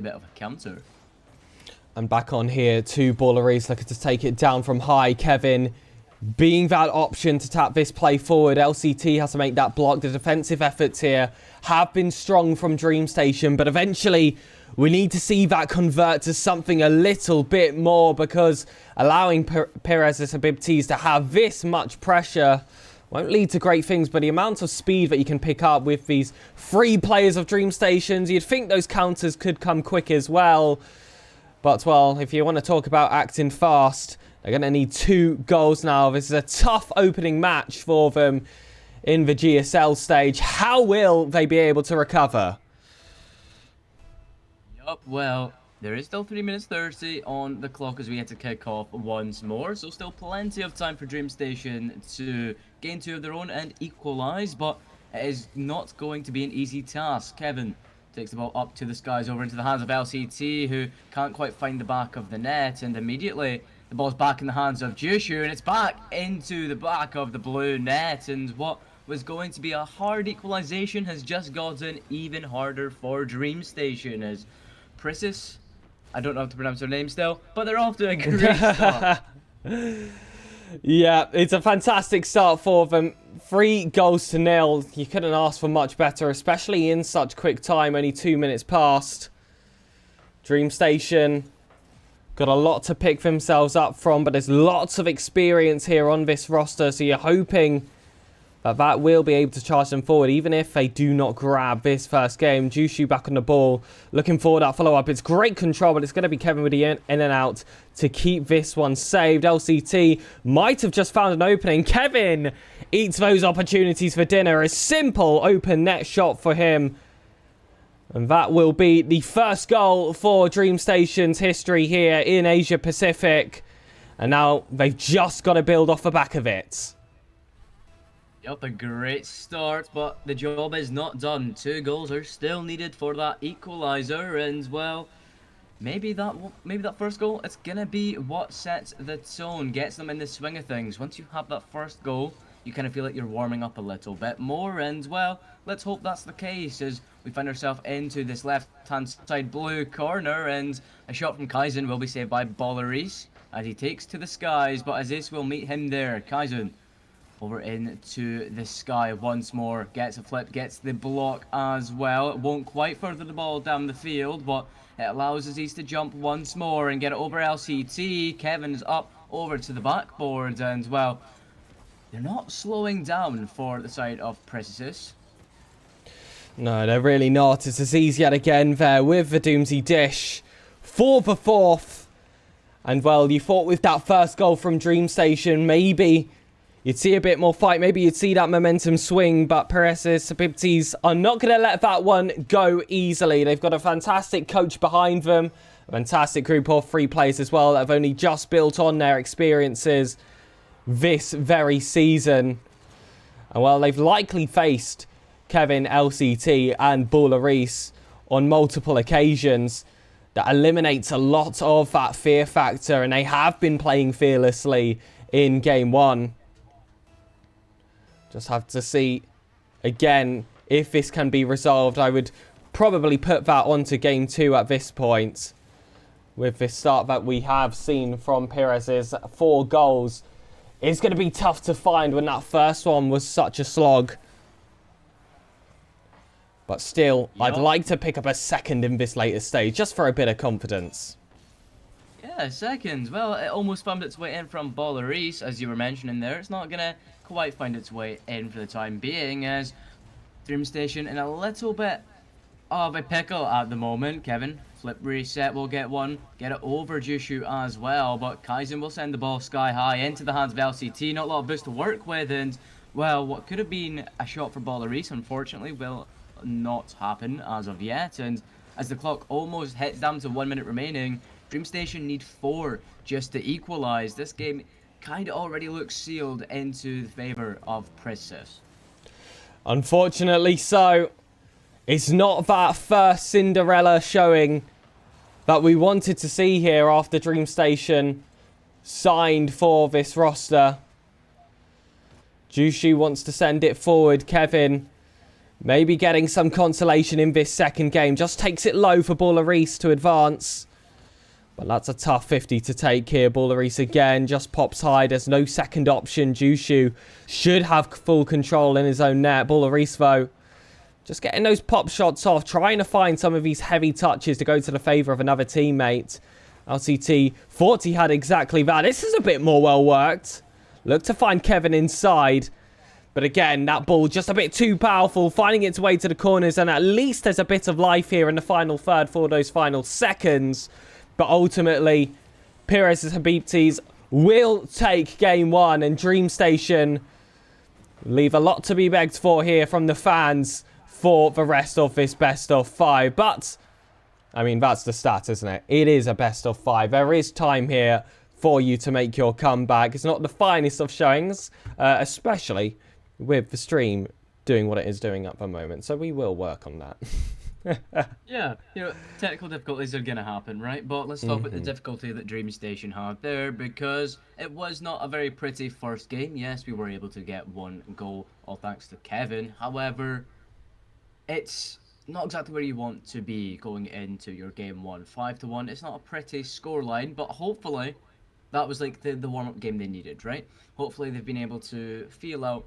bit of a counter. And back on here to Balleries, looking to take it down from high. Kevin being that option to tap this play forward. LCT has to make that block. The defensive efforts here have been strong from Dreamstation, but eventually we need to see that convert to something a little bit more, because allowing Perez's abilities to have this much pressure won't lead to great things. But the amount of speed that you can pick up with these 3 players of Dreamstations, you'd think those counters could come quick as well. But, well, if you want to talk about acting fast, they're going to need 2 goals now. This is a tough opening match for them in the GSL stage. How will they be able to recover? Yup, well, there is still 3 minutes 30 on the clock as we get to kick off once more. So still plenty of time for Dreamstation to gain 2 of their own and equalise. But it is not going to be an easy task. Kevin takes the ball up to the skies, over into the hands of LCT, who can't quite find the back of the net. And immediately the ball's back in the hands of Jushu, and it's back into the back of the blue net. And what was going to be a hard equalisation has just gotten even harder for Dreamstation, as Prisis, I don't know how to pronounce their name still, but they're off to a great start. Yeah, it's a fantastic start for them. 3-0. You couldn't ask for much better, especially in such quick time. Only 2 minutes past. Dreamstation got a lot to pick themselves up from, but there's lots of experience here on this roster, so you're hoping that will be able to charge them forward, even if they do not grab this first game. Jushu back on the ball, looking for that follow-up. It's great control, but it's going to be Kevin with the in and out to keep this one saved. LCT might have just found an opening. Kevin eats those opportunities for dinner. A simple open net shot for him. And that will be the first goal for Dreamstation's history here in Asia Pacific. And now they've just got to build off the back of it. Yep, a great start, but the job is not done. 2 goals are still needed for that equaliser, and well, maybe that first goal, it's gonna be what sets the tone, gets them in the swing of things. Once you have that first goal, you kind of feel like you're warming up a little bit more, and well, let's hope that's the case as we find ourselves into this left-hand side blue corner, and a shot from Kaizen will be saved by Balleries as he takes to the skies, but Aziz will meet him there. Kaizen over into the sky once more, gets a flip, gets the block as well. It won't quite further the ball down the field, but it allows Aziz to jump once more and get it over LCT. Kevin's up over to the backboard, and well, they're not slowing down for the side of Prisis. No, they're really not. It's Aziz yet again there with the Doomsy dish for the 4th. And well, you thought with that first goal from Dreamstation, maybe you'd see a bit more fight. Maybe you'd see that momentum swing, but Perez's abilities are not going to let that one go easily. They've got a fantastic coach behind them, a fantastic group of 3 players as well that have only just built on their experiences this very season. And well, they've likely faced Kevin, LCT and Balleries on multiple occasions. That eliminates a lot of that fear factor, and they have been playing fearlessly in game 1. Just have to see, again, if this can be resolved. I would probably put that onto game 2 at this point. With this start that we have seen from Perez's 4 goals. It's going to be tough to find when that first one was such a slog. But still, yep, I'd like to pick up a second in this later stage, just for a bit of confidence. Yeah, second. Well, it almost found its way in from Balleries, as you were mentioning there. It's not going to quite find its way in for the time being, as Dreamstation in a little bit of a pickle at the moment. Kevin, flip reset, will get one, get it over Jushu as well, but Kaizen will send the ball sky high into the hands of LCT. Not a lot of boost to work with, and well, what could have been a shot for Balleries, unfortunately, will not happen as of yet. And as the clock almost hits down to 1 minute remaining, Dreamstation need 4 just to equalise. This game kind of already looks sealed into the favour of Prisis. Unfortunately so. It's not that first Cinderella showing that we wanted to see here after Dreamstation signed for this roster. Jushu wants to send it forward. Kevin Maybe getting some consolation in this second game. Just takes it low for Baller to advance. But that's a tough 50 to take here. Baller again just pops high. There's no second option. Jushu should have full control in his own net. Baller though, just getting those pop shots off. Trying to find some of these heavy touches to go to the favour of another teammate. LCT thought he had exactly that. This is a bit more well worked. Look to find Kevin inside. But again, that ball just a bit too powerful, finding its way to the corners, and at least there's a bit of life here in the final third for those final seconds. But ultimately, Perez's Habibtis will take game one, and Dreamstation leave a lot to be begged for here from the fans for the rest of this best of 5. But, I mean, that's the stat, isn't it? It is a best of 5. There is time here for you to make your comeback. It's not the finest of showings, especially with the stream doing what it is doing at the moment. So we will work on that. Yeah, technical difficulties are going to happen, right? But let's talk about the difficulty that Dreamstation had there, because it was not a very pretty first game. Yes, we were able to get 1 goal, all thanks to Kevin. However, it's not exactly where you want to be going into your game 1. 5-1, it's not a pretty scoreline, but hopefully that was like the warm-up game they needed, right? Hopefully they've been able to feel out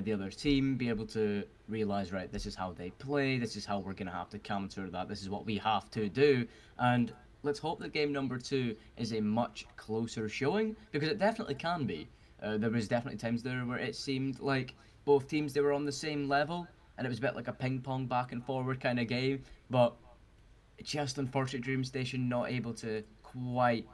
the other team, be able to realize, right, this is how they play, this is how we're going to have to counter that, this is what we have to do, and let's hope that game number 2 is a much closer showing, because it definitely can be. There was definitely times there where it seemed like both teams, they were on the same level, and it was a bit like a ping-pong back and forward kind of game, but just unfortunately Dreamstation not able to quite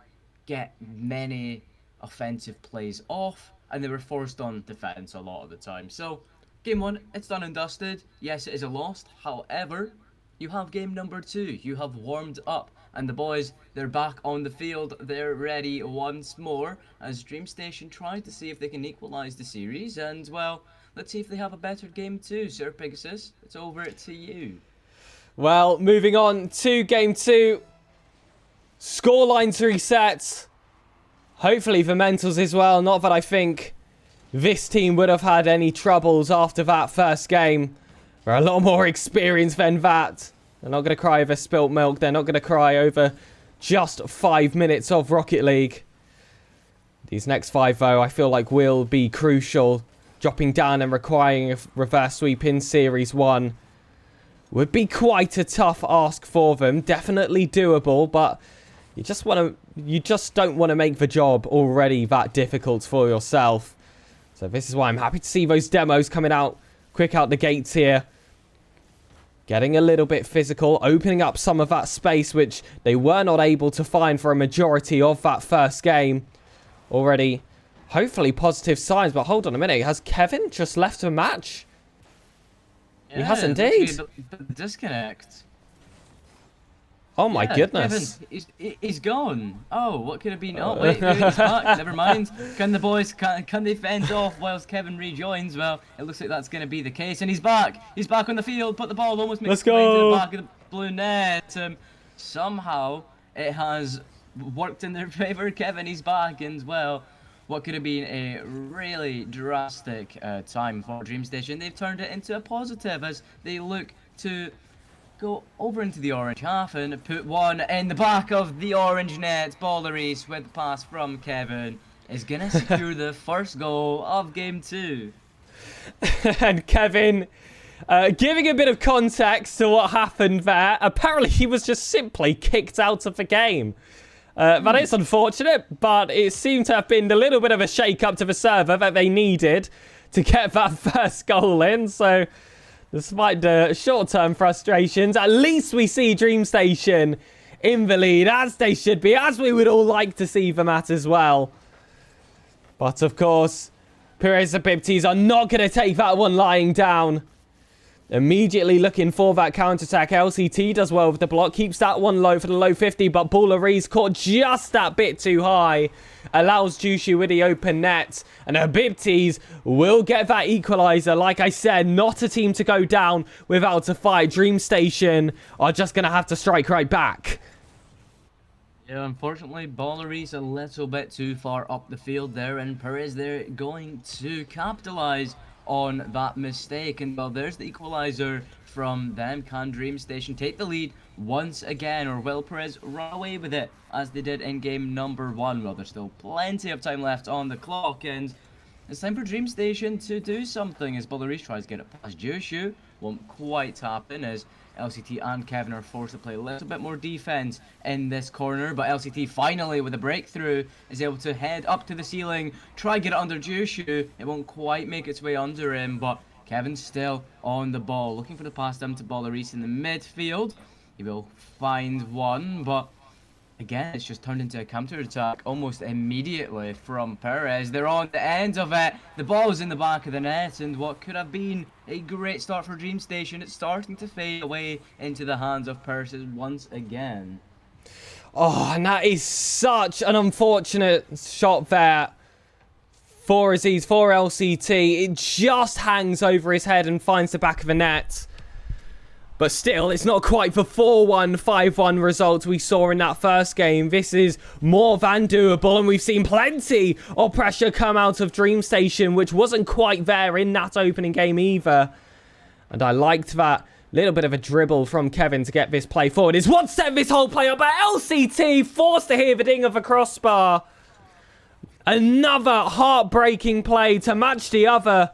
get many offensive plays off, and they were forced on defense a lot of the time. So, game 1, it's done and dusted. Yes, it is a loss. However, you have game number 2. You have warmed up, and the boys, they're back on the field. They're ready once more, as Dreamstation try to see if they can equalize the series. And, well, let's see if they have a better game 2. SirPigasus, it's over to you. Well, moving on to game 2. Scorelines reset. Hopefully the mentals as well. Not that I think this team would have had any troubles after that first game. They're a lot more experienced than that. They're not going to cry over spilt milk. They're not going to cry over just 5 minutes of Rocket League. These next 5, though, I feel like will be crucial. Dropping down and requiring a reverse sweep in Series 1 would be quite a tough ask for them. Definitely doable, but you just don't want to make the job already that difficult for yourself. So this is why I'm happy to see those demos coming out quick out the gates here. Getting a little bit physical, opening up some of that space which they were not able to find for a majority of that first game. Already, hopefully positive signs, but hold on a minute. Has Kevin just left the match? Yeah, he has indeed. The disconnect. Oh my goodness. Kevin, he's gone. Oh, what could have been? Oh, wait, he's back. Never mind. Can the boys, can they fend off whilst Kevin rejoins? Well, it looks like that's going to be the case. And he's back. He's back on the field. Put the ball almost makes its way into the back of the blue net. Somehow, it has worked in their favour. Kevin, he's back. And, well, what could have been a really drastic time for Dreamstation, they've turned it into a positive as they look to go over into the orange half and put one in the back of the orange net. Baller with the pass from Kevin is going to secure the first goal of game 2. And Kevin, giving a bit of context to what happened there, apparently he was just simply kicked out of the game. That is unfortunate, but it seemed to have been a little bit of a shake-up to the server that they needed to get that first goal in, so despite the short-term frustrations, at least we see Dreamstation in the lead, as they should be, as we would all like to see them at as well. But, of course, Perez and Bibties are not going to take that one lying down. Immediately looking for that counter-attack. LCT does well with the block. Keeps that one low for the low 50, but Baller caught just that bit too high. Allows Jushu with the open net. And Habibtis will get that equalizer. Like I said, not a team to go down without a fight. Dreamstation are just going to have to strike right back. Yeah, unfortunately, Ballery's a little bit too far up the field there, and Perez, they're going to capitalize on that mistake. And well, there's the equalizer from them. Can Dreamstation take the lead once again, or will Perez run away with it as they did in game number 1? Well, there's still plenty of time left on the clock, and it's time for Dreamstation to do something as Boulerice tries to get it past Jushu. Won't quite happen as LCT and Kevin are forced to play a little bit more defense in this corner, but LCT finally with a breakthrough is able to head up to the ceiling, try get it under Jushu. It won't quite make its way under him, but Kevin's still on the ball, looking for the pass down to Boulerice in the midfield. He will find one, but again, it's just turned into a counter-attack almost immediately from Perez. They're on the end of it. The ball's in the back of the net, and what could have been a great start for Dreamstation, it's starting to fade away into the hands of Perez once again. Oh, and that is such an unfortunate shot there for Aziz, for LCT. It just hangs over his head and finds the back of the net. But still, it's not quite the 4-1, 5-1 result we saw in that first game. This is more than doable, and we've seen plenty of pressure come out of Dreamstation, which wasn't quite there in that opening game either. And I liked that little bit of a dribble from Kevin to get this play forward. Is what set this whole play up, but LCT forced to hear the ding of a crossbar. Another heartbreaking play to match the other.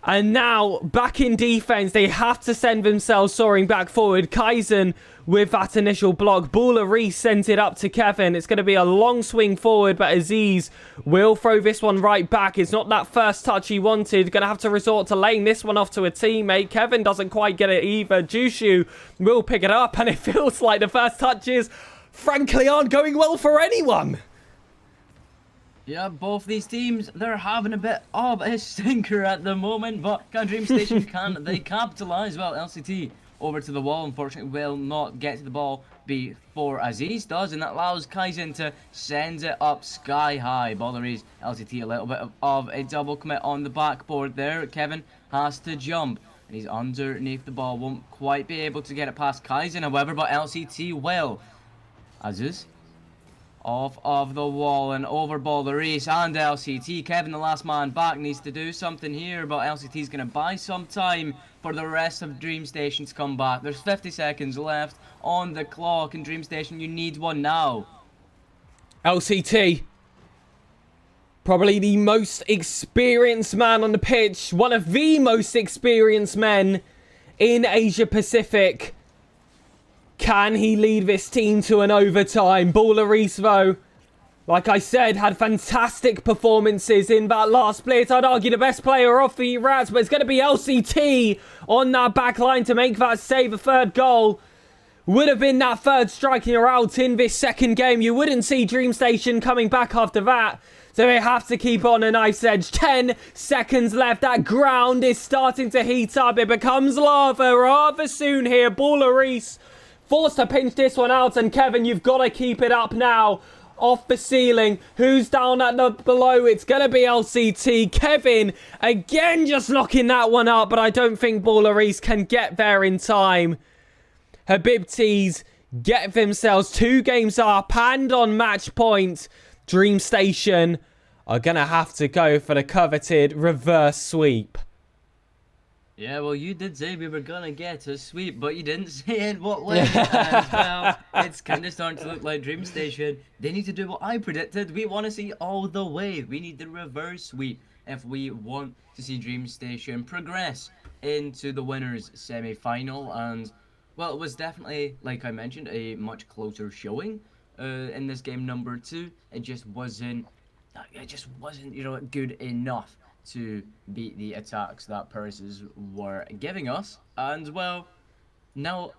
And now, back in defense, they have to send themselves soaring back forward. Kaizen with that initial block. Boulerice sent it up to Kevin. It's going to be a long swing forward, but Aziz will throw this one right back. It's not that first touch he wanted. Going to have to resort to laying this one off to a teammate. Kevin doesn't quite get it either. Jushu will pick it up, and it feels like the first touches, frankly, aren't going well for anyone. Yeah, both these teams, they're having a bit of a stinker at the moment, but can Dreamstation, can they capitalise? Well, LCT over to the wall, unfortunately, will not get to the ball before Aziz does, and that allows Kaizen to send it up sky high. Boulerice, LCT, a little bit of a double commit on the backboard there. Kevin has to jump, and he's underneath the ball, won't quite be able to get it past Kaizen, however, but LCT will. Aziz off of the wall and over Boulerice and LCT. Kevin, the last man back, needs to do something here, but LCT's going to buy some time for the rest of Dreamstation to come back. There's 50 seconds left on the clock, and Dreamstation, you need one now. LCT, probably the most experienced man on the pitch, one of the most experienced men in Asia Pacific. Can he lead this team to an overtime? Boulerice, though, like I said, had fantastic performances in that last split. I'd argue the best player off the Rats, but it's going to be LCT on that back line to make that save. The third goal would have been that third striking route in this second game. You wouldn't see Dreamstation coming back after that. So they have to keep on a knife's edge. 10 seconds left. That ground is starting to heat up. It becomes lava rather soon here. Boulerice forced to pinch this one out, and Kevin, you've got to keep it up now. Off the ceiling. Who's down at the below? It's going to be LCT. Kevin, again, just locking that one up, but I don't think Boulerice can get there in time. Habibtis get themselves 2 games up and on match point. Dreamstation are going to have to go for the coveted reverse sweep. Yeah, well, you did say we were going to get a sweep, but you didn't say in what way. And, well, it's kind of starting to look like Dreamstation. They need to do what I predicted. We want to see all the way. We need the reverse sweep if we want to see Dreamstation progress into the winners semi-final. And, well, it was definitely, like I mentioned, a much closer showing in this game number 2. It just wasn't, good enough to beat the attacks that Perez were giving us. And, well, now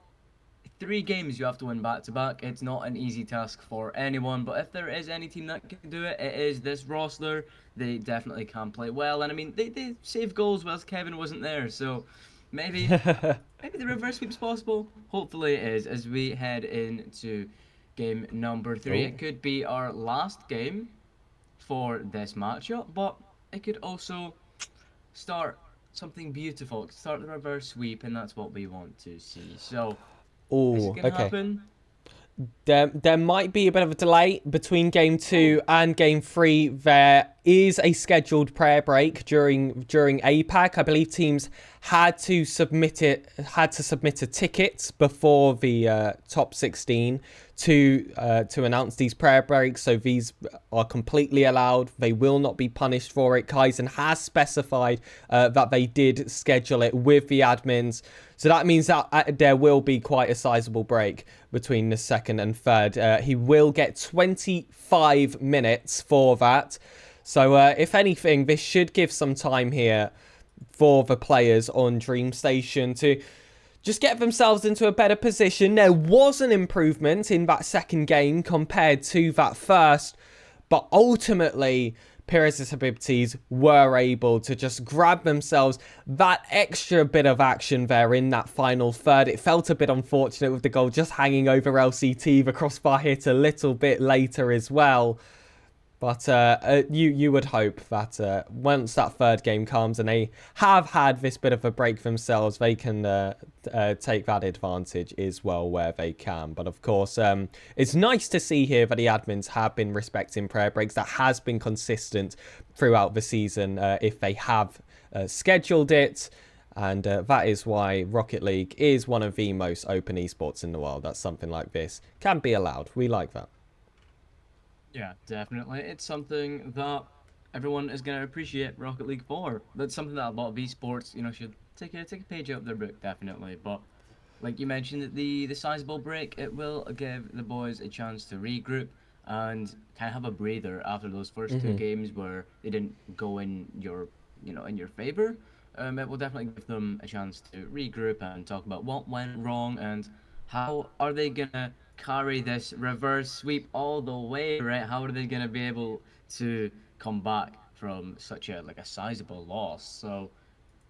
3 games you have to win back-to-back. It's not an easy task for anyone, but if there is any team that can do it, it is this roster. They definitely can play well, and I mean, they saved goals whilst Kevin wasn't there, so maybe the reverse sweep's possible. Hopefully it is, as we head into game number 3. It could be our last game for this matchup, but it could also start something beautiful. Start the reverse sweep, and that's what we want to see. So, is it going to happen? There might be a bit of a delay between game 2 and game 3. There is a scheduled prayer break during APAC. I believe teams had to submit a ticket before the top 16 to announce these prayer breaks. So these are completely allowed. They will not be punished for it. Kaizen has specified that they did schedule it with the admins. So that means that there will be quite a sizable break between the second and third. He will get 25 minutes for that. So if anything, this should give some time here for the players on Dreamstation to just get themselves into a better position. There was an improvement in that second game compared to that first, but ultimately Pirates Habibtis were able to just grab themselves that extra bit of action there in that final third. It felt a bit unfortunate with the goal just hanging over LCT. The crossbar hit a little bit later as well. But you would hope that once that third game comes and they have had this bit of a break themselves, they can take that advantage as well where they can. But of course, it's nice to see here that the admins have been respecting prayer breaks. That has been consistent throughout the season if they have scheduled it. And that is why Rocket League is one of the most open esports in the world. That something like this can be allowed. We like that. Yeah, definitely. It's something that everyone is going to appreciate Rocket League for. That's something that a lot of esports, should take a page out of their book, definitely. But like you mentioned, the sizable break, it will give the boys a chance to regroup and kind of have a breather after those first two games where they didn't go in your favor. It will definitely give them a chance to regroup and talk about what went wrong and how are they gonna carry this reverse sweep all the way, right? How are they gonna be able to come back from such a sizable loss? So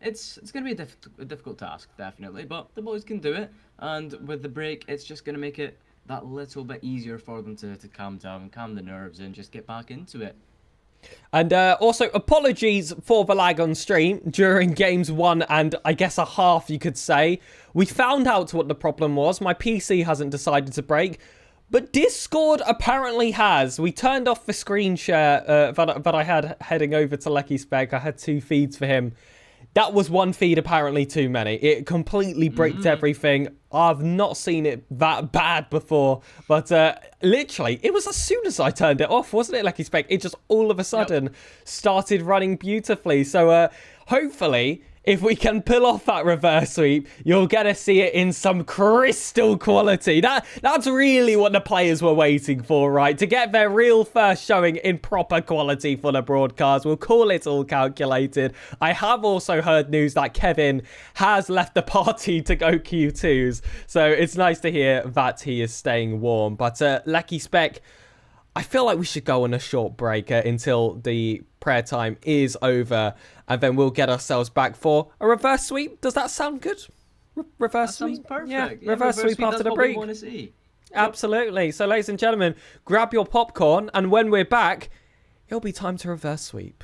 it's gonna be a difficult task, definitely, but the boys can do it. And with the break, it's just gonna make it that little bit easier for them to calm down, calm the nerves, and just get back into it. And also, apologies for the lag on stream during games 1 and I guess a half, you could say. We found out what the problem was. My PC hasn't decided to break, but Discord apparently has. We turned off the screen share that I had heading over to Lucky Spec. I had 2 feeds for him. That was one feed apparently too many. It completely bricked everything. I've not seen it that bad before. But literally, it was as soon as I turned it off, wasn't it, Lucky Spec? It just all of a sudden started running beautifully. So hopefully, if we can pull off that reverse sweep, you'll get to see it in some crystal quality. That's really what the players were waiting for, right? To get their real first showing in proper quality for the broadcast. We'll call it all calculated. I have also heard news that Kevin has left the party to go Q2s. So it's nice to hear that he is staying warm. But Lucky Spec, I feel like we should go on a short break until the prayer time is over, and then we'll get ourselves back for a reverse sweep. Does that sound good? Reverse sweep? Sounds perfect. Yeah, reverse sweep after the break. That's what we want to see. Absolutely. So, ladies and gentlemen, grab your popcorn, and when we're back, it'll be time to reverse sweep.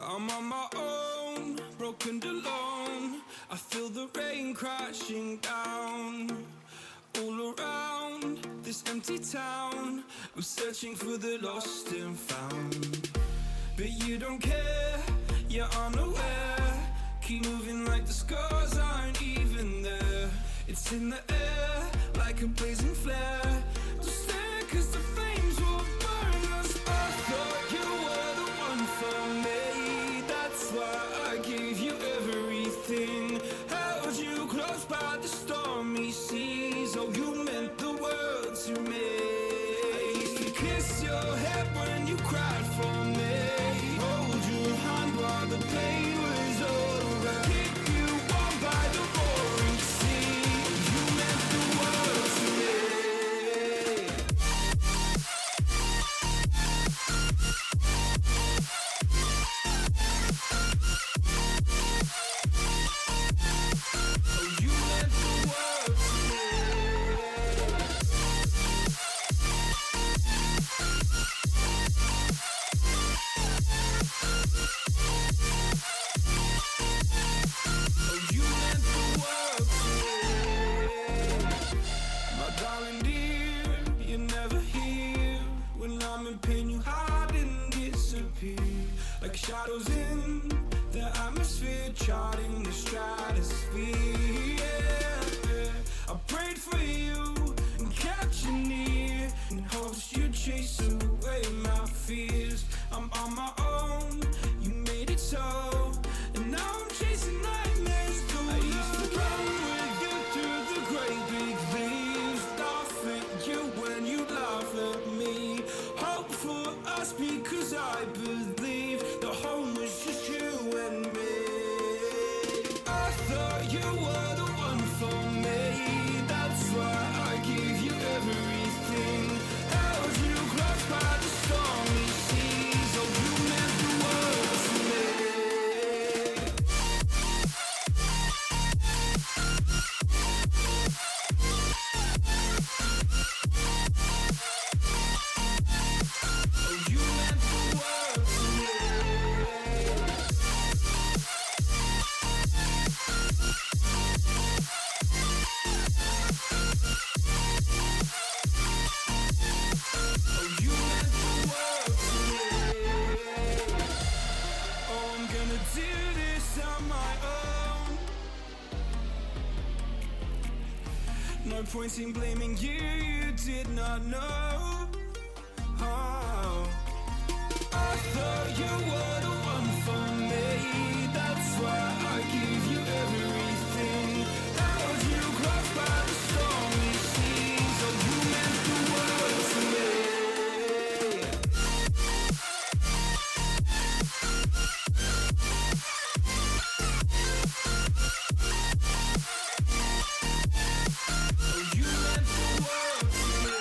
I'm on my own, broken alone. I feel the rain crashing down all around this empty town. I'm searching for the lost and found, but you don't care, you're unaware. Keep moving like the scars aren't even there. It It's in the air like a blazing flare. Don't stare 'cause the flames will burn us. I thought you were the one for me. That's why I gave you everything. Held you close by the stormy seas. Oh, you meant the world to me. I used to kiss your head when you cried for me. Hold your hand while the pain was over. Keep you warm by the roaring sea. You meant the world to me. Oh, you meant the world to me. Oh, you meant the world to me. My darling dear, you're never here. When I'm in pain, you hide and disappear. Like shadows in the atmosphere, charting the stratosphere. Yeah. I prayed for you and kept you near, in hopes you'd chase away my fears. I'm on my own, you made it so, and now I'm chasing nightmares too. I used to run with you through the great big leaves, laugh at you when you laugh at me. Hope for us because I believe the home was just you and me. I thought you were the one for me. That's why I gave you everything. Held you close by the stormy seas. Oh, you meant the world to me. Oh, you meant the world to me. Oh, you meant the world to me. Oh, I'm gonna do this on my own. No point in blaming you, you did not know. Oh, I thought you were the one for me. That's why I gave you everything. Held you close by the stormy seas. Oh, you meant the world to me. Oh, you meant the world to me.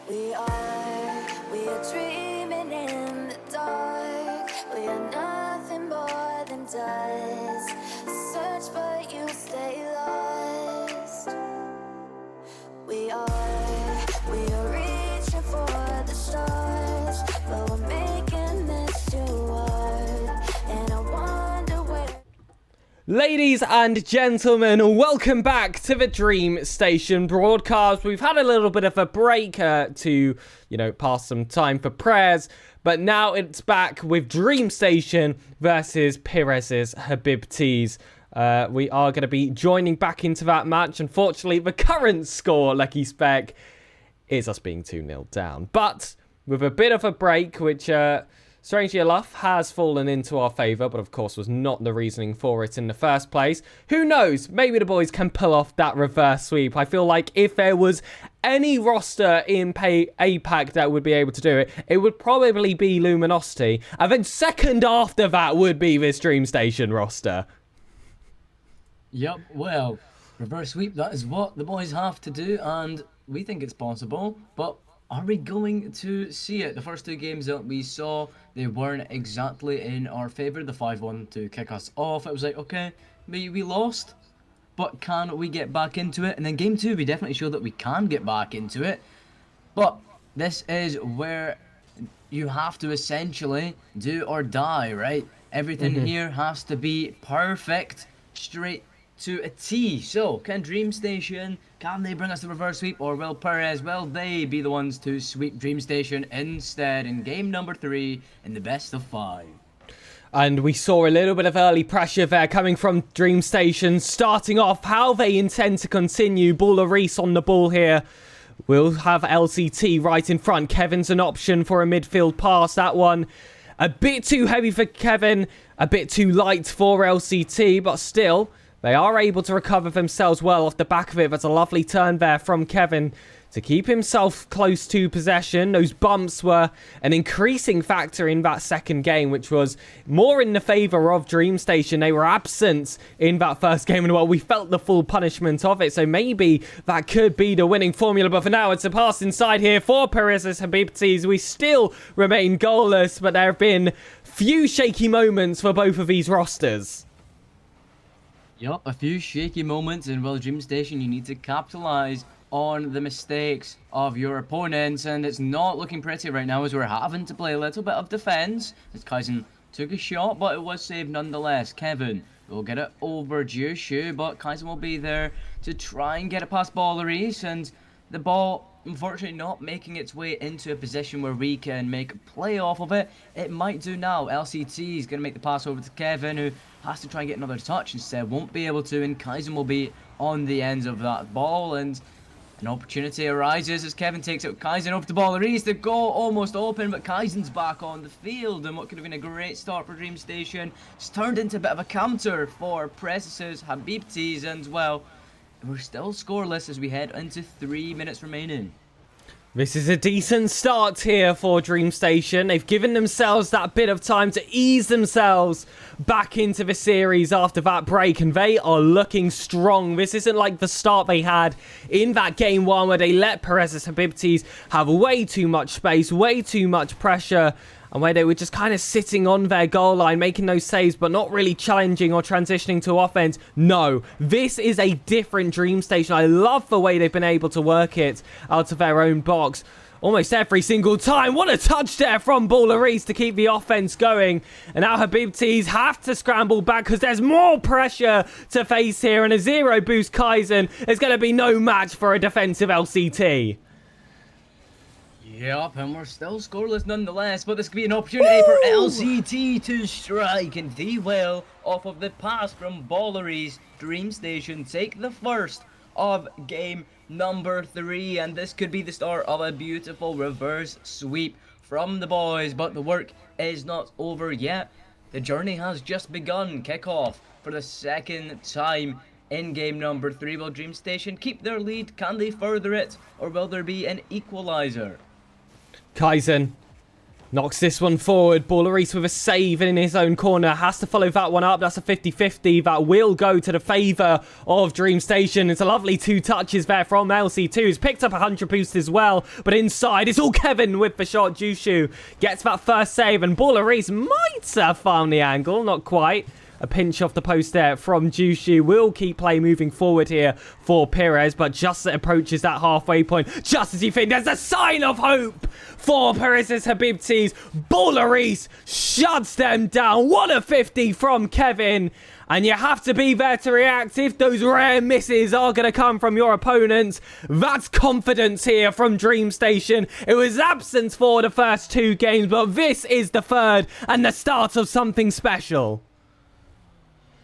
We are dreaming in the dark. We are nothing more than dust. Search but you stay lost. We are reaching for the stars, but we're making this too hard. And I wonder where. Ladies and gentlemen, welcome back to the Dreamstation broadcast. We've had a little bit of a break to, pass some time for prayers, but now it's back with Dreamstation versus Pirez's Habibtis. We are going to be joining back into that match. Unfortunately, the current score, Lucky Spec, is us being 2-0 down. But with a bit of a break, which strangely enough has fallen into our favour, but of course was not the reasoning for it in the first place. Who knows? Maybe the boys can pull off that reverse sweep. I feel like if there was any roster in APAC that would be able to do it, it would probably be Luminosity. And then second after that would be this Dreamstation roster. Yep, well, reverse sweep, that is what the boys have to do, and we think it's possible, but are we going to see it? The first two games that we saw, they weren't exactly in our favour. The 5-1 to kick us off, it was like, okay, we lost, but can we get back into it? And then game two, we definitely showed that we can get back into it, but this is where you have to essentially do or die, right? Everything here has to be perfect, straight to a T. So, can Dreamstation, can they bring us the reverse sweep, or will Pirez, will they be the ones to sweep Dreamstation instead in game number 3 in the best of 5? And we saw a little bit of early pressure there coming from Dreamstation, starting off how they intend to continue. Baller Reese on the ball here. We'll have LCT right in front. Kevin's an option for a midfield pass. That one a bit too heavy for Kevin, a bit too light for LCT, but still, they are able to recover themselves well off the back of it. That's a lovely turn there from Kevin to keep himself close to possession. Those bumps were an increasing factor in that second game, which was more in the favour of Dreamstation. They were absent in that first game, and well, we felt the full punishment of it, so maybe that could be the winning formula. But for now, it's a pass inside here for Pirez's Habibtis. We still remain goalless, but there have been few shaky moments for both of these rosters. Yup, a few shaky moments, and well, Dreamstation, you need to capitalise on the mistakes of your opponents, and it's not looking pretty right now as we're having to play a little bit of defence. As Kaizen took a shot, but it was saved nonetheless. Kevin will get it over Jushu, but Kaizen will be there to try and get it past Balleries, and the ball unfortunately not making its way into a position where we can make a play off of it. It might do now. LCT is going to make the pass over to Kevin, who has to try and get another touch instead. Won't be able to, and Kaizen will be on the ends of that ball, and an opportunity arises as Kevin takes out Kaizen over to Balleries. The goal almost open, but Kaizen's back on the field, and what could have been a great start for Dreamstation it's turned into a bit of a counter for Pirez's Habibtis, and well, we're still scoreless as we head into 3 minutes remaining. This is a decent start here for Dreamstation. They've given themselves that bit of time to ease themselves back into the series after that break, and they are looking strong. This isn't like the start they had in that game 1 where they let Pirez's Habibtis have way too much space, way too much pressure, and where they were just kind of sitting on their goal line, making those saves, but not really challenging or transitioning to offense. No, this is a different Dreamstation. I love the way they've been able to work it out of their own box almost every single time. What a touch there from Balleries to keep the offense going. And now Habibtis have to scramble back because there's more pressure to face here, and a zero boost Kaizen is going to be no match for a defensive LCT. Yep, and we're still scoreless nonetheless, but this could be an opportunity for LCT to strike, and they will, off of the pass from Balleries. Dreamstation take the first of game number 3, and this could be the start of a beautiful reverse sweep from the boys, but the work is not over yet. The journey has just begun. Kickoff for the second time in game number 3. Will Dreamstation keep their lead? Can they further it? Or will there be an equalizer? Kaizen Knocks this one forward. Ballerese with a save in his own corner. Has to follow that one up. That's a 50-50. That will go to the favour of Dreamstation. It's a lovely 2 touches there from LC2. He's picked up 100 boost as well. But inside, it's all Kevin with the shot. Jushu gets that first save. And Ballerese might have found the angle. Not quite. A pinch off the post there from Jushu. Will keep play moving forward here for Perez, but just approaches that halfway point. Just as you think there's a sign of hope for Perez's Habibtis. Ballerese shuts them down. What a 50 from Kevin. And you have to be there to react if those rare misses are going to come from your opponents. That's confidence here from Dreamstation. It was absence for the first 2 games, but this is the third and the start of something special.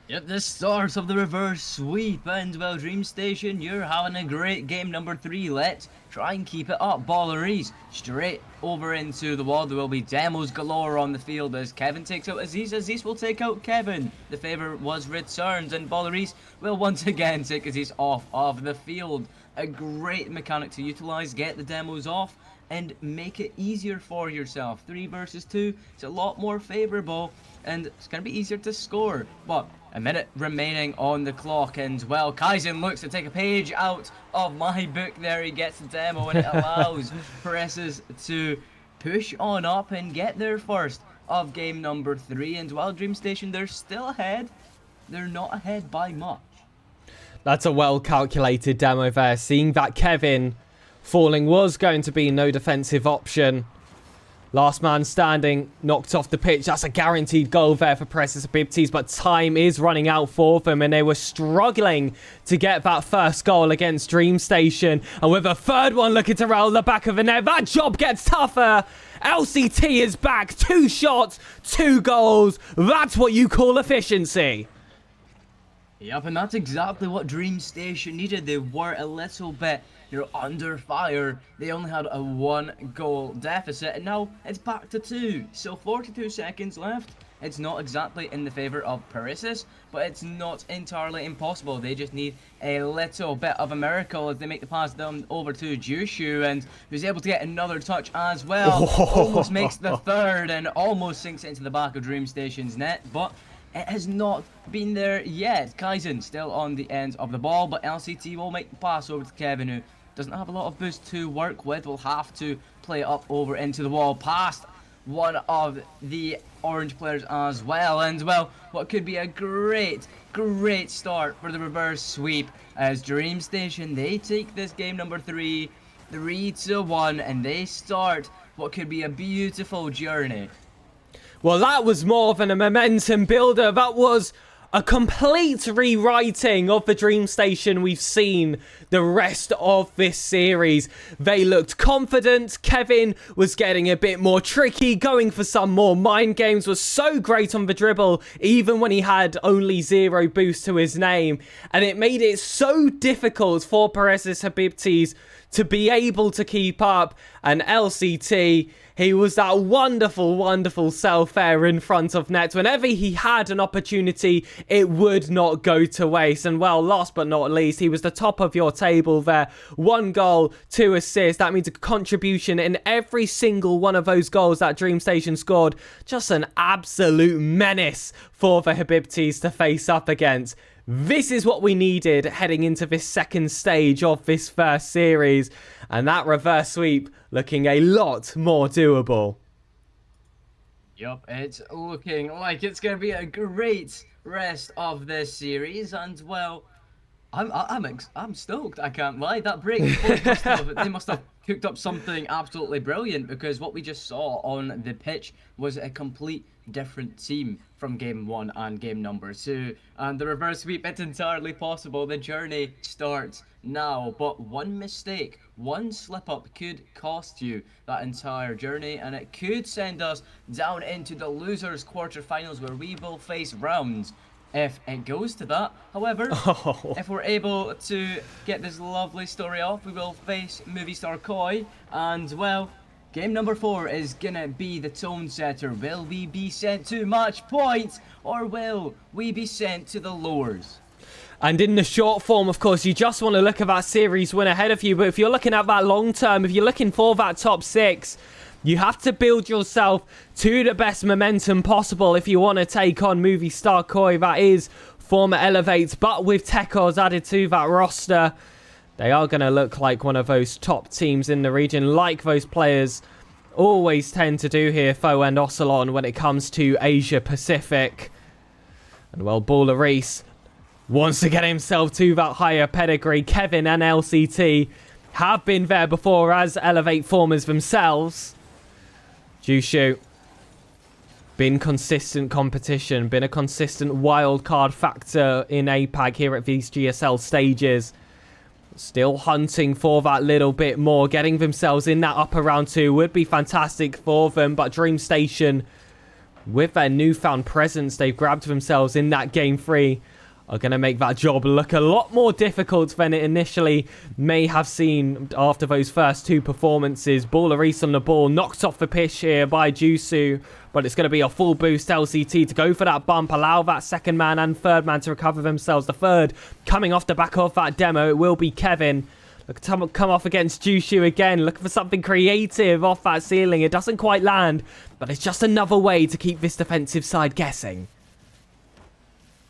Yep, the start of the reverse sweep, and well, Dreamstation, you're having a great game number 3. Let's try and keep it up. Ballerese straight over into the wall. There will be demos galore on the field as Kevin takes out Aziz. Aziz will take out Kevin. The favour was returned, and Ballerese will once again take Aziz off of the field. A great mechanic to utilise, get the demos off, and make it easier for yourself. 3 versus 2, it's a lot more favourable, and it's going to be easier to score. But a minute remaining on the clock, and well, Kaizen looks to take a page out of my book there. He gets the demo, and it allows Perez to push on up and get their first of game number 3. And while Dreamstation, they're still ahead, they're not ahead by much. That's a well-calculated demo there. Seeing that Kevin falling was going to be no defensive option. Last man standing, knocked off the pitch. That's a guaranteed goal there for Perez's Habibtis, but time is running out for them, and they were struggling to get that first goal against Dreamstation. And with a third one looking to roll the back of the net, that job gets tougher. LCT is back. 2 shots, 2 goals. That's what you call efficiency. Yep, and that's exactly what Dreamstation needed. They were a little bit, under fire. They only had a 1 goal deficit, and now it's back to 2. So 42 seconds left. It's not exactly in the favour of Perez, but it's not entirely impossible. They just need a little bit of a miracle as they make the pass down over to Jushu, and who's able to get another touch as well. Almost makes the third and almost sinks it into the back of Dreamstation's net, but it has not been there yet. Kaizen still on the end of the ball, but LCT will make the pass over to Kevin, who doesn't have a lot of boost to work with. Will have to play up over into the wall past one of the orange players as well. And well, what could be a great start for the reverse sweep as Dreamstation, they take this game number 3, 3-1, and they start what could be a beautiful journey. Well, that was more than a momentum builder. That was a complete rewriting of the Dreamstation we've seen the rest of this series. They looked confident. Kevin was getting a bit more tricky, going for some more mind games, was so great on the dribble, even when he had only 0 boost to his name. And it made it so difficult for Perez's Habibtis to be able to keep up. And LCT, he was that wonderful self there in front of net. Whenever he had an opportunity, it would not go to waste. And well, last but not least, he was the top of your table there. 1 goal, 2 assists. That means a contribution in every single one of those goals that Dreamstation scored. Just an absolute menace for the Habibtis to face up against. This is what we needed heading into this second stage of this first series. And that reverse sweep looking a lot more doable. Yup, it's looking like it's going to be a great rest of this series. And well, I'm stoked, I can't lie. That break, they must have cooked up something absolutely brilliant, because what we just saw on the pitch was a complete different team from game 1 and game number 2. And the reverse sweep, it's entirely possible. The journey starts now, but one mistake, one slip up could cost you that entire journey, and it could send us down into the losers quarterfinals, where we will face rounds if it goes to that. However, if we're able to get this lovely story off, we will face Movie Star Koi, and well, game number 4 is gonna be the tone setter. Will we be sent to match point, or will we be sent to the lowers? And in the short form, of course, you just want to look at that series win ahead of you. But if you're looking at that long term, if you're looking for that top 6, You have to build yourself to the best momentum possible if you want to take on movie star Koi. That is former Elevates, but with Tekos added to that roster, they are going to look like one of those top teams in the region, like those players always tend to do here, Foe and Ocelon, when it comes to Asia Pacific. And well, Baller Reese wants to get himself to that higher pedigree. Kevin and LCT have been there before as Elevate formers themselves. Jushu, been consistent competition, been a consistent wild card factor in APAC here at these GSL stages. Still hunting for that little bit more. Getting themselves in that upper round 2 would be fantastic for them. But Dreamstation, with their newfound presence they've grabbed themselves in that game 3, are going to make that job look a lot more difficult than it initially may have seen after those first 2 performances. Baller Reese on the ball, knocked off the pitch here by Jusu, but it's going to be a full boost LCT to go for that bump, allow that second man and third man to recover themselves. The third coming off the back of that demo, it will be Kevin. Look to come off against Jushu again, looking for something creative off that ceiling. It doesn't quite land, but it's just another way to keep this defensive side guessing.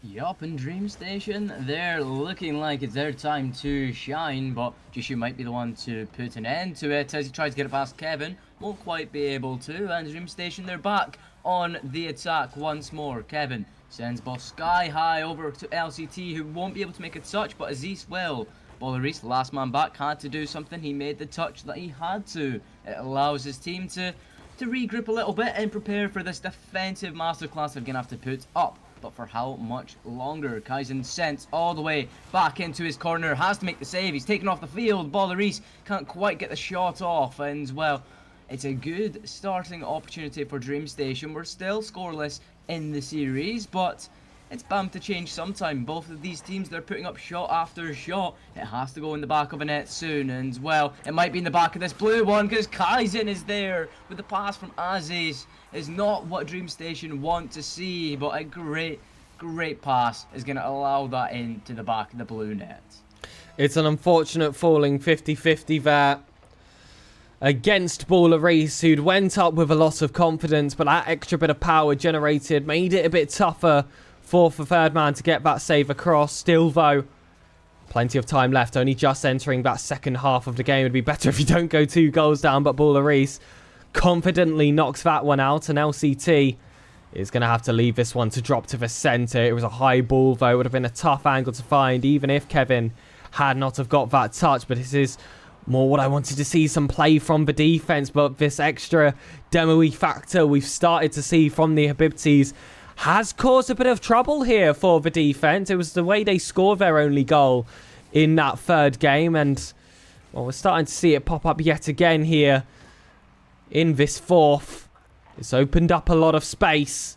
Yup, and Dreamstation, they're looking like it's their time to shine, but Jushu might be the one to put an end to it as he tries to get it past Kevin. Won't quite be able to, and Dreamstation, they're back on the attack once more. Kevin sends ball sky high over to LCT, who won't be able to make a touch, but Aziz will. Baller Reese, last man back, had to do something. He made the touch that he had to. It allows his team to regroup a little bit and prepare for this defensive masterclass they're going to have to put up. But for how much longer? Kaizen sent all the way back into his corner. Has to make the save. He's taken off the field. Baller Reese can't quite get the shot off. And, well, it's a good starting opportunity for Dreamstation. We're still scoreless in the series, but it's bound to change sometime. Both of these teams, they're putting up shot after shot. It has to go in the back of a net soon. And, well, it might be in the back of this blue one because Kaizen is there with the pass from Aziz. Is not what Dreamstation want to see, but a great pass is going to allow that into the back of the blue net. It's an unfortunate falling 50-50 there against Baller Reese, who'd went up with a lot of confidence, but that extra bit of power generated made it a bit tougher for the third man to get that save across. Still, though, plenty of time left, only just entering that second half of the game. It'd be better if you don't go 2 goals down, but Baller Reese confidently knocks that one out, and LCT is going to have to leave this one to drop to the centre. It was a high ball, though. It would have been a tough angle to find, even if Kevin had not have got that touch. But this is more what I wanted to see, some play from the defence. But this extra demo-y factor we've started to see from the Habibtis has caused a bit of trouble here for the defence. It was the way they scored their only goal in that third game. And, well, we're starting to see it pop up yet again here in this fourth. It's opened up a lot of space.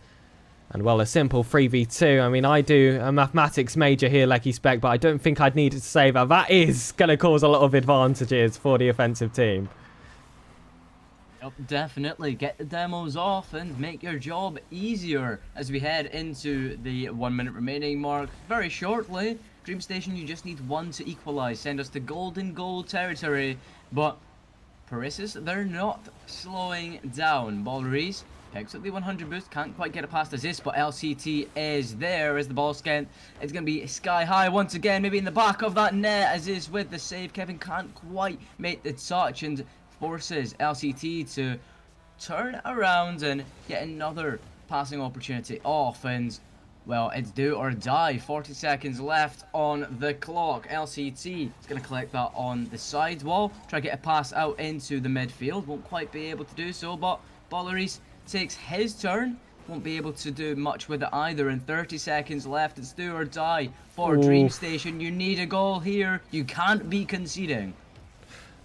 And, well, a simple 3v2. I mean, I do a mathematics major here, Lecky Spec, but I don't think I'd need to say that. That is going to cause a lot of advantages for the offensive team. Yep, definitely. Get the demos off and make your job easier as we head into the 1 minute remaining mark. Very shortly, Dreamstation, you just need 1 to equalize. Send us to golden goal territory. But Paris's, they're not slowing down. Baller Reese picks up the 100 boost, can't quite get it past Aziz, but LCT is there as the ball scant. It's going to be sky high once again, maybe in the back of that net. Aziz with the save. Kevin can't quite make the touch and forces LCT to turn around and get another passing opportunity off. And, well, it's do or die. 40 seconds left on the clock. LCT is going to collect that on the side wall. Try to get a pass out into the midfield. Won't quite be able to do so, but Baller Reese takes his turn. Won't be able to do much with it either. And 30 seconds left. It's do or die for Dreamstation. You need a goal here. You can't be conceding.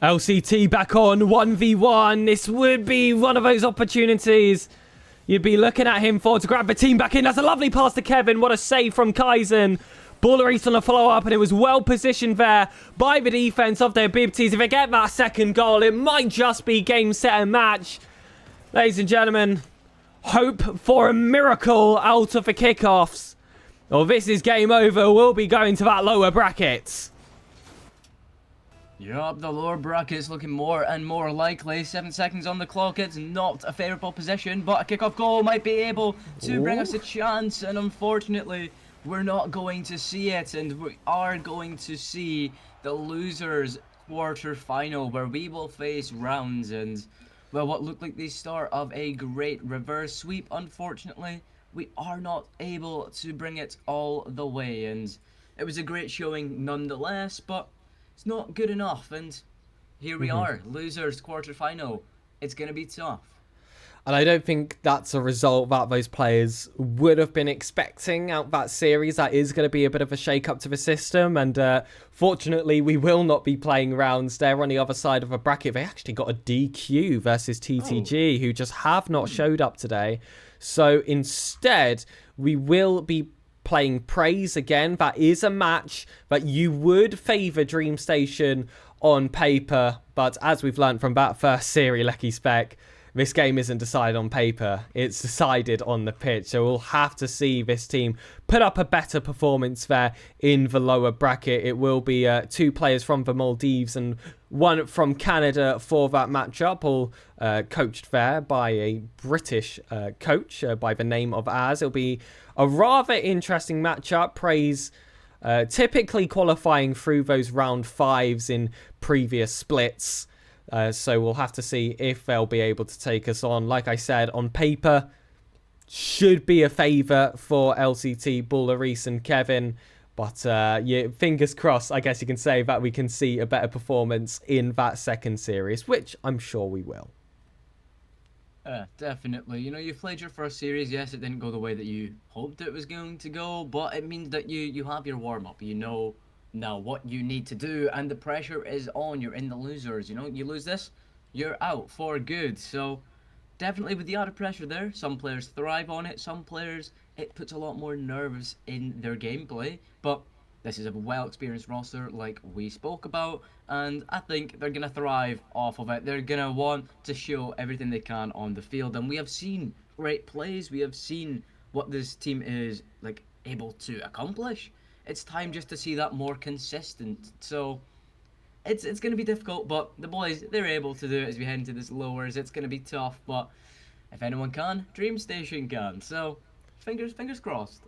LCT back on 1v1. This would be one of those opportunities you'd be looking at him for to grab the team back in. That's a lovely pass to Kevin. What a save from Kaizen. Baller Reese on a follow-up, and it was well positioned there by the defense of their Bibties. If they get that second goal, it might just be game, set, and match. Ladies and gentlemen, hope for a miracle out of the kickoffs, or this is game over. We'll be going to that lower bracket. Yup, the lower bracket's looking more and more likely. 7 seconds on the clock. It's not a favourable position, but a kickoff goal might be able to bring us a chance. And unfortunately, we're not going to see it. And we are going to see the losers quarter-final, where we will face Rounds and, well, what looked like the start of a great reverse sweep. Unfortunately, we are not able to bring it all the way. And it was a great showing nonetheless, but it's not good enough, and here we are, losers quarter-final. It's going to be tough. And I don't think that's a result that those players would have been expecting out that series. That is going to be a bit of a shake-up to the system. And fortunately, we will not be playing Rounds there on the other side of the bracket. They actually got a DQ versus TTG, who just have not showed up today. So instead, we will be playing Praise again. That is a match that you would favour Dreamstation on paper, but as we've learned from that first series, Lecky Spec, this game isn't decided on paper, it's decided on the pitch. So we'll have to see this team put up a better performance there in the lower bracket. It will be 2 players from the Maldives and 1 from Canada for that matchup, all coached there by a British coach by the name of Az. It'll be a rather interesting matchup. Praise typically qualifying through those round 5s in previous splits. So we'll have to see if they'll be able to take us on. Like I said, on paper, should be a favour for LCT, Bullarice and Kevin. But yeah, fingers crossed, I guess you can say, that we can see a better performance in that second series, which I'm sure we will. Definitely. You know, you played your first series. Yes, it didn't go the way that you hoped it was going to go, but it means that you have your warm-up. You know now what you need to do, and the pressure is on. You're in the losers. You know, you lose this, you're out for good. So definitely with the added pressure there, some players thrive on it. Some players, it puts a lot more nerves in their gameplay, but this is a well-experienced roster like we spoke about, and I think they're going to thrive off of it. They're going to want to show everything they can on the field, and we have seen great plays. We have seen what this team is like able to accomplish. It's time just to see that more consistent. So it's going to be difficult, but the boys, they're able to do it as we head into this lowers. It's going to be tough, but if anyone can, Dreamstation can. So fingers crossed.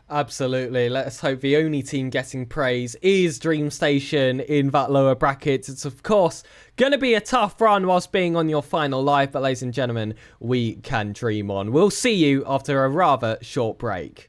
Absolutely. Let's hope the only team getting praise is Dreamstation in that lower bracket. It's, of course, going to be a tough run whilst being on your final live, but ladies and gentlemen, we can dream on. We'll see you after a rather short break.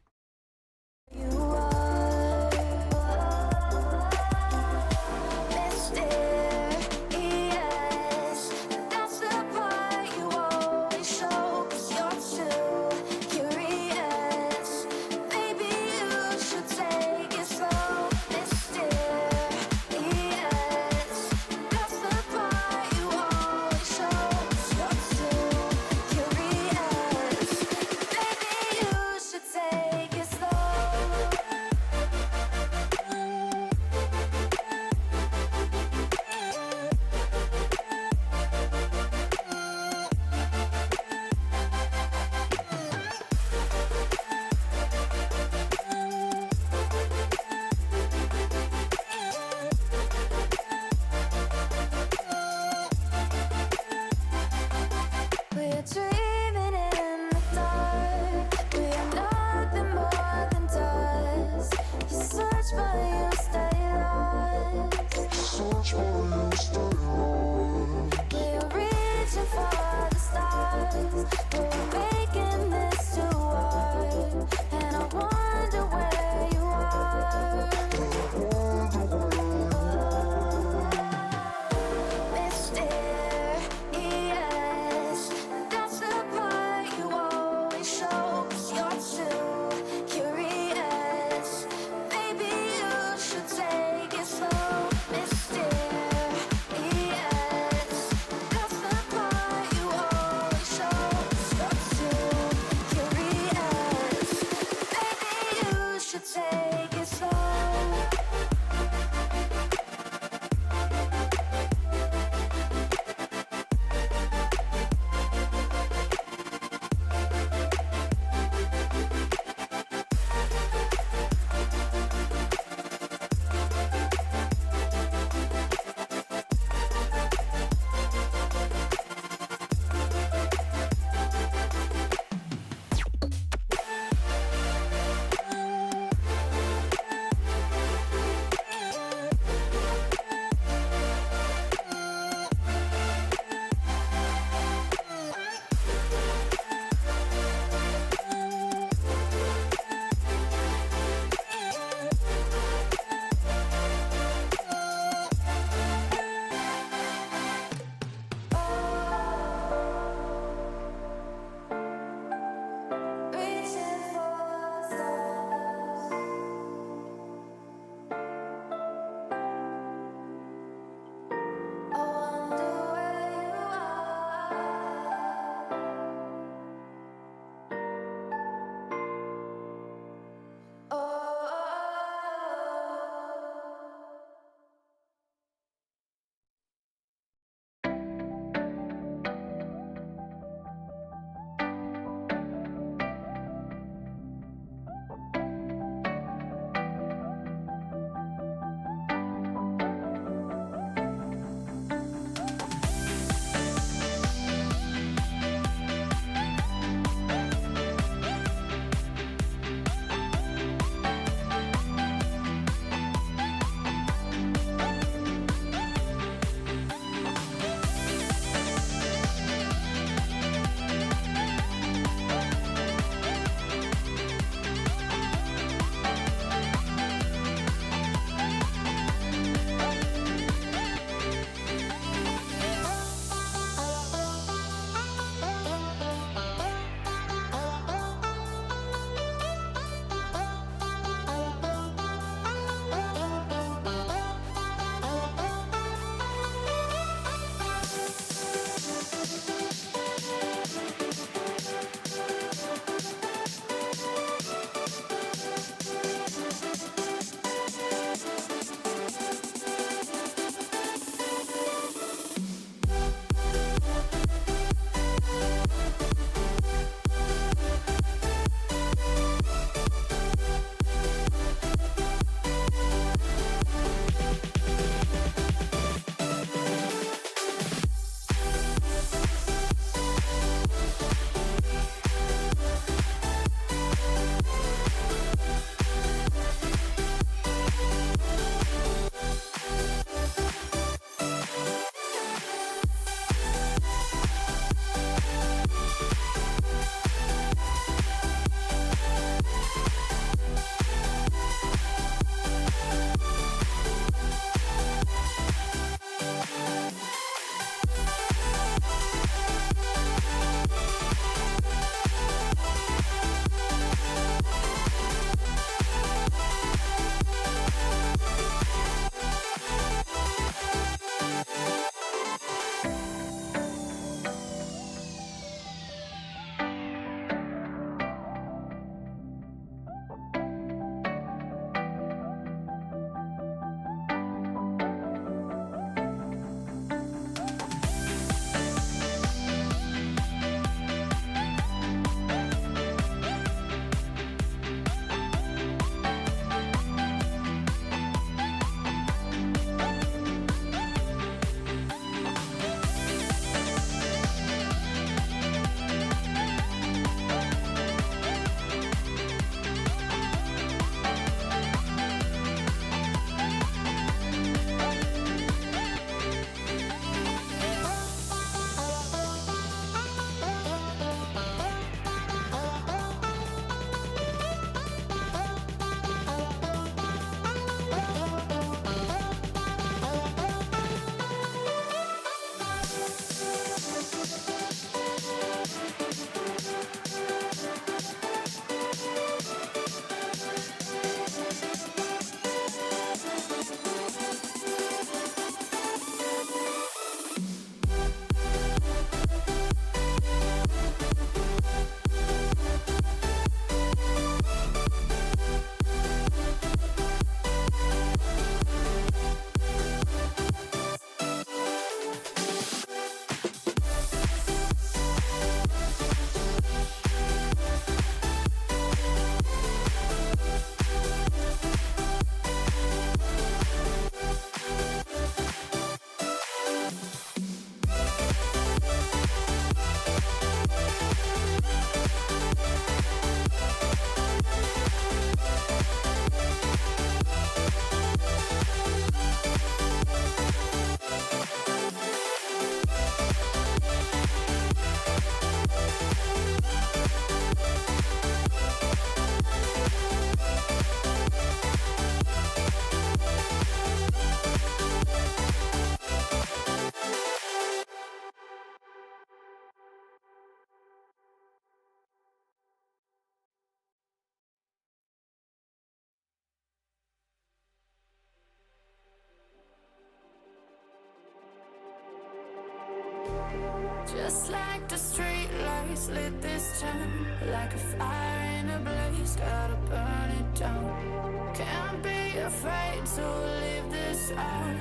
Just like the street lights lit this town, like a fire in a blaze, gotta burn it down. Can't be afraid to leave this out.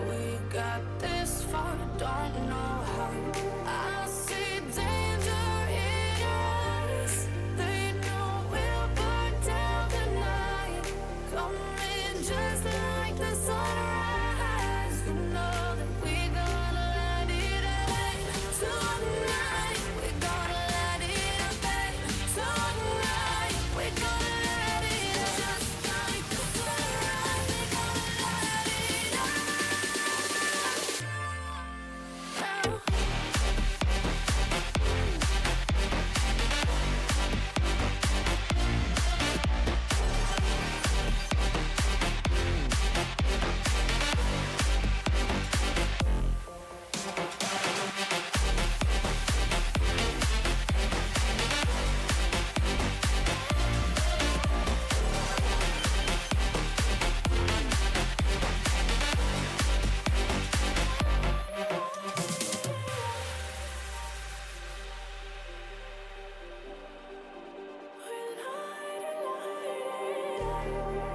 We got this far, don't know how. I see danger in your eyes. They know we'll burn down the night. Coming just like the sunrise. You know that we gonna let it out. Tonight, we gonna let it out. Tonight, we gonna let it out. Just like the sunrise, we gonna let it out.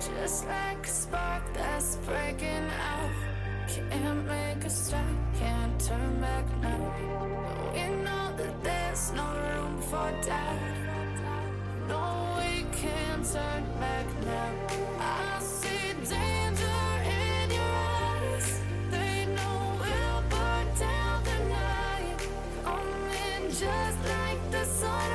Just like a spark that's breaking out. Can't make a stop, can't turn back now. We know that there's no room for doubt. No, we can't turn back now. I see danger in your eyes. They know we'll burn down the night. Coming just like the sunrise.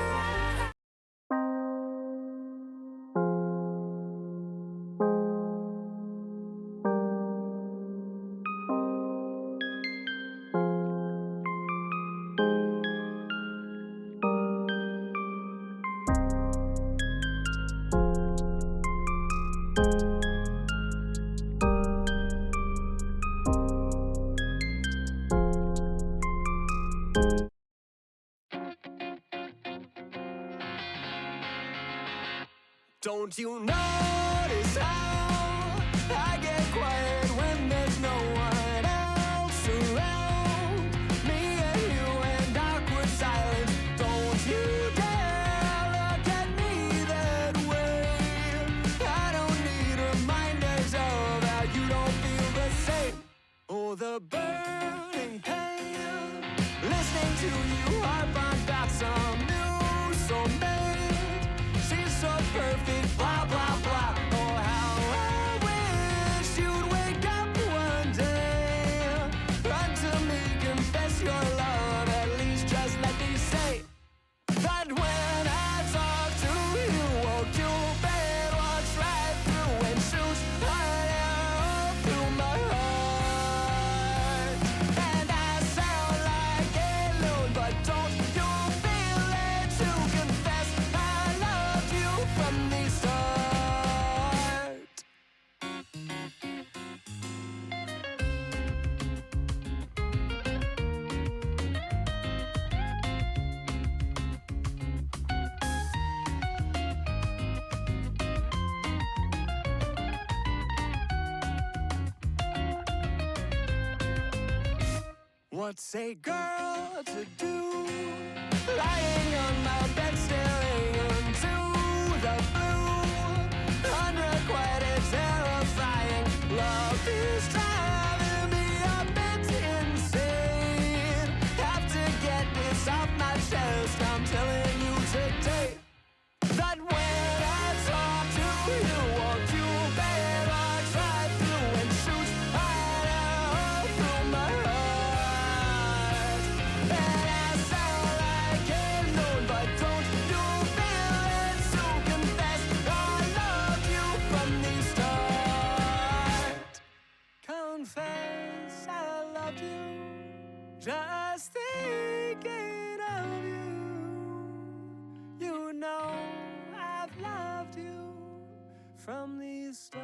Don't you notice how I get quiet when there's no one else around? Me and you and awkward silence. Don't you dare look at me that way. I don't need reminders of how you don't feel the same. Oh, the burning pain. Listening to you harp on about some new soulmate. She's so perfect, blah, blah, blah. Oh, how I wish you'd wake up one day. Run to me, confess your love. At least just let me say that when I talk to you, won't you bed walks right through and shoots right arrow through my heart. And I sound like a loon, but don't you feel it to confess I loved you from the start. What's a girl to do? Lying on my bed staring into the blue. Unrequited, terrifying. Love is driving me a bit insane. Have to get this off my chest. I'm telling you today that when I talk to you, won't you bed walks right through and shoots right arrow through my heart. And I sound like a loon, but don't you feel it to confess I loved you from the start. Confess I loved you, just thinking of you. You know I've loved you from the start.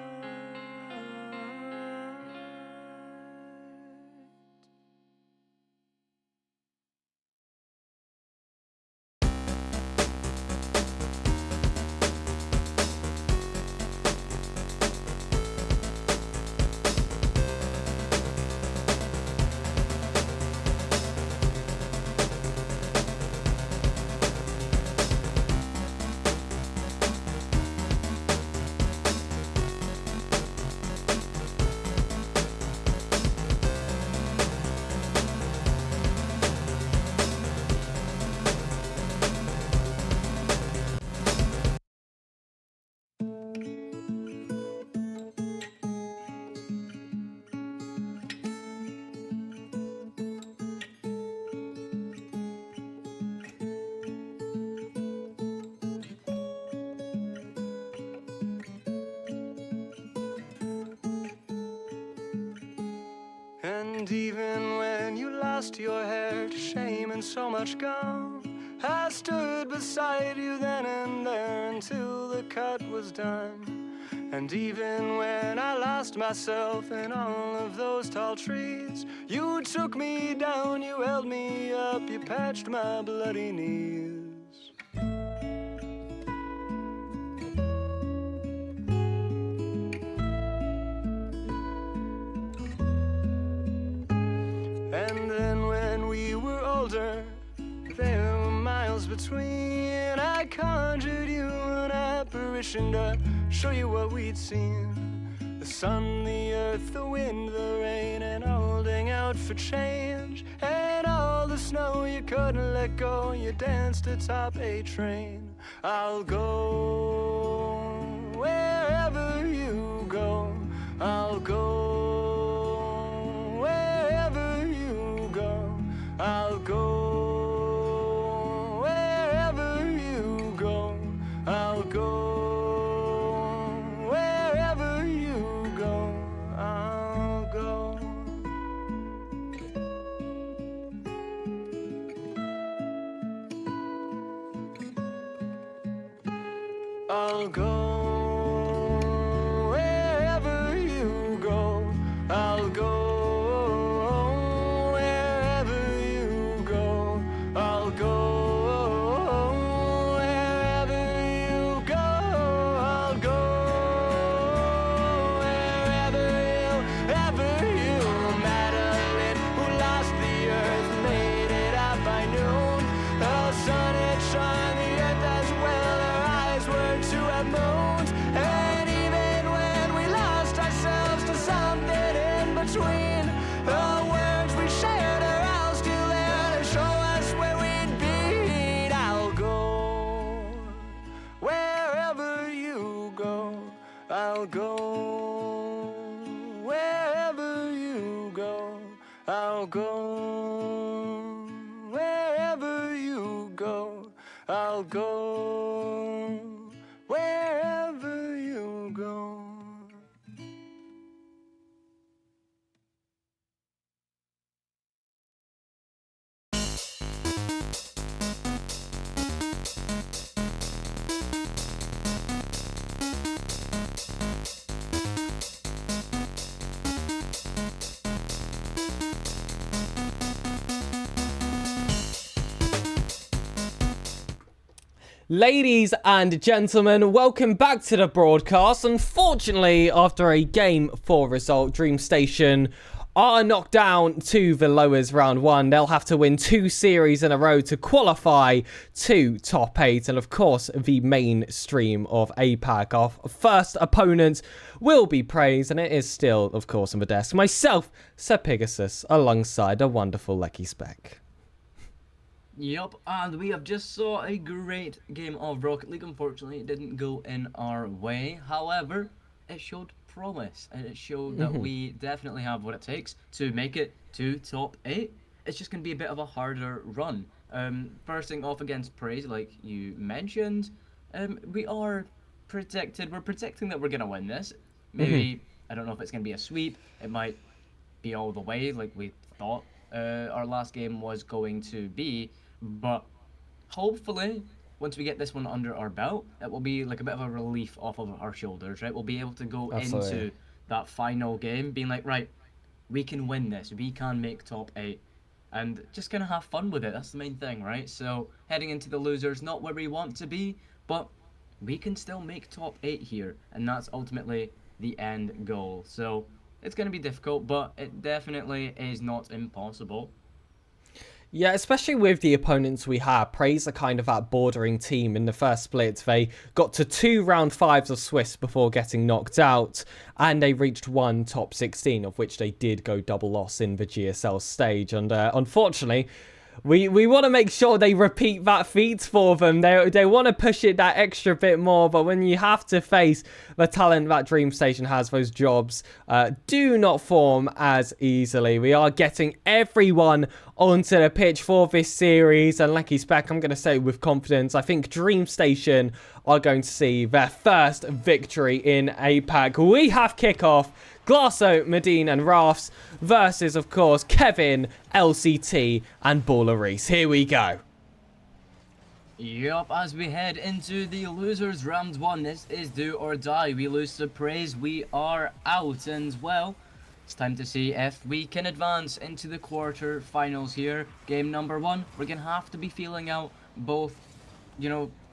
And even when you lost your hair to shame and so much gone, I stood beside you then and there until the cut was done. And even when I lost myself in all of those tall trees, you took me down, you held me up, you patched my bloody knees. And then when we were older, there were miles between. I conjured you an apparition to show you what we'd seen. The sun, the earth, the wind, the rain, and holding out for change. And all the snow you couldn't let go, you danced atop a train. I'll go wherever you go. I'll go wherever you go. I'll go wherever you go. I'll go wherever you go. I'll go. I'll go wherever you go. I'll go wherever you go. I'll go wherever you go. I'll go wherever you. Madeline, who lost the earth, made it out by noon. The sun had shone the earth as well. Her eyes were to have moons. And even when we lost ourselves to something in between, the words we shared are all still there to show us where we'd been. I'll go wherever you go. I'll go wherever you go. I'll go wherever you go. I'll go wherever you go. Ladies and gentlemen, welcome back to the broadcast. Unfortunately, after a Game 4 result, Dreamstation are knocked down to the lowers round 1. They'll have to win 2 series in a row to qualify to top 8. And of course, the mainstream of APAC. Our first opponent will be praised, and it is still, of course, on the desk. Myself, SirPigasus, alongside a wonderful Lecky Spec. Yup, and we have just saw a great game of Rocket League. Unfortunately, it didn't go in our way. However, it showed promise, and it showed that we definitely have what it takes to make it to top 8. It's just going to be a bit of a harder run. First thing off against Praise, like you mentioned, we are protected. We're predicting that we're going to win this. Maybe, I don't know if it's going to be a sweep. It might be all the way like we thought our last game was going to be. But hopefully, once we get this one under our belt, it will be like a bit of a relief off of our shoulders, right? We'll be able to go into that final game being like, right, we can win this. We can make top 8. And just kind of have fun with it. That's the main thing, right? So heading into the losers, not where we want to be, but we can still make top 8 here. And that's ultimately the end goal. So it's going to be difficult, but it definitely is not impossible. Yeah, especially with the opponents we have. Praise are kind of that bordering team. In the first split, they got to 2 round 5s of Swiss before getting knocked out, and they reached 1 top 16, of which they did go double loss in the GSL stage. And unfortunately, we want to make sure they repeat that feat for them. They want to push it that extra bit more, but when you have to face the talent that Dreamstation has, those jobs do not form as easily. We are getting everyone onto the pitch for this series. And Lucky Spec, I'm going to say with confidence, I think Dreamstation are going to see their first victory in APAC. We have kickoff. Glasso, Medine and Rafts versus, of course, Kevin, LCT and Baller Reese. Here we go. Yup, as we head into the losers round 1, this is do or die. We lose to Praise, we are out, and well, it's time to see if we can advance into the quarter-finals here. Game number 1, we're going to have to be feeling out both,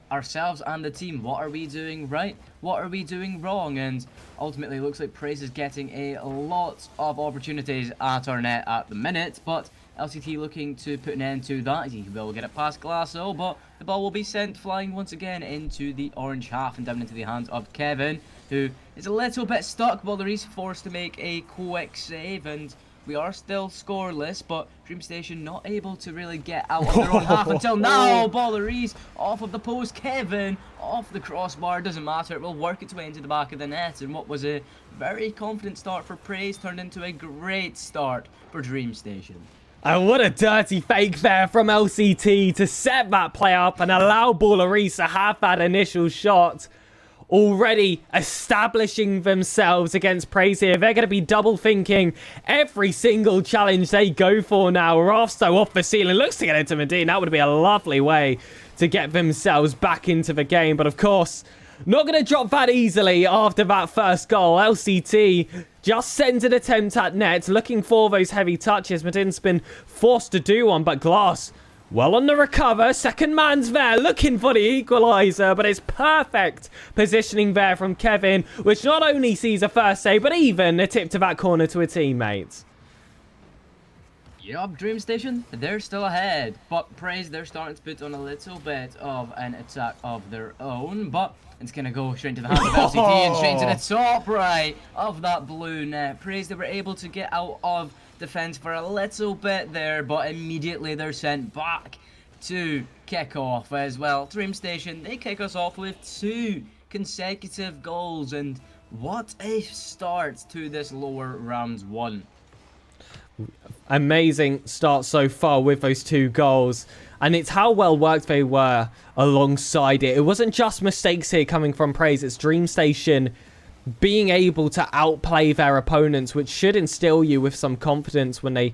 ourselves and the team. What are we doing right? What are we doing wrong? And ultimately, it looks like Praise is getting a lot of opportunities at our net at the minute, but LCT looking to put an end to that. He will get it past Glasso, but the ball will be sent flying once again into the orange half and down into the hands of Kevin, who is a little bit stuck. Ballerie's forced to make a quick save, and we are still scoreless, but Dreamstation not able to really get out of their own half until now. Ballerie's off of the post. Kevin off the crossbar. Doesn't matter. It will work its way into the back of the net, and what was a very confident start for Praise turned into a great start for Dreamstation. And what a dirty fake there from LCT to set that play up and allow Baller Reese to have that initial shot. Already establishing themselves against Praise here. They're going to be double thinking every single challenge they go for now. Rafsto off the ceiling. Looks to get into Medine. That would be a lovely way to get themselves back into the game. But of course, not going to drop that easily after that first goal. LCT just sends an attempt at net, looking for those heavy touches. Medine's been forced to do one, but Glass well on the recover. Second man's there, looking for the equaliser, but it's perfect positioning there from Kevin, which not only sees a first save, but even a tip to that corner to a teammate. Yup, Dreamstation, they're still ahead, but Praise, they're starting to put on a little bit of an attack of their own, but it's going to go straight into the hands of LCT and straight to the top right of that blue net. Praise, they were able to get out of defense for a little bit there, but immediately they're sent back to kick off as well. Dreamstation, they kick us off with 2 consecutive goals, and what a start to this lower round 1. Amazing start so far with those 2 goals, and it's how well worked they were alongside it. It wasn't just mistakes here coming from Praise, it's Dreamstation being able to outplay their opponents, which should instill you with some confidence when they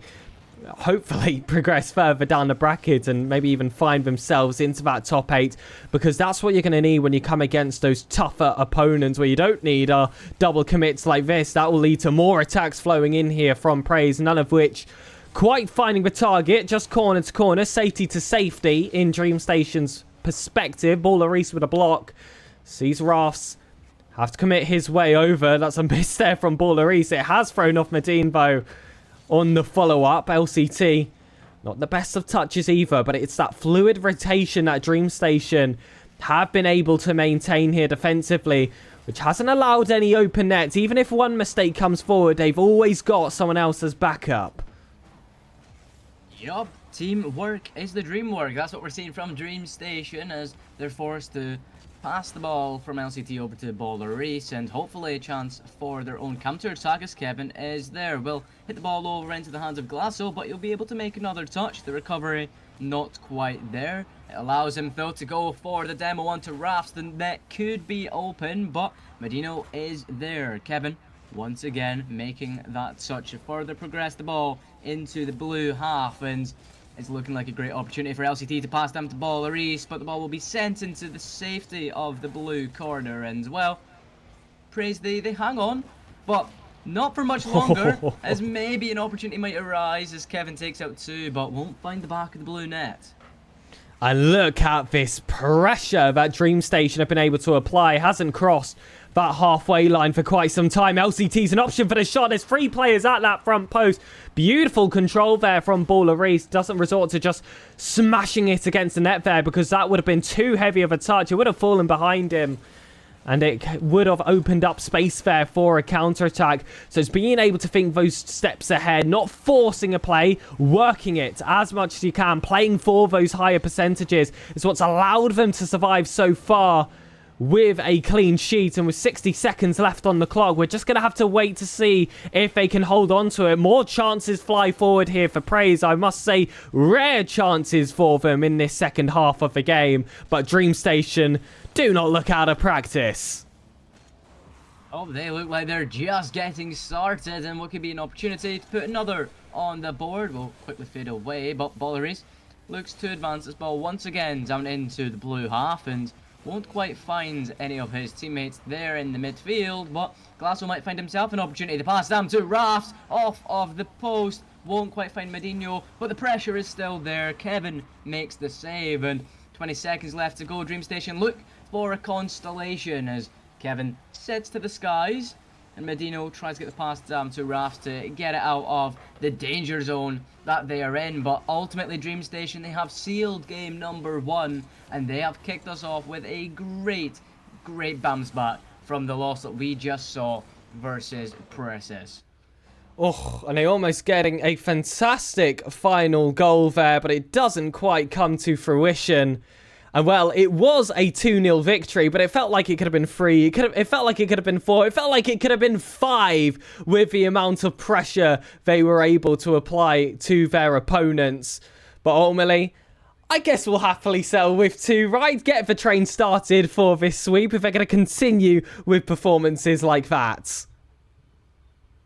hopefully progress further down the bracket and maybe even find themselves into that top 8, because that's what you're going to need when you come against those tougher opponents where you don't need double commits like this. That will lead to more attacks flowing in here from Praise, none of which quite finding the target, just corner to corner, safety to safety in Dreamstation's perspective. Baller Reese with a block, sees Rafts have to commit his way over. That's a miss there from Baller Reese. It has thrown off Medine though on the follow-up. LCT, not the best of touches either, but it's that fluid rotation that Dreamstation have been able to maintain here defensively, which hasn't allowed any open nets. Even if one mistake comes forward, they've always got someone else's backup. Yup, teamwork is the dream work. That's what we're seeing from Dreamstation as they're forced to pass the ball from LCT over to Baller Reese, and hopefully a chance for their own counter-attack as Kevin is there. Will hit the ball over into the hands of Glasso, but he'll be able to make another touch. The recovery not quite there. It allows him though to go for the demo onto Rafts. The net could be open, but Medino is there. Kevin once again making that touch to further progress the ball into the blue half, and it's looking like a great opportunity for LCT to pass down to Baller Reese, but the ball will be sent into the safety of the blue corner, and well, Praise, they hang on, but not for much longer, as maybe an opportunity might arise as Kevin takes out 2, but won't find the back of the blue net. And look at this pressure that Dreamstation have been able to apply. Hasn't crossed that halfway line for quite some time. LCT's an option for the shot. There's 3 players at that front post. Beautiful control there from Baller Reese. Doesn't resort to just smashing it against the net there, because that would have been too heavy of a touch. It would have fallen behind him, and it would have opened up space there for a counter-attack. So it's being able to think those steps ahead, not forcing a play, working it as much as you can, playing for those higher percentages is what's allowed them to survive so far. with a clean sheet, and with 60 seconds left on the clock, we're just going to have to wait to see if they can hold on to it. More chances fly forward here for Praise. I must say, rare chances for them in this second half of the game, but Dreamstation do not look out of practice. Oh, they look like they're just getting started, and what could be an opportunity to put another on the board will quickly fade away, but Boleris looks to advance this ball once again down into the blue half, and won't quite find any of his teammates there in the midfield, but Glasso might find himself an opportunity to pass down to Rafts off of the post. Won't quite find Medino, but the pressure is still there. Kevin makes the save, and 20 seconds left to go. Dreamstation look for a constellation as Kevin sets to the skies, and Medino tries to get the pass down to Rafts to get it out of the danger zone that they are in. But ultimately, Dreamstation, they have sealed game number 1, and they have kicked us off with a great bounce back from the loss that we just saw versus Presses. Oh, and they're almost getting a fantastic final goal there, but it doesn't quite come to fruition. And well, it was a 2-0 victory, but it felt like it could have been 3. It felt like it could have been 4. It felt like it could have been 5 with the amount of pressure they were able to apply to their opponents. But ultimately, I guess we'll happily settle with 2, right? Get the train started for this sweep if they're going to continue with performances like that.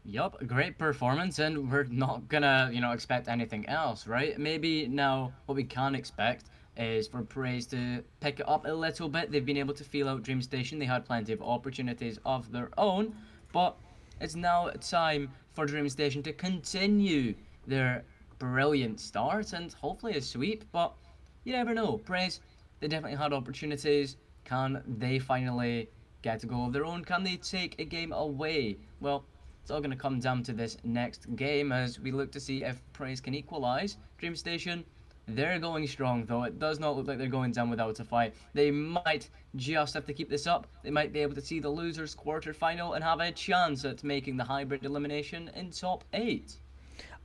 Yup, great performance, and we're not gonna, expect anything else, right? Maybe now what we can expect is for Praise to pick it up a little bit. They've been able to feel out Dreamstation. They had plenty of opportunities of their own, but it's now time for Dreamstation to continue their brilliant start and hopefully a sweep, but you never know. Praise, they definitely had opportunities. Can they finally get a goal of their own? Can they take a game away? Well, it's all going to come down to this next game as we look to see if Praise can equalise. Dreamstation, they're going strong, though. It does not look like they're going down without a fight. They might just have to keep this up. They might be able to see the losers quarter-final and have a chance at making the hybrid elimination in top 8.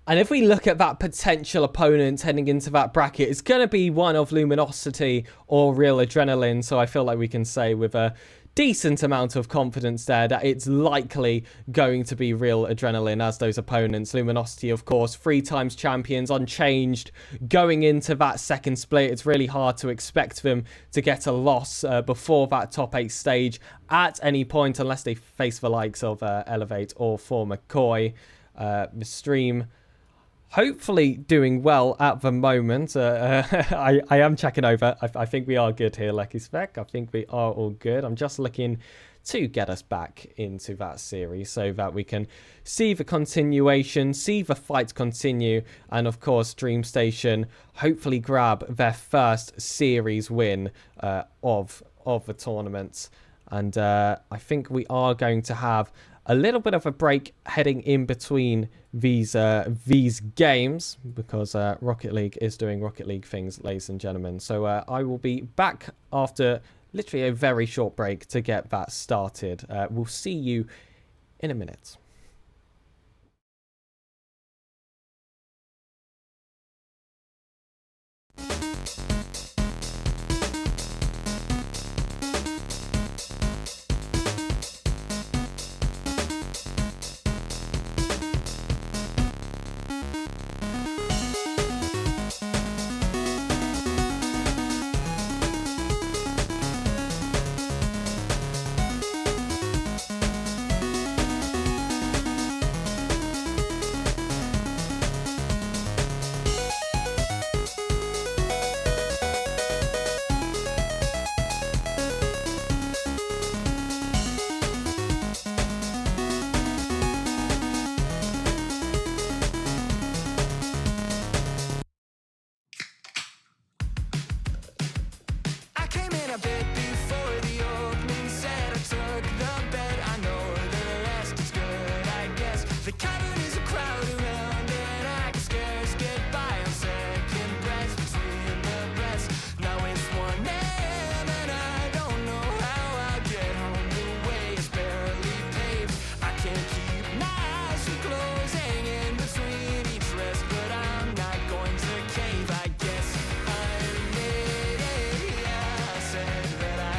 And if we look at that potential opponent heading into that bracket, it's going to be one of Luminosity or Real Adrenaline. So I feel like we can say with a decent amount of confidence there that it's likely going to be Real Adrenaline as those opponents. Luminosity, of course, 3 times champions, unchanged going into that second split. It's really hard to expect them to get a loss before that top 8 stage at any point unless they face the likes of Elevate or for McCoy. The stream hopefully doing well at the moment. I am checking over. I think we are good here, Lucky Spec. I think we are all good. I'm just looking to get us back into that series so that we can see the continuation, see the fight continue, and of course Dreamstation hopefully grab their first series win of the tournament. And I think we are going to have a little bit of a break heading in between these games because Rocket League is doing Rocket League things, ladies and gentlemen. So I will be back after literally a very short break to get that started. We'll see you in a minute. I came in a bit before the opening set. I took the bet. I know the rest is good, I guess. The cavern is a crowd around, and I can scarce get by on second breaths between the breaths. Now it's 1 a.m. and I don't know how I'll get home. The way is barely paved. I can't keep my eyes from closing in between each rest, but I'm not going to cave. I guess I made it. Yeah, I said that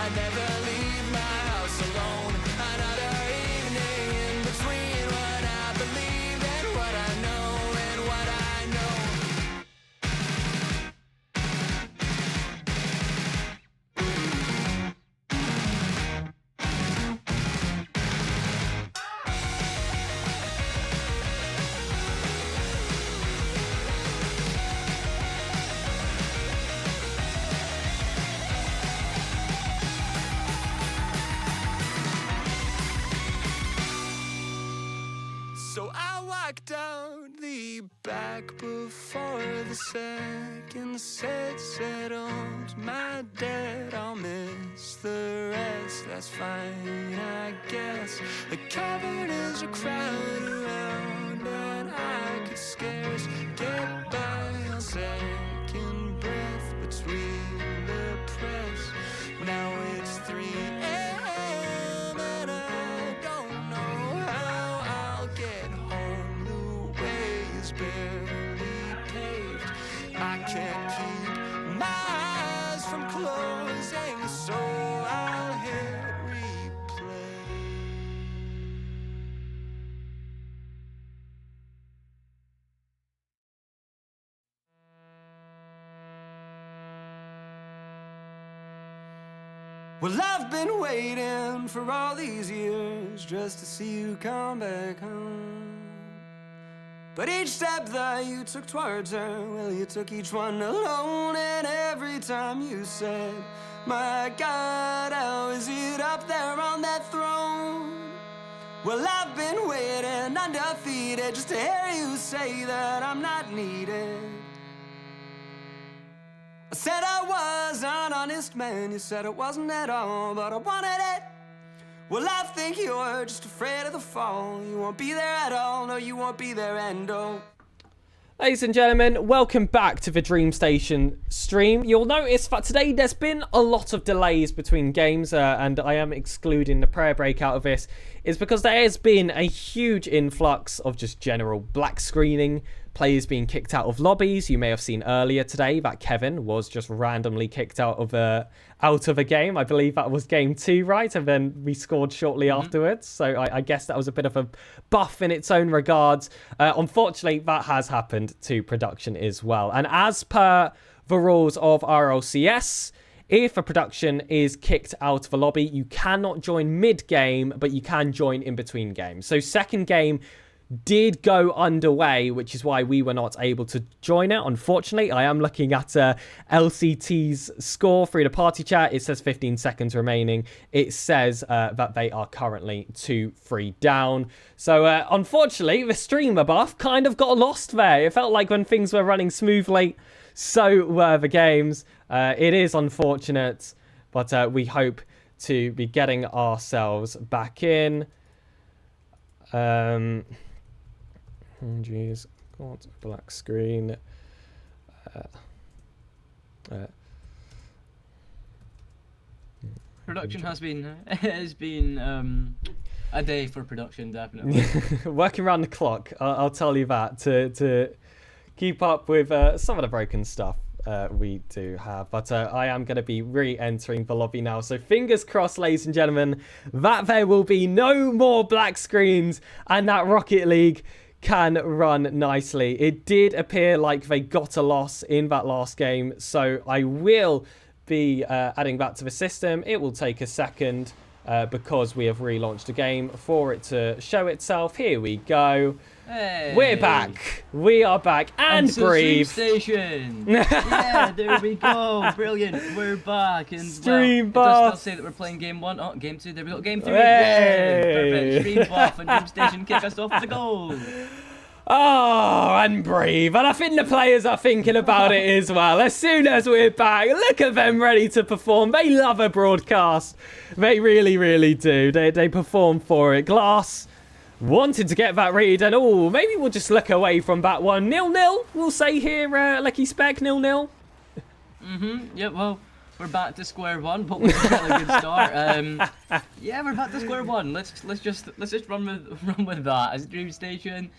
I never leave my house alone. Another evening in between what I believe and what I know and what I know. So I walked out the back before the second set settled my debt. I'll miss the rest, that's fine, I guess. The cavern is a crowd around and I could scarce get by a second breath between the press. Now it's 3 a.m. and I don't know how I'll get home. The way is barely paved. I can't keep my eyes from closing, so I'll hit replay. Well, I've been waiting for all these years just to see you come back home. But each step that you took towards her, well, you took each one alone. And every time you said, my God, how is it up there on that throne? Well, I've been waiting undefeated just to hear you say that I'm not needed. I said I was an honest man, you said it wasn't at all, but I wanted it. Well, I think you're just afraid of the fall. You won't be there at all, no, you won't be there, and oh. Ladies and gentlemen, welcome back to the Dreamstation stream. You'll notice that today there's been a lot of delays between games, and I am excluding the prayer break out of this, is because there has been a huge influx of just general black screening, players being kicked out of lobbies. You may have seen earlier today that Kevin was just randomly kicked out of a game. I believe that was game 2, right? And then we scored shortly afterwards. So I guess that was a bit of a buff in its own regards. Unfortunately, that has happened to production as well. And as per the rules of RLCS, if a production is kicked out of a lobby, you cannot join mid-game, but you can join in between games. So second game did go underway, which is why we were not able to join it. Unfortunately, I am looking at LCT's score through the party chat. It says 15 seconds remaining. It says that they are currently 2-3 down. So unfortunately, the streamer buff kind of got lost there. It felt like when things were running smoothly, so were the games. It is unfortunate, but we hope to be getting ourselves back in. Oh, jeez. God, black screen. Production has been a day for production, definitely. Working around the clock, I'll tell you that, to keep up with some of the broken stuff we do have. But I am going to be re-entering the lobby now. So fingers crossed, ladies and gentlemen, that there will be no more black screens and that Rocket League can run nicely. It did appear like they got a loss in that last game, so I will be adding that to the system. It will take a second because we have relaunched the game for it to show itself. Here we go. Hey. We're back. We are back and breathe. Dreamstation. Yeah, there we go. Brilliant. We're back. And Stream it buff. does still say that we're playing game 1. Oh, game 2. There we go. Game 3. Hey. Yeah, perfect. Stream buff and Dreamstation kick us off with a goal. Oh, and breathe. And I think the players are thinking about it as well. As soon as we're back, look at them ready to perform. They love a broadcast. They really, really do. They perform for it. Glass wanted to get that read, and oh, maybe we'll just look away from that one. 0-0, we'll say here, Lucky Spec, 0-0. Yeah, well, we're back to square one, but we've got a good start. Yeah, we're back to square one. Let's just run with that. As Dreamstation,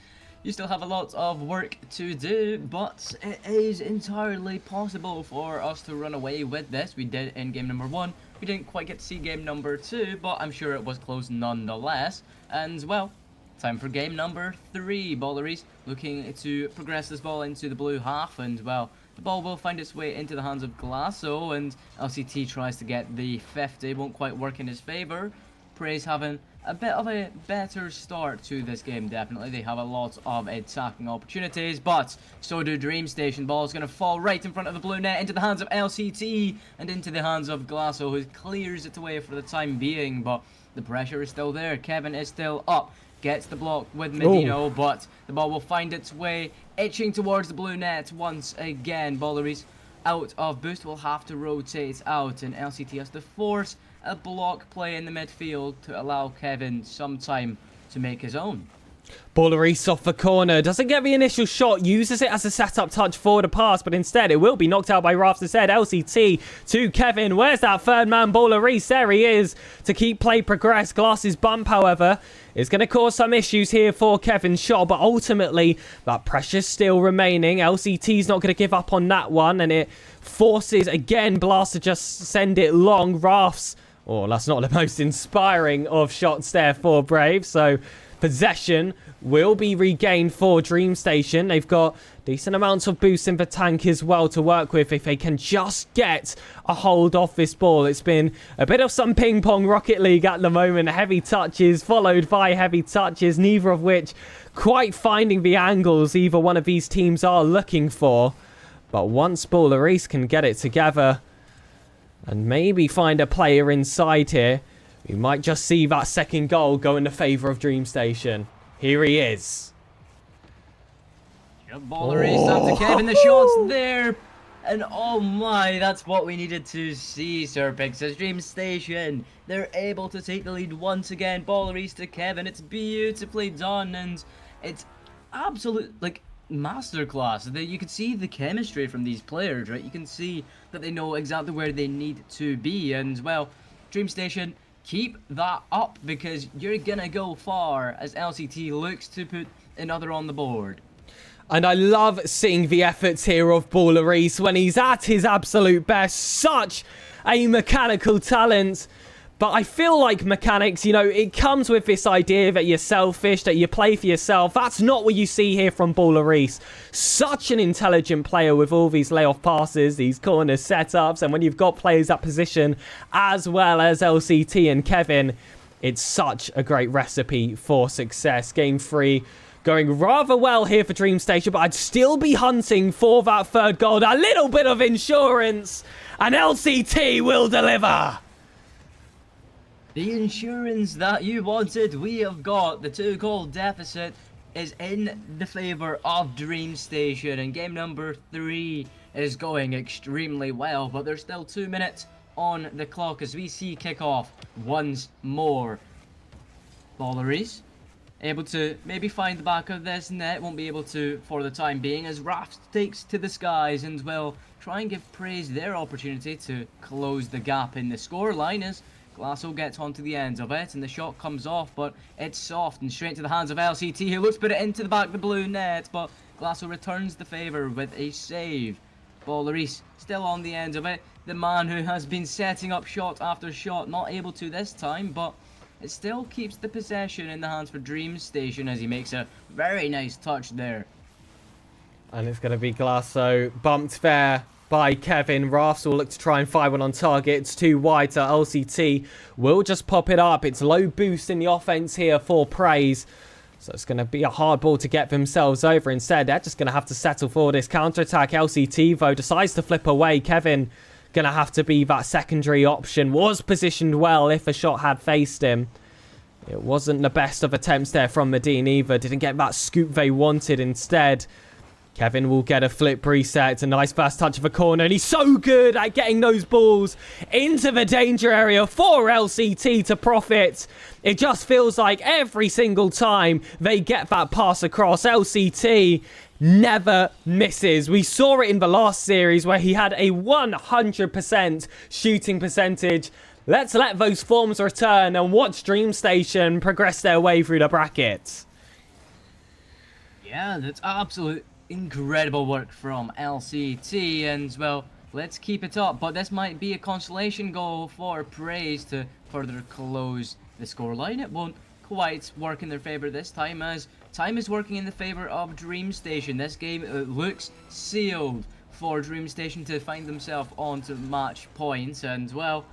you still have a lot of work to do, but it is entirely possible for us to run away with this. We did in game number 1. We didn't quite get to see game number 2, but I'm sure it was close nonetheless. And, well, time for game number 3. Balleries looking to progress this ball into the blue half, and, well, the ball will find its way into the hands of Glasso, and LCT tries to get the 50. Won't quite work in his favour. Praise having a bit of a better start to this game, definitely. They have a lot of attacking opportunities, but so do Dreamstation. Ball's going to fall right in front of the blue net into the hands of LCT and into the hands of Glasso, who clears it away for the time being, but the pressure is still there. Kevin is still up. Gets the block with Medino, but the ball will find its way itching towards the blue net once again. Balleries out of boost will have to rotate out, and LCT has to force a block play in the midfield to allow Kevin some time to make his own. Balleries off the corner, doesn't get the initial shot, uses it as a setup touch for the pass, but instead it will be knocked out by Rafts instead. LCT to Kevin, where's that third man? Balleries, there he is, to keep play progress. Glass's bump, however, is going to cause some issues here for Kevin's shot, but ultimately that pressure's still remaining. LCT's not going to give up on that one, and it forces, again, Blast to just send it long. Rafts, that's not the most inspiring of shots there for Brave, so possession will be regained for Dreamstation. They've got decent amounts of boost in the tank as well to work with if they can just get a hold off this ball. It's been a bit of some ping pong Rocket League at the moment. Heavy touches followed by heavy touches, neither of which quite finding the angles either one of these teams are looking for. But once Balleries can get it together and maybe find a player inside here, we might just see that second goal go in the favour of Dreamstation. Here he is. Balleries up to Kevin. The shot's there. And oh my, that's what we needed to see, SirPigasus. Dreamstation, they're able to take the lead once again. Balleries to Kevin. It's beautifully done, and it's absolute, masterclass. You can see the chemistry from these players, right? You can see that they know exactly where they need to be, and, well, Dreamstation, keep that up because you're gonna go far as LCT looks to put another on the board. And I love seeing the efforts here of Balleries when he's at his absolute best. Such a mechanical talent. But I feel like mechanics, it comes with this idea that you're selfish, that you play for yourself. That's not what you see here from Balleries. Such an intelligent player with all these layoff passes, these corner setups, and when you've got players at position as well as LCT and Kevin, it's such a great recipe for success. Game 3 going rather well here for Dreamstation, but I'd still be hunting for that third goal. A little bit of insurance, and LCT will deliver. The insurance that you wanted, we have got. The 2-goal deficit is in the favour of Dreamstation, and game number 3 is going extremely well, but there's still 2 minutes on the clock as we see kickoff once more. Balleries able to maybe find the back of this net, won't be able to for the time being as Rafts takes to the skies and will try and give Praise their opportunity to close the gap in the scoreline as Glasso gets onto the ends of it, and the shot comes off, but it's soft and straight to the hands of LCT, who looks to put it into the back of the blue net, but Glasso returns the favour with a save. Balleries still on the end of it. The man who has been setting up shot after shot, not able to this time, but it still keeps the possession in the hands for Dreamstation as he makes a very nice touch there. And it's going to be Glasso bumped there by Kevin. Rafts will look to try and fire one on target. It's too wide, so LCT will just pop it up. It's low boost in the offense here for Praise. So it's going to be a hard ball to get themselves over. Instead, they're just going to have to settle for this counter-attack. LCT, though, decides to flip away. Kevin going to have to be that secondary option. Was positioned well if a shot had faced him. It wasn't the best of attempts there from Medine either. Didn't get that scoop they wanted instead. Kevin will get a flip reset. It's a nice fast touch of a corner, and he's so good at getting those balls into the danger area for LCT to profit. It just feels like every single time they get that pass across, LCT never misses. We saw it in the last series where he had a 100% shooting percentage. Let's let those forms return and watch Dreamstation progress their way through the bracket. Yeah, that's absolute incredible work from LCT, and, well, let's keep it up. But this might be a consolation goal for Praise to further close the scoreline. It won't quite work in their favor this time, as time is working in the favor of Dreamstation. This game looks sealed for Dreamstation to find themselves onto match points, and well,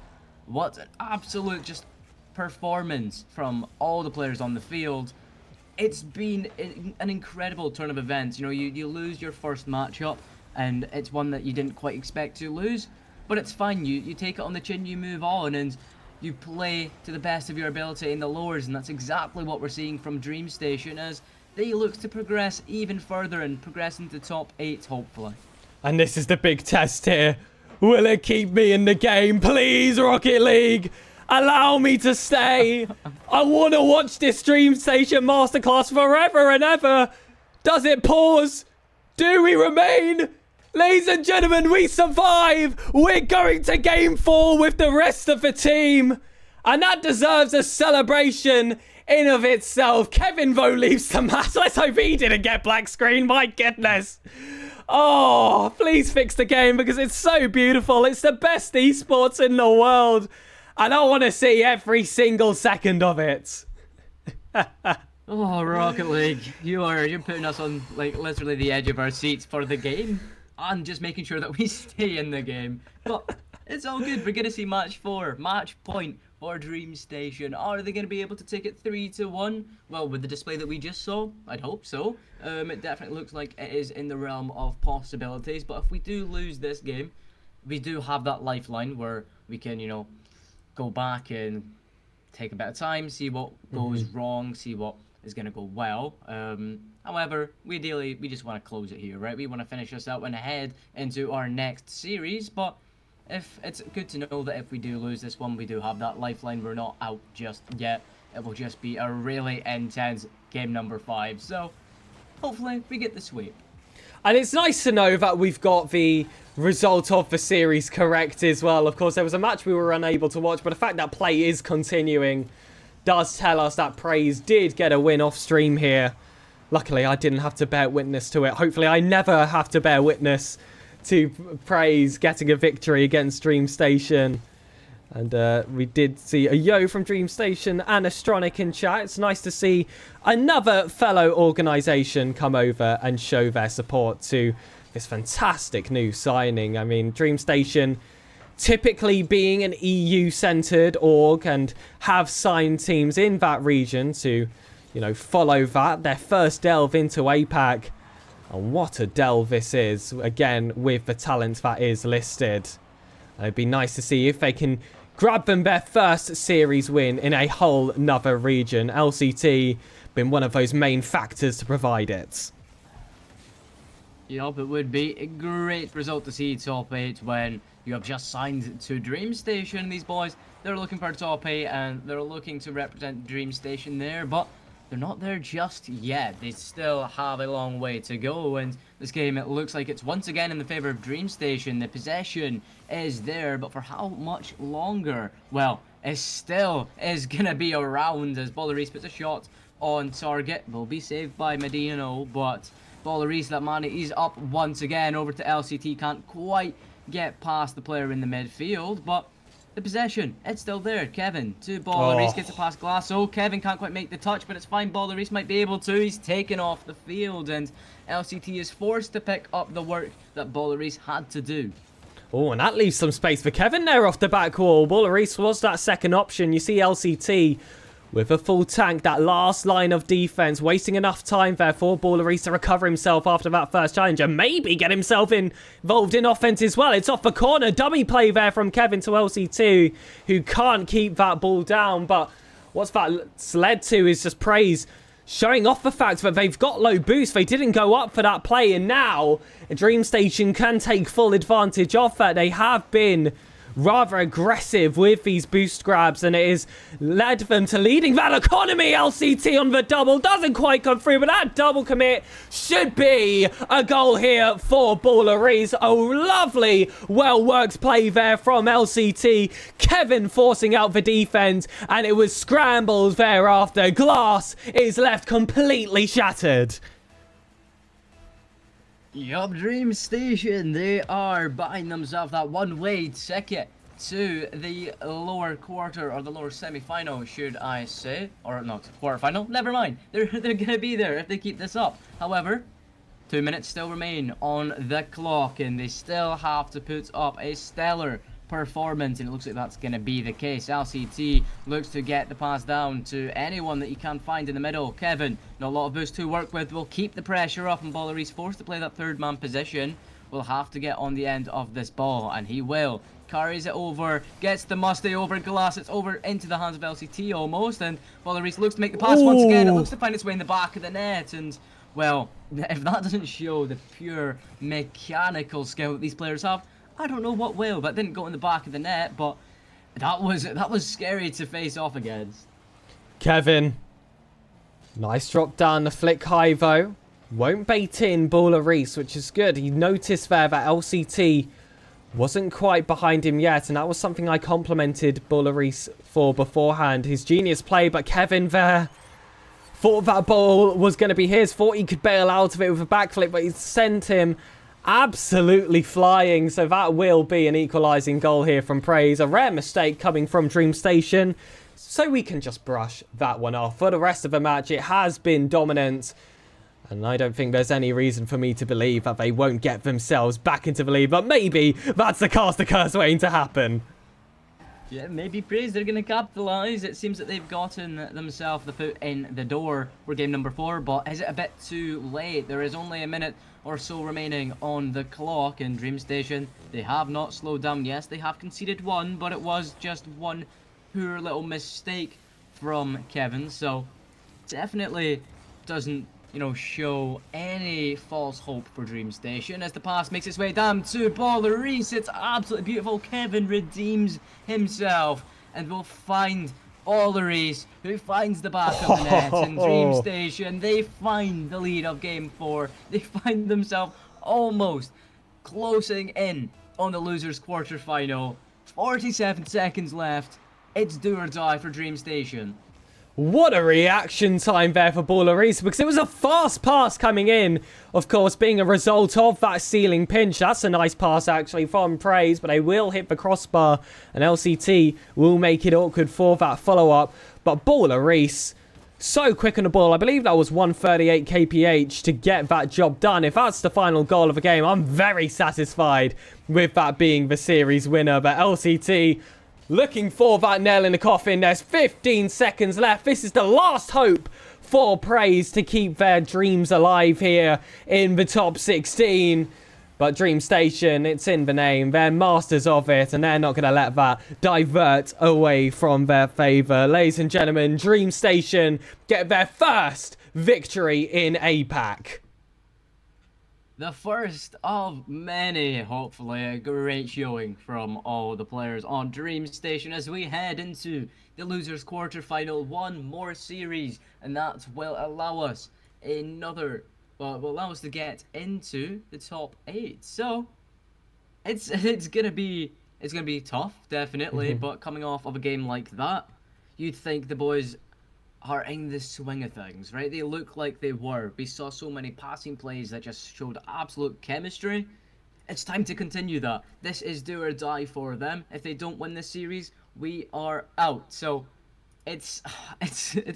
what an absolute just performance from all the players on the field. It's been an incredible turn of events. You know, you lose your first matchup, and it's one that you didn't quite expect to lose, but it's fine. You take it on the chin, you move on, and you play to the best of your ability in the lowers, and that's exactly what we're seeing from Dreamstation as they look to progress even further and progress into top 8, hopefully. And this is the big test here. Will it keep me in the game? Please, Rocket League, allow me to stay. I want to watch this Dreamstation masterclass forever and ever. Does it pause? Do we remain? Ladies and gentlemen, we survive. We're going to game 4 with the rest of the team. And that deserves a celebration in of itself. Kevin Vo leaves the match. Let's hope he didn't get black screen. My goodness. Oh, please fix the game because it's so beautiful. It's the best esports in the world. And I want to see every single second of it. Oh, Rocket League, you're putting us on like literally the edge of our seats for the game. And just making sure that we stay in the game. But it's all good. We're going to see match 4. Match point for Dreamstation. Are they going to be able to take it 3-1? Well, with the display that we just saw, I'd hope so. It definitely looks like it is in the realm of possibilities. But if we do lose this game, we do have that lifeline where we can, you know, go back and take a bit of time, see what goes wrong, see what is going to go well. However, we just want to close it here, right? We want to finish this out and head into our next series. But if it's good to know that if we do lose this one, we do have that lifeline. We're not out just yet. It will just be a really intense game number 5. So hopefully we get the sweep. And it's nice to know that we've got the result of the series correct as well. Of course, there was a match we were unable to watch, but the fact that play is continuing does tell us that Praise did get a win off stream here. Luckily, I didn't have to bear witness to it. Hopefully, I never have to bear witness to Praise getting a victory against Dreamstation. And we did see a yo from Dreamstation and Astronic in chat. It's nice to see another fellow organisation come over and show their support to this fantastic new signing. I mean, Dreamstation typically being an EU-centred org and have signed teams in that region to, you know, follow that. Their first delve into APAC. And what a delve this is, again, with the talent that is listed. It'd be nice to see if they can grab them their first series win in a whole nother region. LCT been one of those main factors to provide it. Yup, it would be a great result to see top 8 when you have just signed to Dreamstation. These boys, they're looking for top 8 and they're looking to represent Dreamstation there, but they're not there just yet. They still have a long way to go, and this game, it looks like it's once again in the favor of Dreamstation. The possession is there, but for how much longer? Well, it still is going to be around as Boleris puts a shot on target. Will be saved by Medino, but Boleris, that man, he's up once again over to LCT. Can't quite get past the player in the midfield, but the possession, it's still there. Kevin to Boleris, gets it past Glasso. Kevin can't quite make the touch, but it's fine. Boleris might be able to. He's taken off the field, and LCT is forced to pick up the work that Boleris had to do. Oh, and that leaves some space for Kevin there off the back wall. Boleris was that second option. You see LCT with a full tank, that last line of defense, wasting enough time there for Boleris to recover himself after that first challenge and maybe get himself involved in offense as well. It's off the corner. Dummy play there from Kevin to LC2, who can't keep that ball down. But what's that led to is just Praise showing off the fact that they've got low boost. They didn't go up for that play, and now Dreamstation can take full advantage of that. They have been rather aggressive with these boost grabs, and it has led them to leading that economy. LCT on the double doesn't quite come through, but that double commit should be a goal here for Boleris. Oh, lovely, well-worked play there from LCT. Kevin forcing out the defense, and it was scrambles thereafter. Glass is left completely shattered. Yup, Dreamstation, they are buying themselves that one-way ticket to the lower quarter, or the lower semi-final, should I say. Or not, quarter-final, never mind. They're gonna be there if they keep this up. However, 2 minutes still remain on the clock, and they still have to put up a stellar performance, and it looks like that's going to be the case. LCT looks to get the pass down to anyone that you can find in the middle. Kevin, not a lot of boost to work with, will keep the pressure up, and Bollery's forced to play that third man position. Will have to get on the end of this ball, and he will. Carries it over, gets the Musty over glass, it's over into the hands of LCT almost, and Bollery's looks to make the pass once again. It looks to find its way in the back of the net, and well, if that doesn't show the pure mechanical skill that these players have, I don't know what will. That didn't go in the back of the net, but that was scary to face off against. Kevin. Nice drop down the flick high though. Won't bait in Bollery, which is good. He noticed there that LCT wasn't quite behind him yet, and that was something I complimented Bollery for beforehand. His genius play, but Kevin there thought that ball was going to be his, thought he could bail out of it with a backflip, but he sent him absolutely flying. So that will be an equalising goal here from Praise. A rare mistake coming from Dreamstation. So we can just brush that one off. For the rest of the match, it has been dominant. And I don't think there's any reason for me to believe that they won't get themselves back into the lead. But maybe that's the cast of curse waiting to happen. Yeah, maybe Praise, they're going to capitalise. It seems that they've gotten themselves the foot in the door for game number 4, but is it a bit too late? There is only a minute or so remaining on the clock in Dreamstation. They have not slowed down. Yes, they have conceded one, but it was just one poor little mistake from Kevin, so definitely doesn't, you know, show any false hope for Dreamstation as the pass makes its way down to Bollery. It's absolutely beautiful. Kevin redeems himself and will find Bollery, who finds the back of the net. In Dreamstation, they find the lead of game 4. They find themselves almost closing in on the losers quarterfinal. 47 seconds left. It's do or die for Dreamstation. What a reaction time there for Bollery, because it was a fast pass coming in. Of course, being a result of that ceiling pinch. That's a nice pass, actually, from Praise, but they will hit the crossbar, and LCT will make it awkward for that follow-up. But Bollery, so quick on the ball. I believe that was 138 kph to get that job done. If that's the final goal of the game, I'm very satisfied with that being the series winner. But LCT looking for that nail in the coffin. There's 15 seconds left. This is the last hope for Praise to keep their dreams alive here in the top 16. But Dreamstation, it's in the name. They're masters of it, and they're not going to let that divert away from their favour. Ladies and gentlemen, Dreamstation get their first victory in APAC. The first of many, hopefully, a great showing from all the players on Dreamstation as we head into the losers quarterfinal. One more series, and that will allow us will allow us to get into the top 8. So it's gonna be tough, definitely. But coming off of a game like that, you'd think the boys are in the swing of things, right? They look like they were. We saw so many passing plays that just showed absolute chemistry. It's time to continue that. This is do or die for them. If they don't win this series, we are out. So it's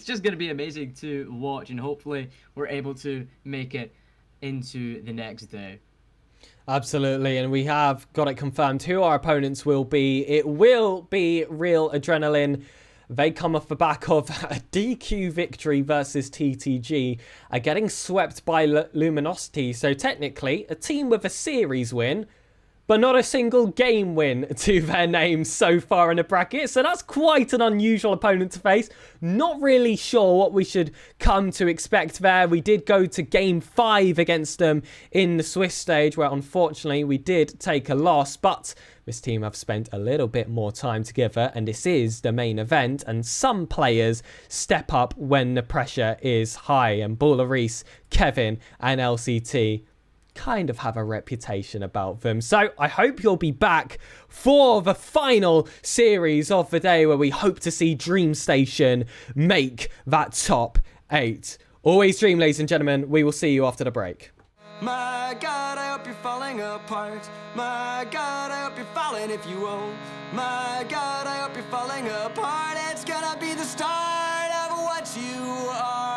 just going to be amazing to watch, and hopefully we're able to make it into the next day. Absolutely, and we have got it confirmed who our opponents will be. It will be Real Adrenaline. They come off the back of a DQ victory versus TTG, are getting swept by Luminosity. So technically, a team with a series win, but not a single game win to their name so far in the bracket. So that's quite an unusual opponent to face. Not really sure what we should come to expect there. We did go to game 5 against them in the Swiss stage, where unfortunately we did take a loss. But this team have spent a little bit more time together, and this is the main event, and some players step up when the pressure is high. And Bollery, Kevin and LCT kind of have a reputation about them. So I hope you'll be back for the final series of the day, where we hope to see Dreamstation make that top 8. Always dream, ladies and gentlemen. We will see you after the break. My God, I hope you're falling apart. My God, I hope you're falling if you won't. My God, I hope you're falling apart. It's gonna be the start of what you are.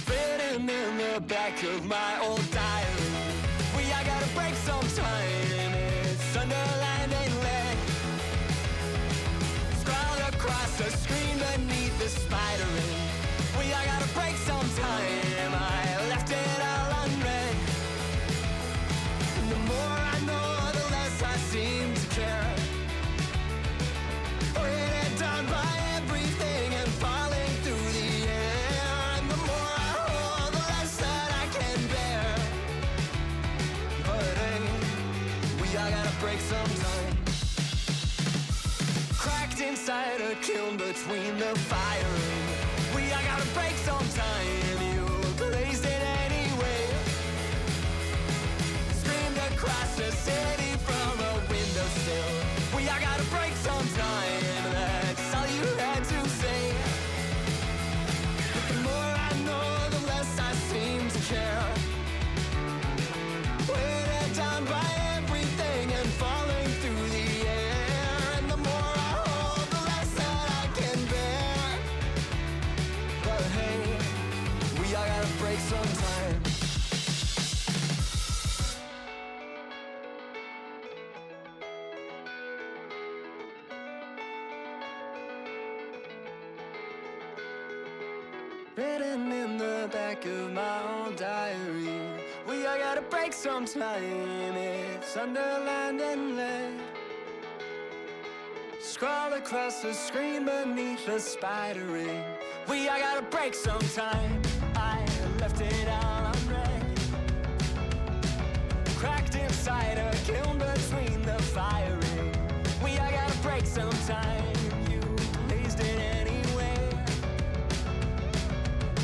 Written in the back of my old diary, I gotta break sometime. It's underlined and red, scrawled across the screen beneath the spider ring. I gotta break sometime. I left it all unread. And the more I know, the less I seem to care. Weighted down by everything and falling through the air. And the more I hold, the less that I can bear. But hey, we all gotta break sometime. Cracked inside a kiln between the fire. We all gotta break sometime. You blazed it anyway. Screamed across the city from a windowsill. We all gotta break sometime. That's all you had to say. But the more I know, the less I seem to care. Weighted down by everything and falling through the air. And the more I hold, the less that I can bear. But hey, we all gotta break sometime. Written in the back of my old diary, we all gotta break sometime. It's underlined and lead, scrawled across the screen beneath the spider ring. We all gotta break sometime. I left it all unread, cracked inside a kiln between the fire ring. We all gotta break sometime. You blazed it anyway.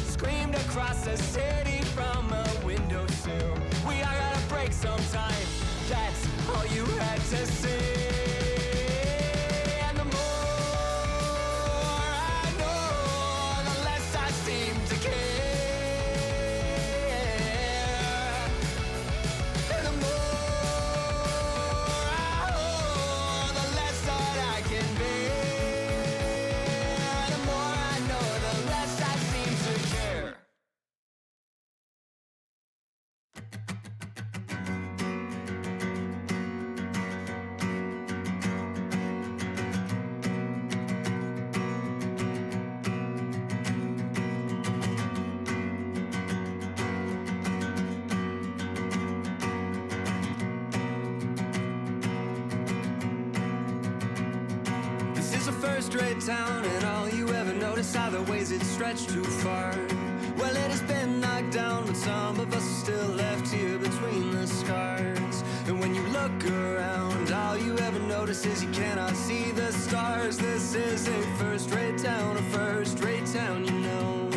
Screamed across the city from a windowsill. We all gotta break sometime. That's all you had to say. And the more I know, the less I seem to care. And the more I hold, the less that I can bear. The more I know, the less I seem to care. This is a first-rate town, and all you ever notice are the ways it's stretched too far. Well, it has been knocked down, but some of us are still left here between the scars. And when you look around, all you ever notice is you cannot see the stars. This is a first-rate town, you know.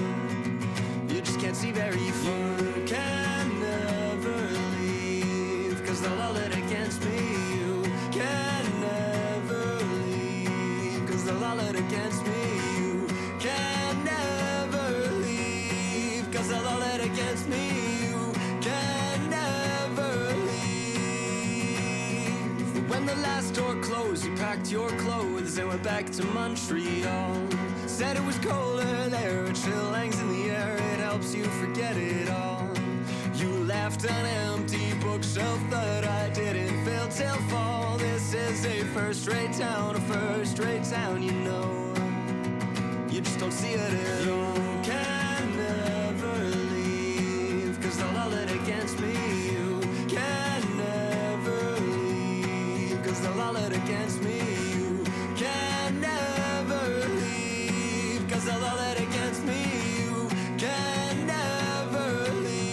You just can't see very far. You can never leave, 'cause they'll all it against me. You can never leave, 'cause they'll all it against me. You can never leave, 'cause they'll all it against me. You can never leave. When the last store closed, you packed your clothes and went back to Montreal. Said it was colder there, a chill hangs in the air, it helps you forget it all. You left an empty bookshelf that I didn't fill till fall. This is a first-rate town, you know. You just don't see it in. You can never leave, cause they'll all it against me. You can never leave, cause they'll all it against me. You can never leave, cause they'll all it against me. You can never leave.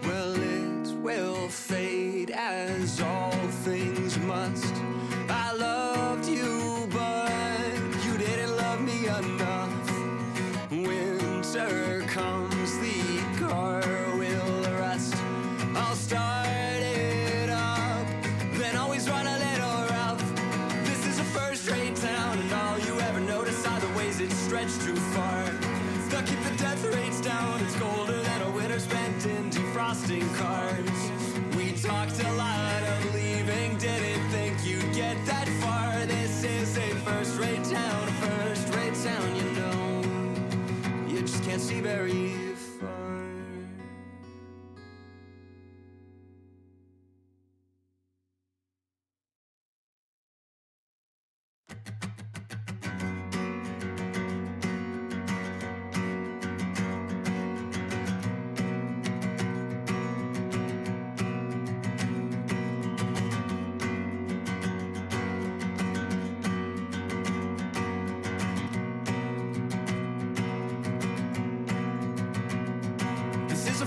Well, it will fade as all things must. I loved you, but you didn't love me enough. Winter comes, the car will rust. I'll start it up, then always run a little rough. This is a first-rate town, and all you ever notice are the ways it's stretched too far. They'll keep the death rates down, it's colder than a winter spent in defrosting cars. We talked a lot of leaving, didn't think you'd get that far. This is a first-rate town, you know. You just can't see very far.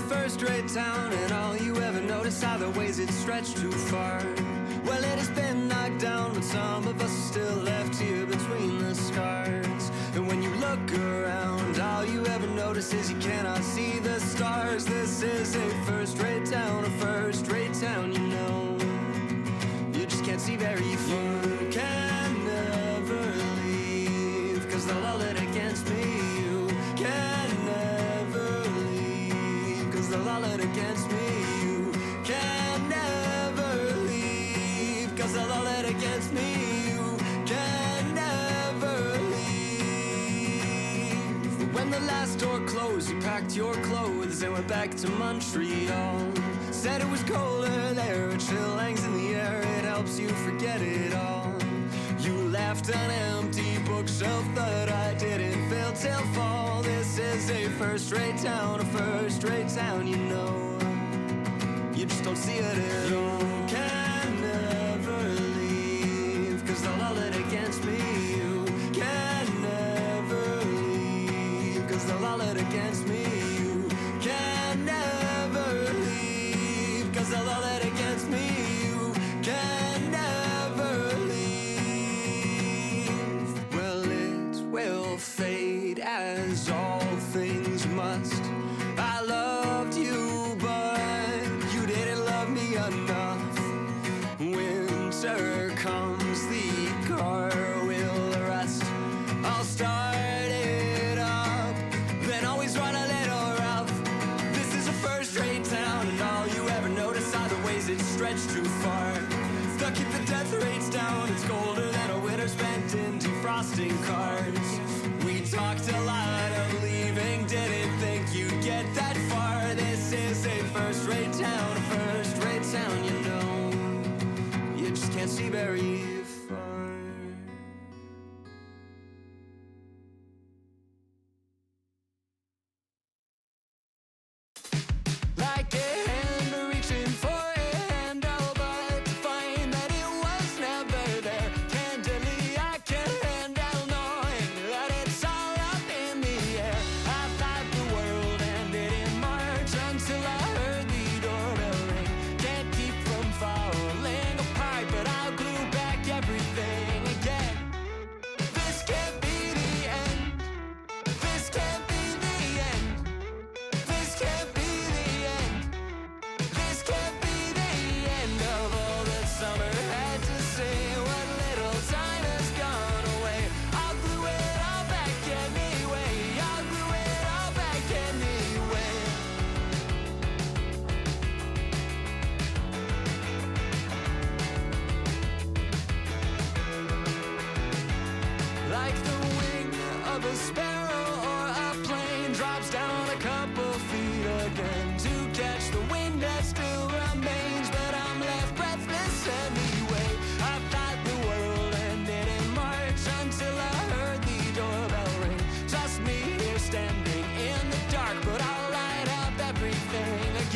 First-rate town, and all you ever notice are the ways it's stretched too far. Well, it has been knocked down, but some of us are still left here between the scars. And when you look around, all you ever notice is you cannot see the stars. This is a first-rate town, you know. You just can't see very far. You can never leave, cause they'll all it against me. You can never leave, cause they'll all it against me. You can never leave, cause they'll all it against me. You can never leave. When the last door closed, you packed your clothes and went back to Montreal. Said it was colder there, a chill hangs in the air, it helps you forget it all. You left an empty bookshelf that I didn't fill till fall. This is a first-rate town, you know. You just don't see it in. You can never leave, cause they'll all it against me. You can never leave, cause they'll all it against me. You can never leave, cause they'll all it against me. You can never leave. Well, it will fade as all things must. I loved you, but you didn't love me enough. Winter comes, the car will rust. I'll start it up, then always run a little rough. This is a first-rate town, and all you ever notice are the ways it's stretched too far. They'll keep the death rates down, it's colder than a winter spent in defrosting cars. We talked a lot of leaving, didn't think you'd get that far. This is a first-rate town, you know. You just can't see very far. Like a hand reaching for a handle, but to find that it was never there. Candidly, I can't handle knowing that it's all up in the air. I thought the world ended in March until I heard the doorbell ring. Can't keep from falling apart, but I'll glue back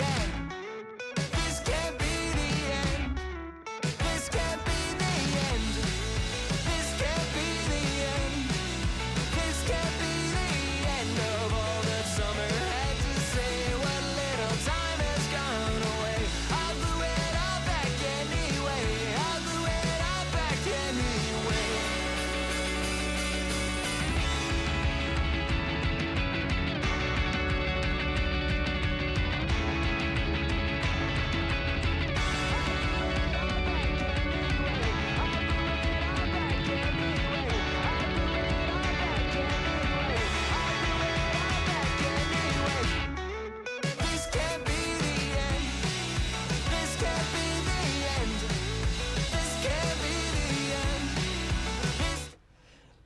Yeah. This can't be the end. This can't be the end. This can't be the end. This can't be the end of all that summer had to say. What little time has gone away. I'll glue it all back anyway. I'll glue it all back anyway. This can't be the end. This can't be the end. This can't be the end.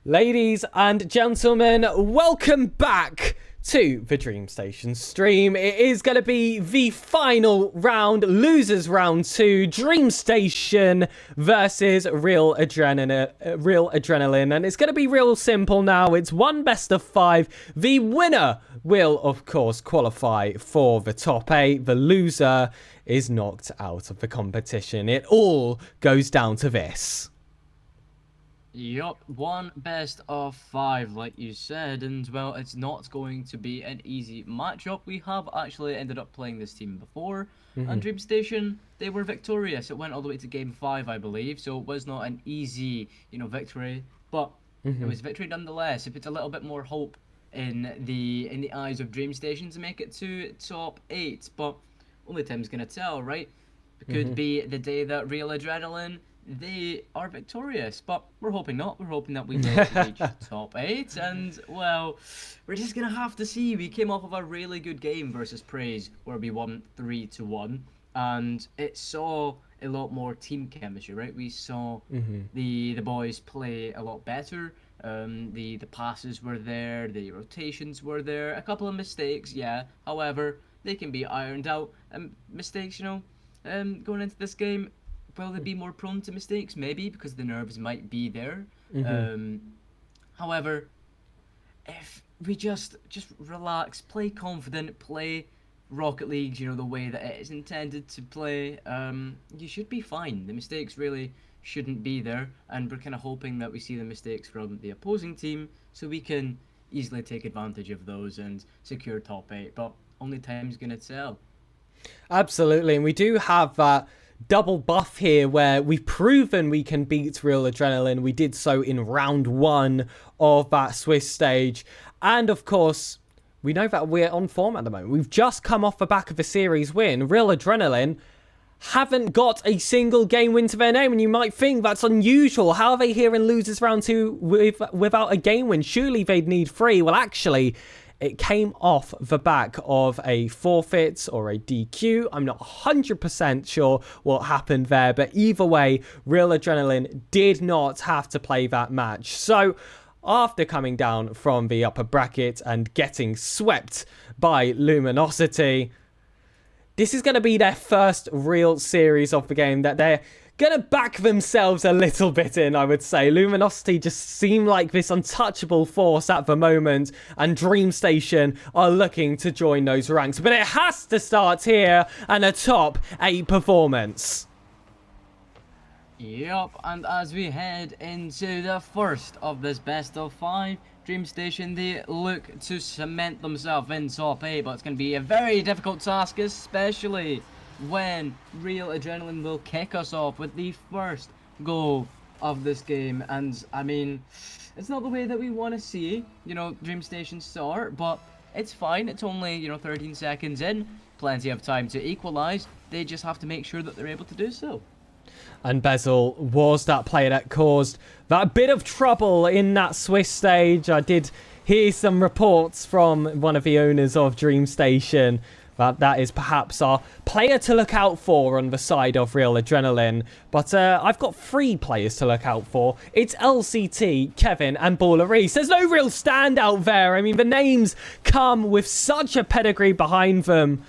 Ladies and gentlemen, welcome back to the Dreamstation stream. It is going to be the final round, losers round 2, Dreamstation versus Real Adrenaline, and it's going to be real simple now. It's one best of 5. The winner will, of course, qualify for the top 8. The loser is knocked out of the competition. It all goes down to this. Yup, one best of 5, like you said, and well, it's not going to be an easy matchup. We have actually ended up playing this team before, and Dreamstation, they were victorious. It went all the way to game 5, I believe, so it was not an easy, victory, but it was victory nonetheless. It puts a little bit more hope in the eyes of Dreamstation to make it to top 8, but only time's gonna tell, right? It could be the day that Real Adrenaline, they are victorious, but we're hoping not. We're hoping that we will reach top 8, and well, we're just gonna have to see. We came off of a really good game versus Praise, where we won 3-1, and it saw a lot more team chemistry, right? We saw the boys play a lot better. The passes were there, the rotations were there, a couple of mistakes, yeah. However, they can be ironed out. Mistakes, going into this game. Will they be more prone to mistakes? Maybe, because the nerves might be there. However, if we just relax, play confident, play Rocket League, the way that it is intended to play, you should be fine. The mistakes really shouldn't be there, and we're kind of hoping that we see the mistakes from the opposing team so we can easily take advantage of those and secure top 8, but only time's gonna tell. Absolutely, and we do have that double buff here where we've proven we can beat Real Adrenaline. We did so in round 1 of that Swiss stage, and of course we know that we're on form at the moment. We've just come off the back of a series win. Real Adrenaline haven't got a single game win to their name, and you might think that's unusual. How are they here in losers round 2 without a game win? Surely they'd need 3. Well, actually, it came off the back of a forfeit or a DQ. I'm not 100% sure what happened there, but either way, Real Adrenaline did not have to play that match. So after coming down from the upper bracket and getting swept by Luminosity, this is going to be their first real series of the game that they're going to back themselves a little bit in, I would say. Luminosity just seem like this untouchable force at the moment, and Dreamstation are looking to join those ranks. But it has to start here, and a top 8 performance. Yup, and as we head into the first of this best of 5, Dreamstation, they look to cement themselves in top 8, but it's going to be a very difficult task, especially when Real Adrenaline will kick us off with the first goal of this game. And I mean, it's not the way that we want to see, Dreamstation start, but it's fine. It's only, 13 seconds in, plenty of time to equalize. They just have to make sure that they're able to do so. And Bezel was that player that caused that bit of trouble in that Swiss stage. I did hear some reports from one of the owners of Dreamstation that is perhaps our player to look out for on the side of Real Adrenaline. But I've got 3 players to look out for. It's LCT, Kevin, and Baller Reese. There's no real standout there. I mean, the names come with such a pedigree behind them.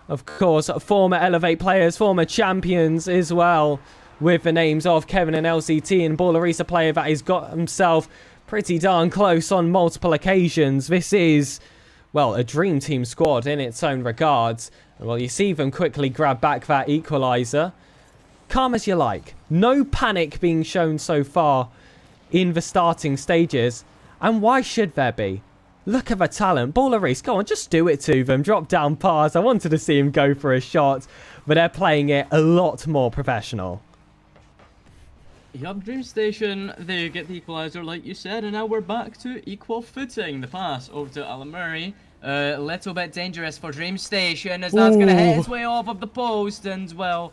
Of course, former Elevate players, former champions as well, with the names of Kevin and LCT, and Baller Reese, a player that has got himself pretty darn close on multiple occasions. This is well, a dream team squad in its own regards. And well, you see them quickly grab back that equaliser. Calm as you like. No panic being shown so far in the starting stages. And why should there be? Look at the talent. Baller Reese, go on, just do it to them. Drop down pass. I wanted to see him go for a shot. But they're playing it a lot more professional. Yup, Dreamstation, they get the equaliser like you said, and now we're back to equal footing. The pass over to Alan Murray. A little bit dangerous for Dreamstation as that's going to hit its way off of the post and, well,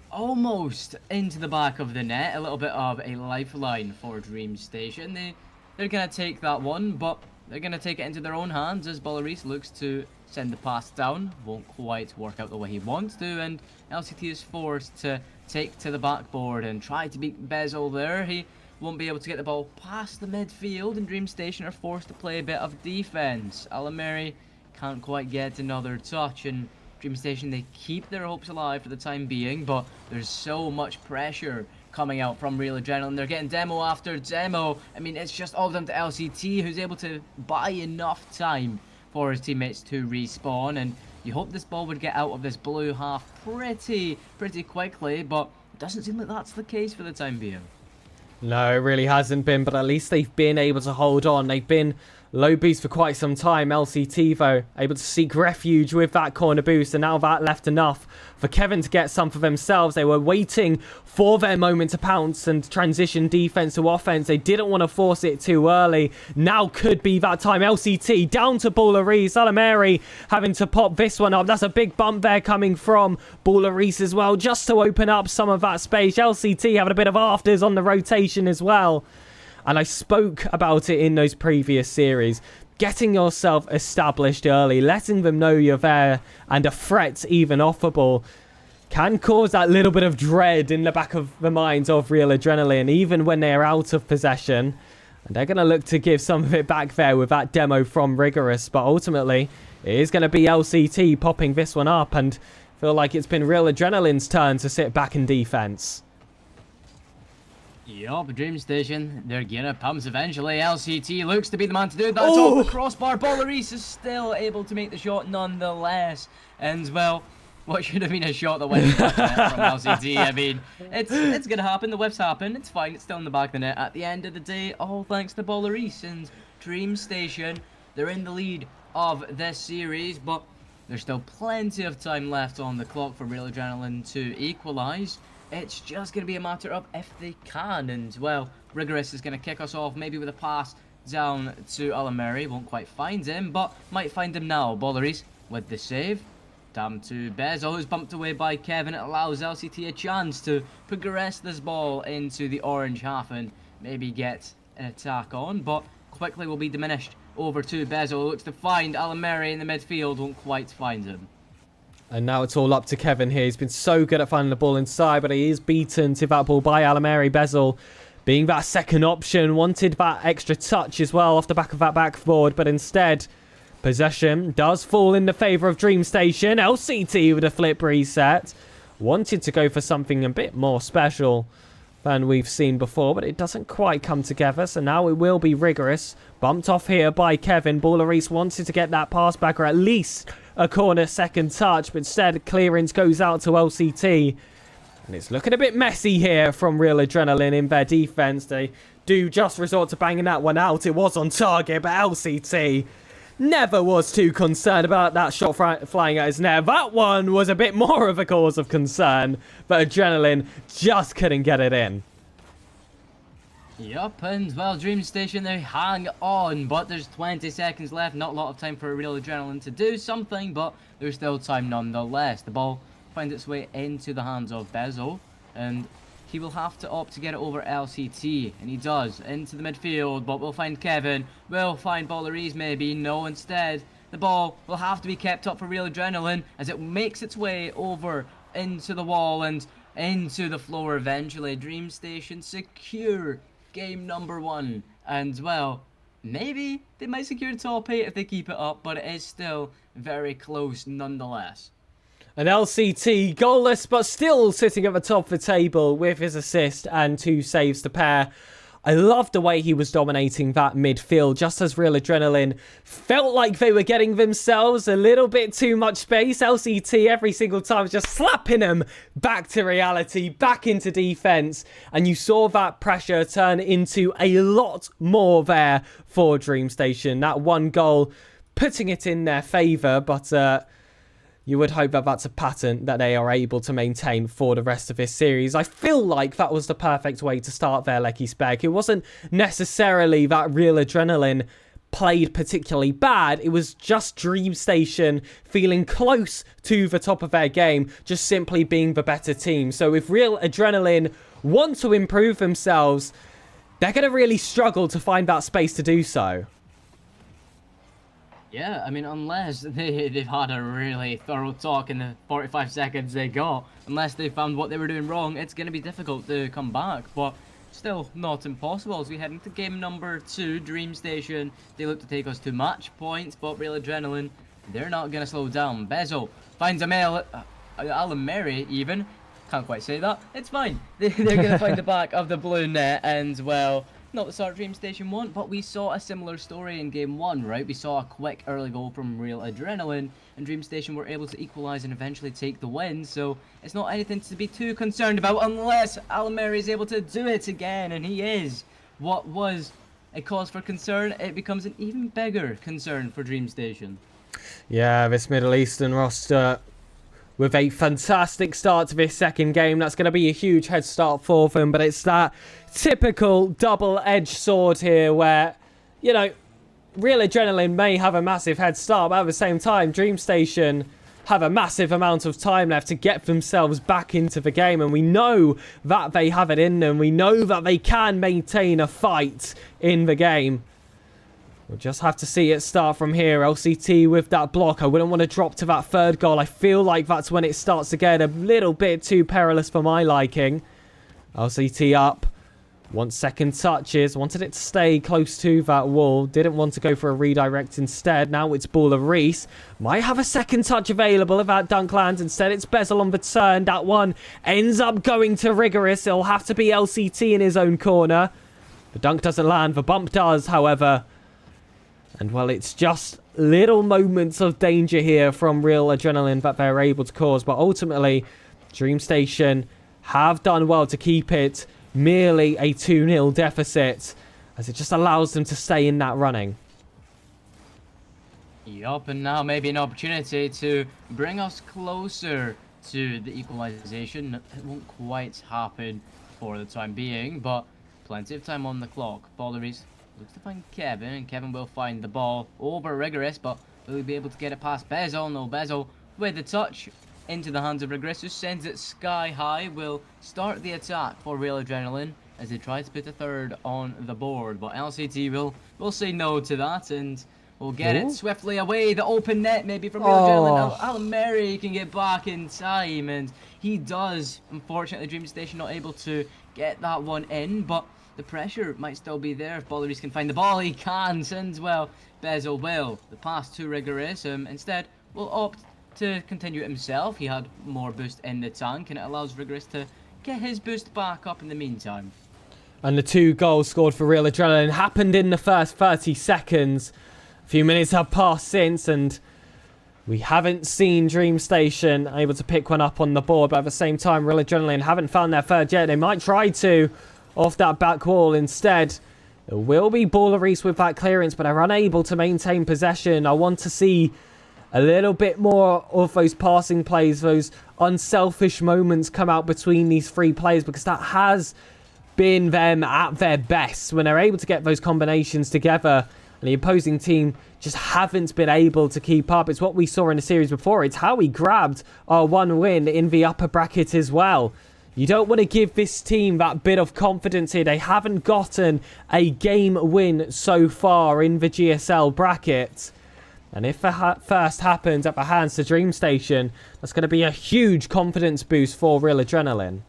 almost into the back of the net. A little bit of a lifeline for Dreamstation. They're going to take that one, but they're going to take it into their own hands as Bollaris looks to send the pass down. Won't quite work out the way he wants to, and LCT is forced to take to the backboard and try to beat Bezel there. He won't be able to get the ball past the midfield, and Dreamstation are forced to play a bit of defense. Alameri can't quite get another touch, and Dreamstation, they keep their hopes alive for the time being, but there's so much pressure coming out from Real Adrenaline. They're getting demo after demo. I mean, it's just all down to LCT, who's able to buy enough time for his teammates to respawn, and you hope this ball would get out of this blue half pretty quickly, but it doesn't seem like that's the case for the time being. No, it really hasn't been, but at least they've been able to hold on. They've been low boost for quite some time. LCT, though, able to seek refuge with that corner boost, and now that left enough for Kevin to get some for themselves. They were waiting for their moment to pounce and transition defense to offense. They didn't want to force it too early. Now could be that time. LCT down to Ballery. Salameri having to pop this one up. That's a big bump there coming from Ballery as well, just to open up some of that space. LCT having a bit of afters on the rotation as well. And I spoke about it in those previous series. Getting yourself established early, letting them know you're there and a threat even off the ball can cause that little bit of dread in the back of the minds of Real Adrenaline, even when they're out of possession. And they're going to look to give some of it back there with that demo from Rigorous. But ultimately, it is going to be LCT popping this one up, and feel like it's been Real Adrenaline's turn to sit back in defense. Yup, Dreamstation, they're gonna pumps eventually. LCT looks to be the man to do that. Off the crossbar. Bollaris is still able to make the shot nonetheless. And, well, what should have been a shot that went from LCT. I mean, it's gonna happen. The whiffs happen. It's fine. It's still in the back of the net. At the end of the day, all thanks to Bollaris and Dreamstation. They're in the lead of this series, but there's still plenty of time left on the clock for Real Adrenaline to equalise. It's just going to be a matter of if they can, and, well, Rigorous is going to kick us off, maybe with a pass down to Alameri. Won't quite find him, but might find him now. Bollaris with the save. Down to Bezel, who's bumped away by Kevin. It allows LCT a chance to progress this ball into the orange half and maybe get an attack on, but quickly will be diminished over to Bezel. Looks to find Alameri in the midfield, won't quite find him. And now it's all up to Kevin here. He's been so good at finding the ball inside, but he is beaten to that ball by Alameri. Bezel being that second option, wanted that extra touch as well off the back of that backboard, but instead, possession does fall in the favour of Dreamstation. LCT with a flip reset. Wanted to go for something a bit more special than we've seen before, but it doesn't quite come together, so now it will be Rigorous. Bumped off here by Kevin. Ballaris wanted to get that pass back, or at least a corner second touch, but instead clearance goes out to LCT. And it's looking a bit messy here from Real Adrenaline in their defense. They do just resort to banging that one out. It was on target, but LCT never was too concerned about that shot flying at his net. That one was a bit more of a cause of concern, but Adrenaline just couldn't get it in. Yup, and, well, Dreamstation, they hang on, but there's 20 seconds left. Not a lot of time for Real Adrenaline to do something, but there's still time nonetheless. The ball finds its way into the hands of Bezel, and he will have to opt to get it over LCT, and he does, into the midfield, but we'll find Kevin, we'll find Bollaris maybe, no, instead, the ball will have to be kept up for Real Adrenaline as it makes its way over into the wall and into the floor eventually. Dreamstation secure game number 1, and, well, maybe they might secure top 8 if they keep it up, but it is still very close nonetheless. An LCT goalless, but still sitting at the top of the table with his assist and 2 saves to pair I loved the way he was dominating that midfield, just as Real Adrenaline felt like they were getting themselves a little bit too much space. LCT every single time was just slapping them back to reality, back into defense. And you saw that pressure turn into a lot more there for Dreamstation. That one goal putting it in their favour, but you would hope that that's a pattern that they are able to maintain for the rest of this series. I feel like that was the perfect way to start their Lecky Spec. It wasn't necessarily that Real Adrenaline played particularly bad. It was just Dreamstation feeling close to the top of their game, just simply being the better team. So if Real Adrenaline want to improve themselves, they're going to really struggle to find that space to do so. Yeah, I mean, unless they've had a really thorough talk in the 45 seconds they got, unless they found what they were doing wrong, it's going to be difficult to come back, but still not impossible. As we head into game number 2, Dreamstation, they look to take us to match points, but Real Adrenaline, they're not going to slow down. Bezel finds a male, Alan Mary even, can't quite say that, it's fine. They're going to find the back of the blue net, and well, not the start Dreamstation want, but we saw a similar story in game 1, right? We saw a quick early goal from Real Adrenaline, and Dreamstation were able to equalise and eventually take the win, so it's not anything to be too concerned about unless Alameri is able to do it again, and he is. What was a cause for concern, it becomes an even bigger concern for Dreamstation. Yeah, this Middle Eastern roster with a fantastic start to this second game. That's going to be a huge head start for them, but it's that typical double-edged sword here where, you know, Real Adrenaline may have a massive head start, but at the same time, Dreamstation have a massive amount of time left to get themselves back into the game, and we know that they have it in them. We know that they can maintain a fight in the game. We'll just have to see it start from here. LCT with that block. I wouldn't want to drop to that third goal. I feel like that's when it starts to get a little bit too perilous for my liking. LCT up. 1 second touches. Wanted it to stay close to that wall. Didn't want to go for a redirect instead. Now it's Baller Reese. Might have a second touch available if that dunk lands. Instead it's Bezel on the turn. That one ends up going to Rigorous. It'll have to be LCT in his own corner. The dunk doesn't land. The bump does, however. And, well, it's just little moments of danger here from Real Adrenaline that they're able to cause. But ultimately, Dreamstation have done well to keep it merely a 2-0 deficit, as it just allows them to stay in that running. Yup, and now maybe an opportunity to bring us closer to the equalization. It won't quite happen for the time being, but plenty of time on the clock. Balleries looks to find Kevin, and Kevin will find the ball over Rigorous, but will he be able to get it past Bezel? No, Bezel with the touch into the hands of Rigorous, who sends it sky high. Will start the attack for Real Adrenaline as they try to put a third on the board, but LCT will say no to that, and we'll get it swiftly away. The open net maybe from Real Adrenaline. Alan Mary can get back in time, and he does. Unfortunately, Dreamstation not able to get that one in, but the pressure might still be there. If Balleries can find the ball, he can. Sends well. Bezel will. The pass to Rigorous. Instead, will opt to continue it himself. He had more boost in the tank, and it allows Rigorous to get his boost back up in the meantime. And the 2 goals scored for Real Adrenaline happened in the first 30 seconds. A few minutes have passed since, and we haven't seen Dreamstation able to pick one up on the board. But at the same time, Real Adrenaline haven't found their third yet. They might try to off that back wall. Instead, it will be Baller Reese with that clearance, but they're unable to maintain possession. I want to see a little bit more of those passing plays, those unselfish moments come out between these 3 players, because that has been them at their best when they're able to get those combinations together, and the opposing team just haven't been able to keep up. It's what we saw in the series before. It's how we grabbed our 1 win in the upper bracket as well. You don't want to give this team that bit of confidence here. They haven't gotten a game win so far in the GSL bracket. And if the first happens at the hands to Dreamstation, that's going to be a huge confidence boost for Real Adrenaline.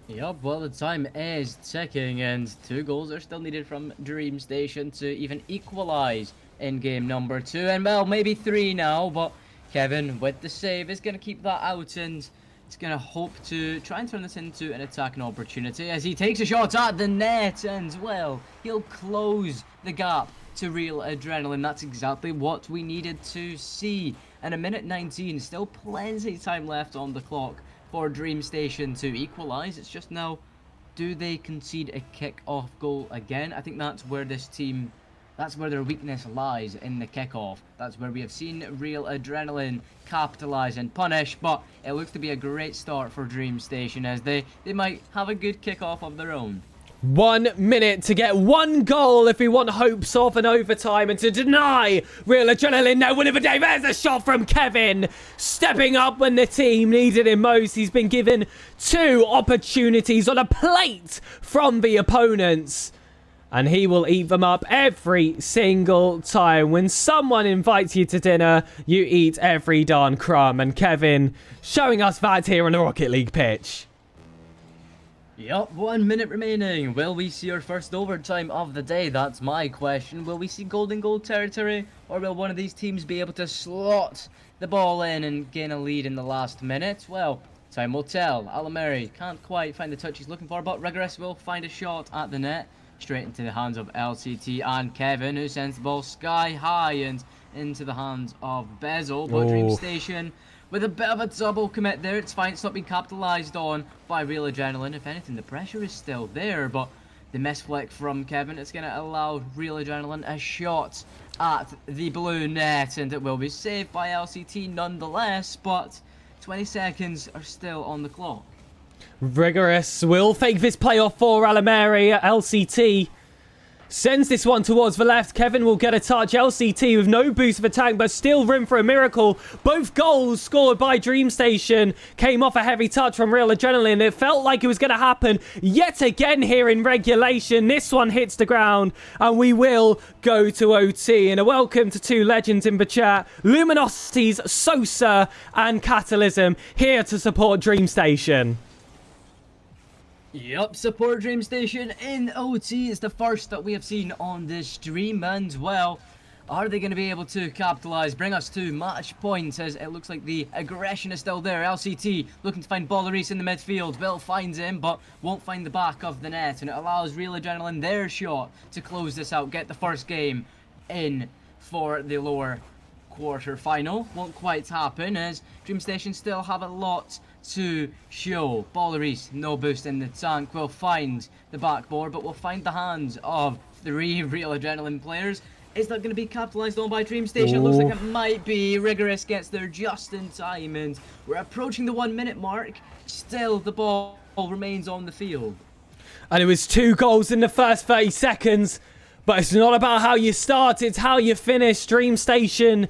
Yup, well, the time is ticking, and 2 goals are still needed from Dreamstation to even equalise in game number 2. And, well, maybe 3 now, but Kevin with the save is going to keep that out, and He's going to hope to try and turn this into an attacking opportunity as he takes a shot at the net, and, well, he'll close the gap to Real Adrenaline. That's exactly what we needed to see. And a minute 19, still plenty of time left on the clock for Dreamstation to equalise. It's just now, do they concede a kick-off goal again? I think that's where this team, that's where their weakness lies, in the kick-off. That's where we have seen Real Adrenaline capitalise and punish, but it looks to be a great start for Dreamstation as they might have a good kick-off of their own. 1 minute to get one goal if we want hopes of an overtime, and to deny Real Adrenaline their win of the day. There's a shot from Kevin, stepping up when the team needed him most. He's been given 2 opportunities on a plate from the opponents, and he will eat them up every single time. When someone invites you to dinner, you eat every darn crumb, and Kevin showing us that here on the Rocket League pitch. Yup, 1 minute remaining. Will we see our first overtime of the day? That's my question. Will we see golden goal territory, or will one of these teams be able to slot the ball in and gain a lead in the last minute? Well, time will tell. Alameri can't quite find the touch he's looking for, but Rigorous will find a shot at the net, straight into the hands of LCT and Kevin, who sends the ball sky high and into the hands of Bezel. But Dreamstation with a bit of a double commit there. It's fine, it's not being capitalised on by Real Adrenaline. If anything, the pressure is still there, but the misflick from Kevin, it's going to allow Real Adrenaline a shot at the blue net, and it will be saved by LCT nonetheless, but 20 seconds are still on the clock. Rigorous will fake this playoff for Alameri. LCT sends this one towards the left. Kevin will get a touch. LCT with no boost of attack, but still room for a miracle. Both goals scored by Dreamstation came off a heavy touch from Real Adrenaline. It felt like it was going to happen yet again here in regulation. This one hits the ground, and we will go to OT. And a welcome to 2 legends in the chat. Luminosities, Sosa, and Catalysm here to support Dreamstation. Yup, support Dreamstation in OT is the first that we have seen on this stream, and, well, are they going to be able to capitalise, bring us to match points, as it looks like the aggression is still there. LCT looking to find Bollaris in the midfield. Will finds him, but won't find the back of the net, and it allows Real Adrenaline their shot to close this out, get the first game in for the lower quarter final. Won't quite happen, as Dreamstation still have a lot to show. Bollaris, no boost in the tank, will find the backboard, but will find the hands of 3 Real Adrenaline players. Is that going to be capitalised on by Dreamstation? Looks like it might be. Rigorous gets there just in time, and we're approaching the 1 minute mark. Still, the ball remains on the field. And it was 2 goals in the first 30 seconds, but it's not about how you start, it's how you finish. Dreamstation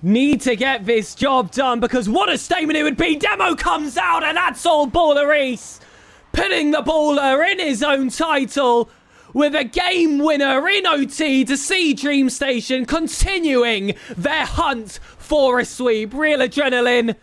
need to get this job done, because what a statement it would be. Demo comes out, and that's all Bollaris, putting the baller in his own title with a game winner in OT to see Dreamstation continuing their hunt for a sweep. Real Adrenaline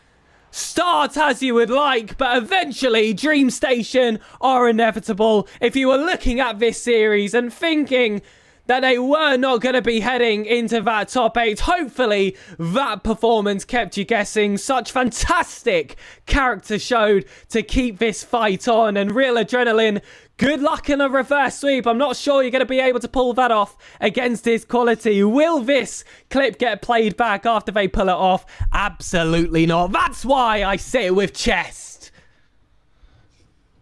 start as you would like, but eventually Dreamstation are inevitable. If you were looking at this series and thinking that they were not going to be heading into that top 8. Hopefully, that performance kept you guessing. Such fantastic character showed to keep this fight on. And Real Adrenaline, good luck in a reverse sweep. I'm not sure you're going to be able to pull that off against his quality. Will this clip get played back after they pull it off? Absolutely not. That's why I sit with chest.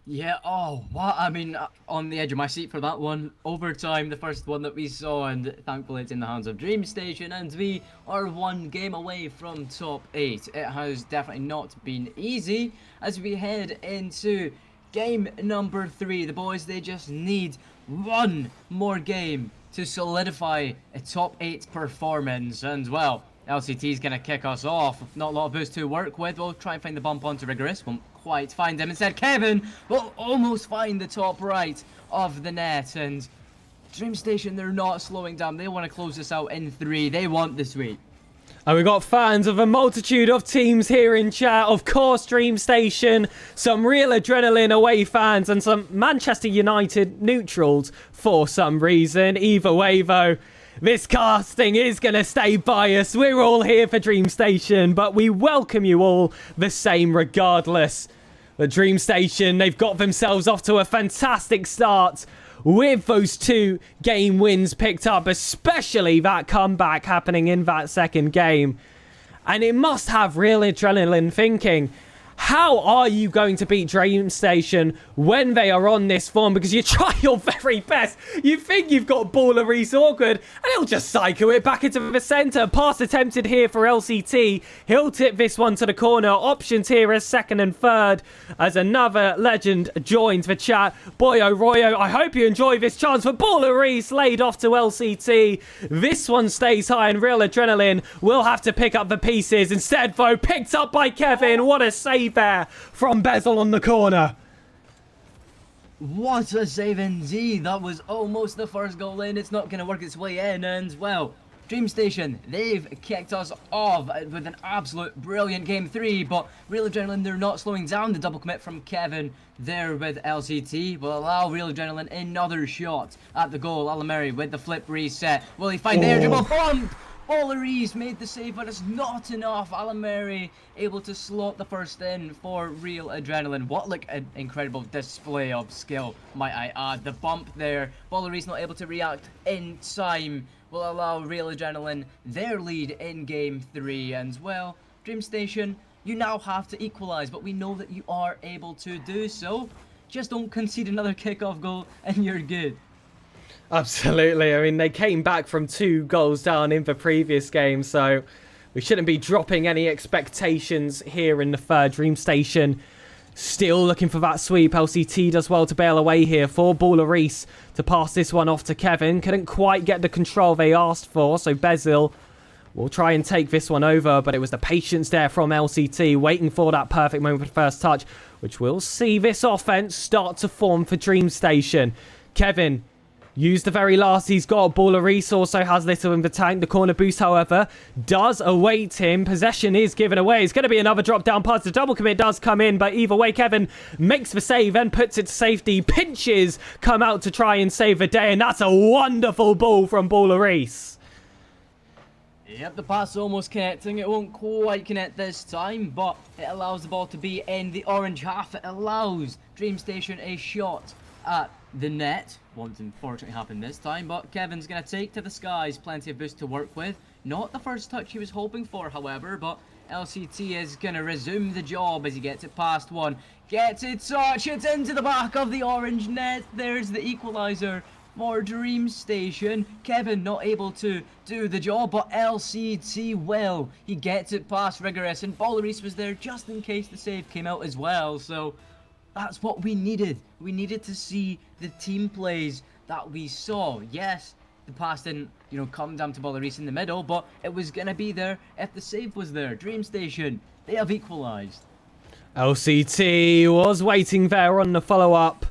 Yeah, oh, what? I mean, on the edge of my seat for that one. Overtime, the first one that we saw, and thankfully it's in the hands of Dreamstation, and we are 1 game away from top 8. It has definitely not been easy as we head into game number 3. The boys, they just need 1 more game to solidify a top 8 performance, and, well, LCT is going to kick us off. Not a lot of boost to work with. We'll try and find the bump onto Rigorous. Won't quite find him. Instead, Kevin will almost find the top right of the net. And Dreamstation, they're not slowing down. They want to close this out in 3. They want the sweep. And we've got fans of a multitude of teams here in chat. Of course, Dreamstation, some Real Adrenaline away fans, and some Manchester United neutrals for some reason. Either way, though, This casting is going to stay biased. We're all here for Dreamstation, but we welcome you all the same regardless. The Dreamstation, they've got themselves off to a fantastic start with those 2 game wins picked up, especially that comeback happening in that second game. And it must have real adrenaline thinking. How are you going to beat Dreamstation when they are on this form? Because you try your very best. You think you've got Baller Reese awkward, and he'll just cycle it back into the centre. Pass attempted here for LCT. He'll tip this one to the corner. Options here as second and third as another legend joins the chat. Boyo Royo, I hope you enjoy this chance for Baller Reese laid off to LCT. This one stays high and real adrenaline. We'll have to pick up the pieces. Instead, though, picked up by Kevin. What a save there from Bezel on the corner. What a save indeed. That was almost the first goal in. It's not going to work its way in. And, well, Dreamstation, they've kicked us off with an absolute brilliant game 3. But Real Adrenaline, they're not slowing down. The double commit from Kevin there with LCT will allow Real Adrenaline another shot at the goal. Alameri with the flip reset. Will he find the air dribble? Bump! Balleries made the save, but it's not enough. Alameri able to slot the first in for Real Adrenaline. What like an incredible display of skill, might I add. The bump there, Balleries not able to react in time, will allow Real Adrenaline their lead in game 3. And well, Dreamstation, you now have to equalise, but we know that you are able to do so. Just don't concede another kickoff goal and you're good. Absolutely. I mean, they came back from 2 goals down in the previous game, so we shouldn't be dropping any expectations here in the third. Dreamstation still looking for that sweep. LCT does well to bail away here for Baller Reese to pass this one off to Kevin. Couldn't quite get the control they asked for, so Bezil will try and take this one over, but it was the patience there from LCT waiting for that perfect moment for the first touch, which will see this offense start to form for Dreamstation. Kevin used the very last he's got. Baller Reese also has little in the tank. The corner boost, however, does await him. Possession is given away. It's going to be another drop down pass. The double commit does come in, but either way, Kevin makes the save and puts it to safety. Pinches come out to try and save the day, and that's a wonderful ball from Baller Reese. Yep, the pass almost connecting. It won't quite connect this time, but it allows the ball to be in the orange half. It allows Dreamstation a shot at the net. Won't unfortunately happen this time, but Kevin's going to take to the skies. Plenty of boost to work with. Not the first touch he was hoping for, however, but LCT is going to resume the job as he gets it past one. Gets it touch. It's into the back of the orange net. There's the equaliser for Dreamstation. Kevin not able to do the job, but LCT will. He gets it past Rigorous, and Balleries was there just in case the save came out as well, so that's what we needed. We needed to see the team plays that we saw. Yes, the pass didn't, come down to Balleries in the middle, but it was going to be there if the save was there. Dreamstation, they have equalised. LCT was waiting there on the follow-up,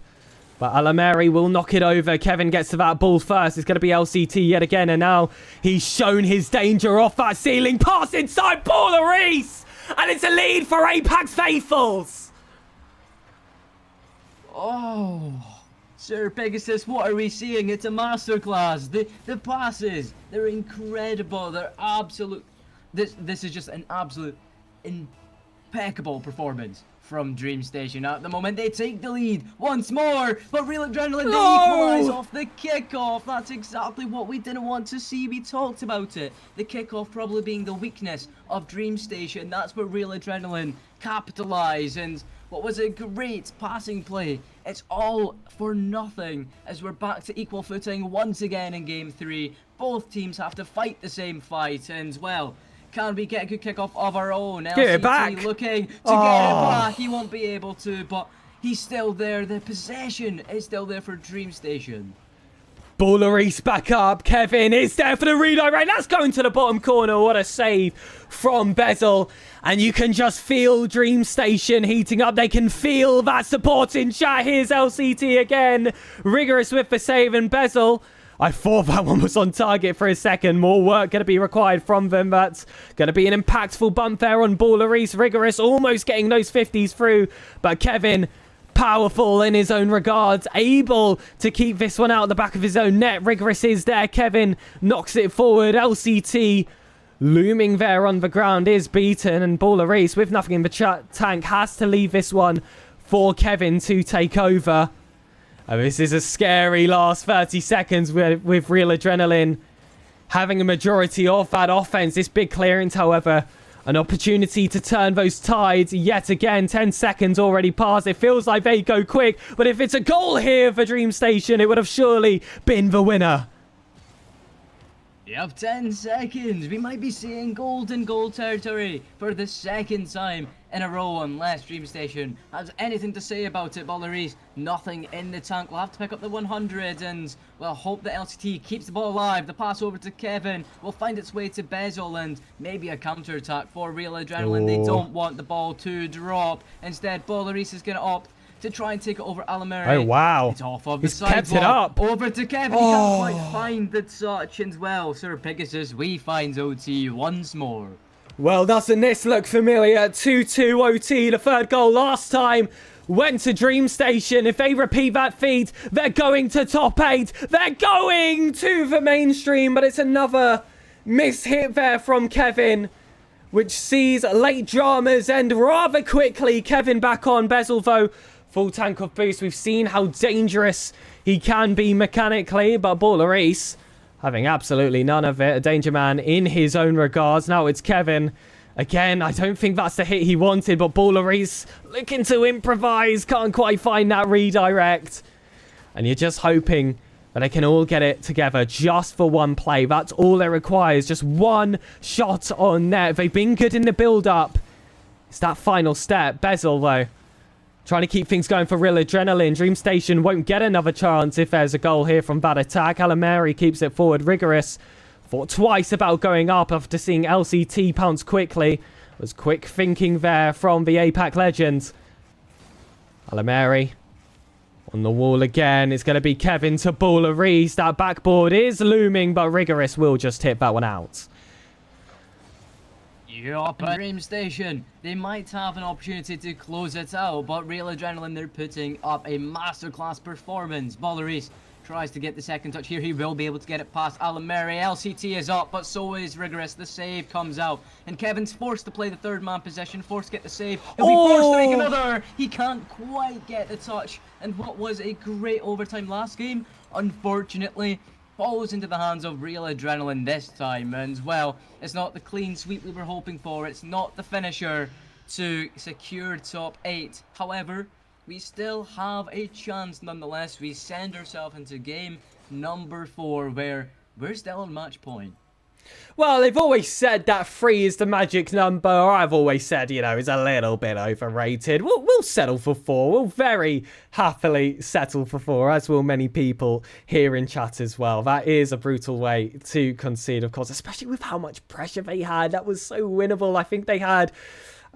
but Alameri will knock it over. Kevin gets to that ball first. It's going to be LCT yet again, and now he's shown his danger off that ceiling. Pass inside Baller Reese, and it's a lead for Apex Faithfuls. Oh, SirPigasus, what are we seeing? It's a masterclass. The passes, they're incredible. They're absolute. This is just an absolute impeccable performance from Dreamstation. At the moment, they take the lead once more, but Real Adrenaline, they equalise off the kickoff. That's exactly what we didn't want to see. We talked about it. The kickoff probably being the weakness of Dreamstation. That's where Real Adrenaline capitalise, and what was a great passing play. It's all for nothing as we're back to equal footing once again in game 3. Both teams have to fight the same fight, and well, can we get a good kickoff of our own? Get it back. Looking to get it back. He won't be able to, but he's still there. The possession is still there for Dreamstation. Baller Reese back up. Kevin is there for the redirect. That's going to the bottom corner. What a save from Bezel. And you can just feel Dreamstation heating up. They can feel that support in chat. Here's LCT again. Rigorous with the save, and Bezel, I thought that one was on target for a second. More work going to be required from them. That's going to be an impactful bump there on Baller Reese. Rigorous almost getting those 50s through. But Kevin powerful in his own regards, able to keep this one out the back of his own net. Rigorous is there. Kevin knocks it forward. LCT looming there on the ground is beaten, and Baller Reese with nothing in the tank has to leave this one for Kevin to take over. This is a scary last 30 seconds with Real Adrenaline having a majority of that offense. This big clearance, however, an opportunity to turn those tides yet again. 10 seconds already passed. It feels like they go quick, but if it's a goal here for Dreamstation, it would have surely been the winner. Yep, 10 seconds. We might be seeing golden goal territory for the second time in a row, unless Dreamstation has anything to say about it. Balleries, nothing in the tank. We'll have to pick up the 100 and, well, hope that LCT keeps the ball alive. The pass over to Kevin will find its way to Bezel and maybe a counter-attack for Real Adrenaline. They don't want the ball to drop. Instead, Balleries is going to opt to try and take it over Alameri. Oh, wow. It's off of the He's kept it sidewalk. up. Over to Kevin. He can't quite find the touch. And, well, SirPigasus, we find OT once more. Well, doesn't this look familiar? 2-2 OT. The third goal last time went to Dreamstation. If they repeat that feat, they're going to top 8. They're going to the mainstream. But it's another miss-hit there from Kevin, which sees late dramas end rather quickly. Kevin back on. Bezel, though, full tank of boost. We've seen how dangerous he can be mechanically, but Baller Ace having absolutely none of it. A danger man in his own regards. Now it's Kevin. Again, I don't think that's the hit he wanted, but Baller Ace looking to improvise. Can't quite find that redirect. And you're just hoping that they can all get it together just for one play. That's all it requires. Just one shot on net. They've been good in the build-up. It's that final step. Bezel, though, trying to keep things going for Real Adrenaline. Dreamstation won't get another chance if there's a goal here from that attack. Alameri keeps it forward. Rigorous thought twice about going up after seeing LCT pounce quickly. Was quick thinking there from the APAC legend. Alameri on the wall again. It's going to be Kevin to Baller Reese. That backboard is looming, but Rigorous will just hit that one out. Yup, Dreamstation, they might have an opportunity to close it out, but Real Adrenaline, they're putting up a masterclass performance. Balleries tries to get the second touch here. He will be able to get it past Alameri. LCT is up, but so is Rigorous. The save comes out, and Kevin's forced to play the third man possession, forced to get the save. He'll be forced to make another. He can't quite get the touch, and what was a great overtime last game, unfortunately, falls into the hands of Real Adrenaline this time. And, well, it's not the clean sweep we were hoping for. It's not the finisher to secure top 8. However, we still have a chance nonetheless. We send ourselves into game number 4, where we're still on match point. Well, they've always said that 3 is the magic number. I've always said, you know, it's a little bit overrated. We'll settle for 4. We'll very happily settle for 4, as will many people here in chat as well. That is a brutal way to concede, of course, especially with how much pressure they had. That was so winnable. I think they had,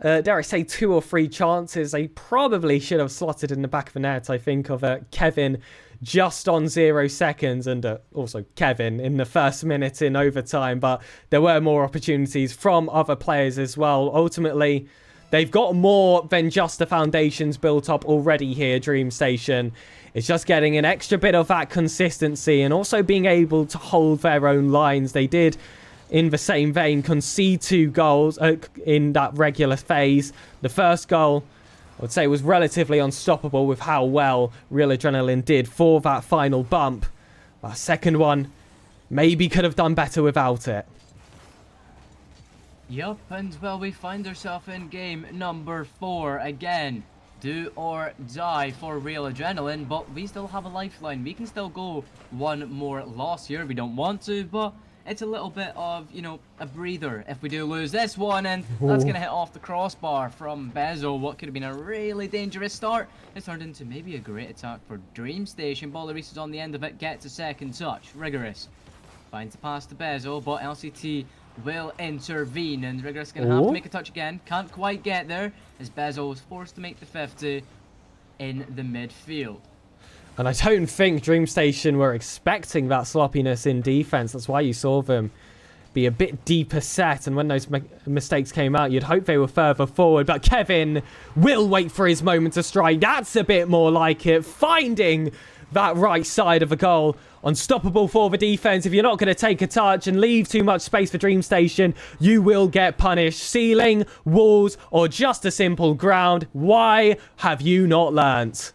dare I say, 2 or 3 chances. They probably should have slotted in the back of the net, I think, of Kevin just on 0 seconds, and also Kevin in the first minute in overtime. But there were more opportunities from other players as well. Ultimately, they've got more than just the foundations built up already here, Dreamstation. It's just getting an extra bit of that consistency and also being able to hold their own lines. They did, in the same vein, concede 2 goals in that regular phase. The first goal, I would say, was relatively unstoppable with how well Real Adrenaline did for that final bump. Our second one maybe could have done better without it. Yup, and well, we find ourselves in game number 4 again. Do or die for Real Adrenaline, but we still have a lifeline. We can still go one more loss here. We don't want to, but it's a little bit of, you know, a breather if we do lose this one, and that's going to hit off the crossbar from Bezo. What could have been a really dangerous start, it's turned into maybe a great attack for Dreamstation. Balleris is on the end of it, gets a second touch. Rigorous finds the pass to Bezo, but LCT will intervene, and Rigorous going to have to make a touch again. Can't quite get there, as Bezo was forced to make the 50 in the midfield. And I don't think Dreamstation were expecting that sloppiness in defense. That's why you saw them be a bit deeper set, and when those mistakes came out, you'd hope they were further forward, but Kevin will wait for his moment to strike. That's a bit more like it, finding that right side of the goal. Unstoppable for the defense. If you're not going to take a touch and leave too much space for Dreamstation, you will get punished. Ceiling, walls, or just a simple ground. Why have you not learnt?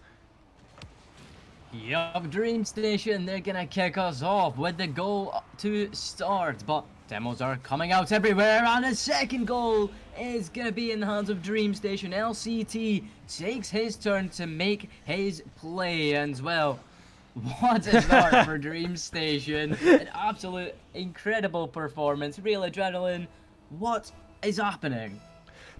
Yup, Dreamstation, they're gonna kick us off with the goal to start, but demos are coming out everywhere, and the second goal is gonna be in the hands of Dreamstation. LCT takes his turn to make his play, and well, what a start for Dreamstation. An absolute incredible performance, real adrenaline. What is happening?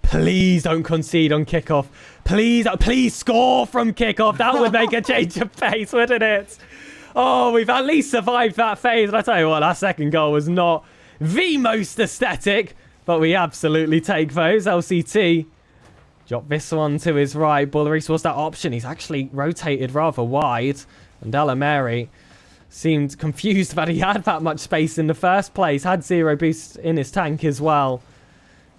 Please don't concede on kickoff. Please score from kickoff. That would make a change of pace, wouldn't it? Oh, we've at least survived that phase. And I tell you what, that second goal was not the most aesthetic, but we absolutely take those. LCT drop this one to his right. Bullerice was that option. He's actually rotated rather wide. And Mary seemed confused that he had that much space in the first place. Had 0 boost in his tank as well.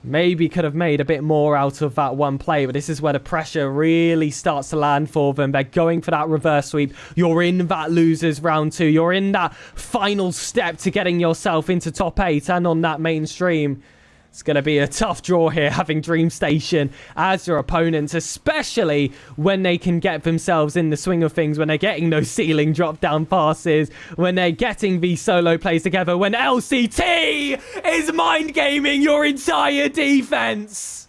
Maybe could have made a bit more out of that one play, but this is where the pressure really starts to land for them. They're going for that reverse sweep. You're in that losers round 2. You're in that final step to getting yourself into top 8 and on that mainstream. It's going to be a tough draw here, having Dreamstation as your opponents, especially when they can get themselves in the swing of things, when they're getting those ceiling drop-down passes, when they're getting these solo plays together, when LCT is mind-gaming your entire defense.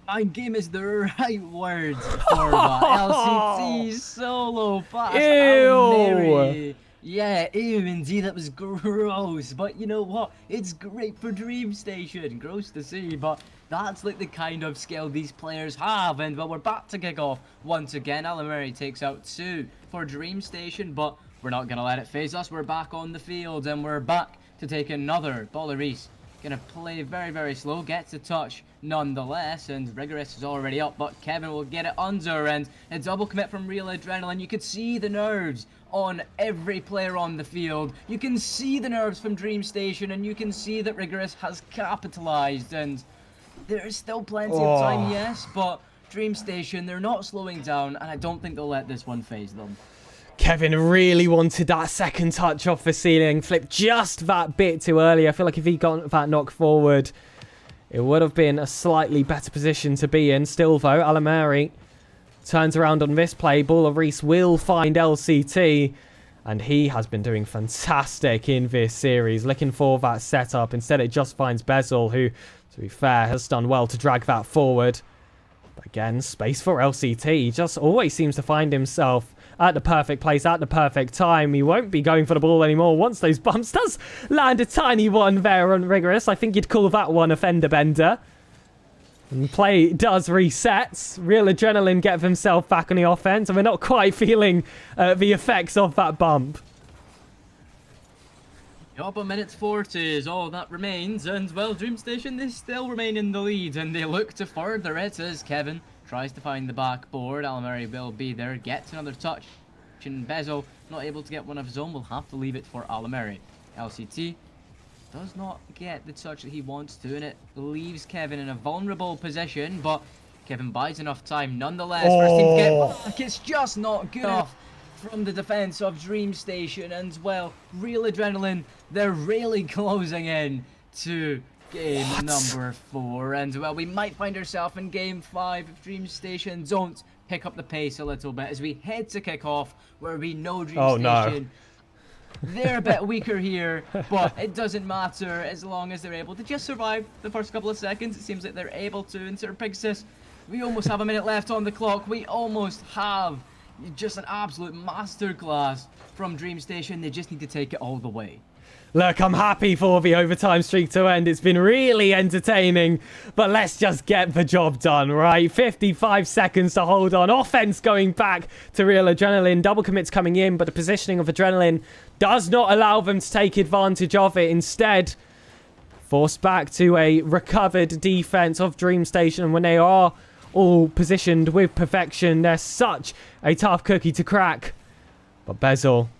Mind game is the right word for that. LCT solo pass. Ew. Yeah, ew, indeed, that was gross. But you know what? It's great for Dreamstation. Gross to see, but that's like the kind of skill these players have. And well, we're back to kick off once again. Alamari takes out 2 for Dreamstation, but we're not going to let it phase us. We're back on the field, and we're back to take another. Bullerice gonna play very, very slow, gets a touch nonetheless, and Rigorous is already up, but Kevin will get it under, and a double commit from Real Adrenaline. You could see the nerves on every player on the field. You can see the nerves from Dreamstation, and you can see that Rigorous has capitalized, and there's still plenty of time, yes, but Dreamstation, they're not slowing down, and I don't think they'll let this one phase them. Kevin really wanted that second touch off the ceiling, flipped just that bit too early. I feel like if he got that knock forward, it would have been a slightly better position to be in. Still, though, Alamari turns around on this play. Bullerice will find LCT, and he has been doing fantastic in this series, looking for that setup. Instead, it just finds Bezel, who, to be fair, has done well to drag that forward. But again, space for LCT. He just always seems to find himself at the perfect place, at the perfect time. He won't be going for the ball anymore once those bumps. Does land a tiny one there on Rigorous. I think you'd call that one a fender bender. And play does reset. Real Adrenaline get himself back on the offense, and we're not quite feeling the effects of that bump. Yup, a minute 40 is all that remains, and well, Dreamstation, they still remain in the lead, and they look to further it as Kevin tries to find the backboard. Alamari will be there, gets another touch, and Bezel not able to get one of his own, will have to leave it for Alamari. LCT does not get the touch that he wants to, and it leaves Kevin in a vulnerable position, but Kevin buys enough time nonetheless for his team to get back. It's just not good enough from the defense of Dreamstation, and well, Real Adrenaline, they're really closing in to game number 4, and well, we might find ourselves in game 5 if Dreamstation don't pick up the pace a little bit as we head to kick off, where we know Dreamstation, they're a bit weaker here, but it doesn't matter as long as they're able to just survive the first couple of seconds. It seems like they're able to. And SirPigasus, we almost have a minute left on the clock. We almost have just an absolute masterclass from Dreamstation. They just need to take it all the way. Look, I'm happy for the overtime streak to end. It's been really entertaining, but let's just get the job done, right? 55 seconds to hold on. Offense going back to Real Adrenaline. Double commits coming in, but the positioning of Adrenaline does not allow them to take advantage of it. Instead, forced back to a recovered defense of Dreamstation. When they are all positioned with perfection, they're such a tough cookie to crack. But Bezel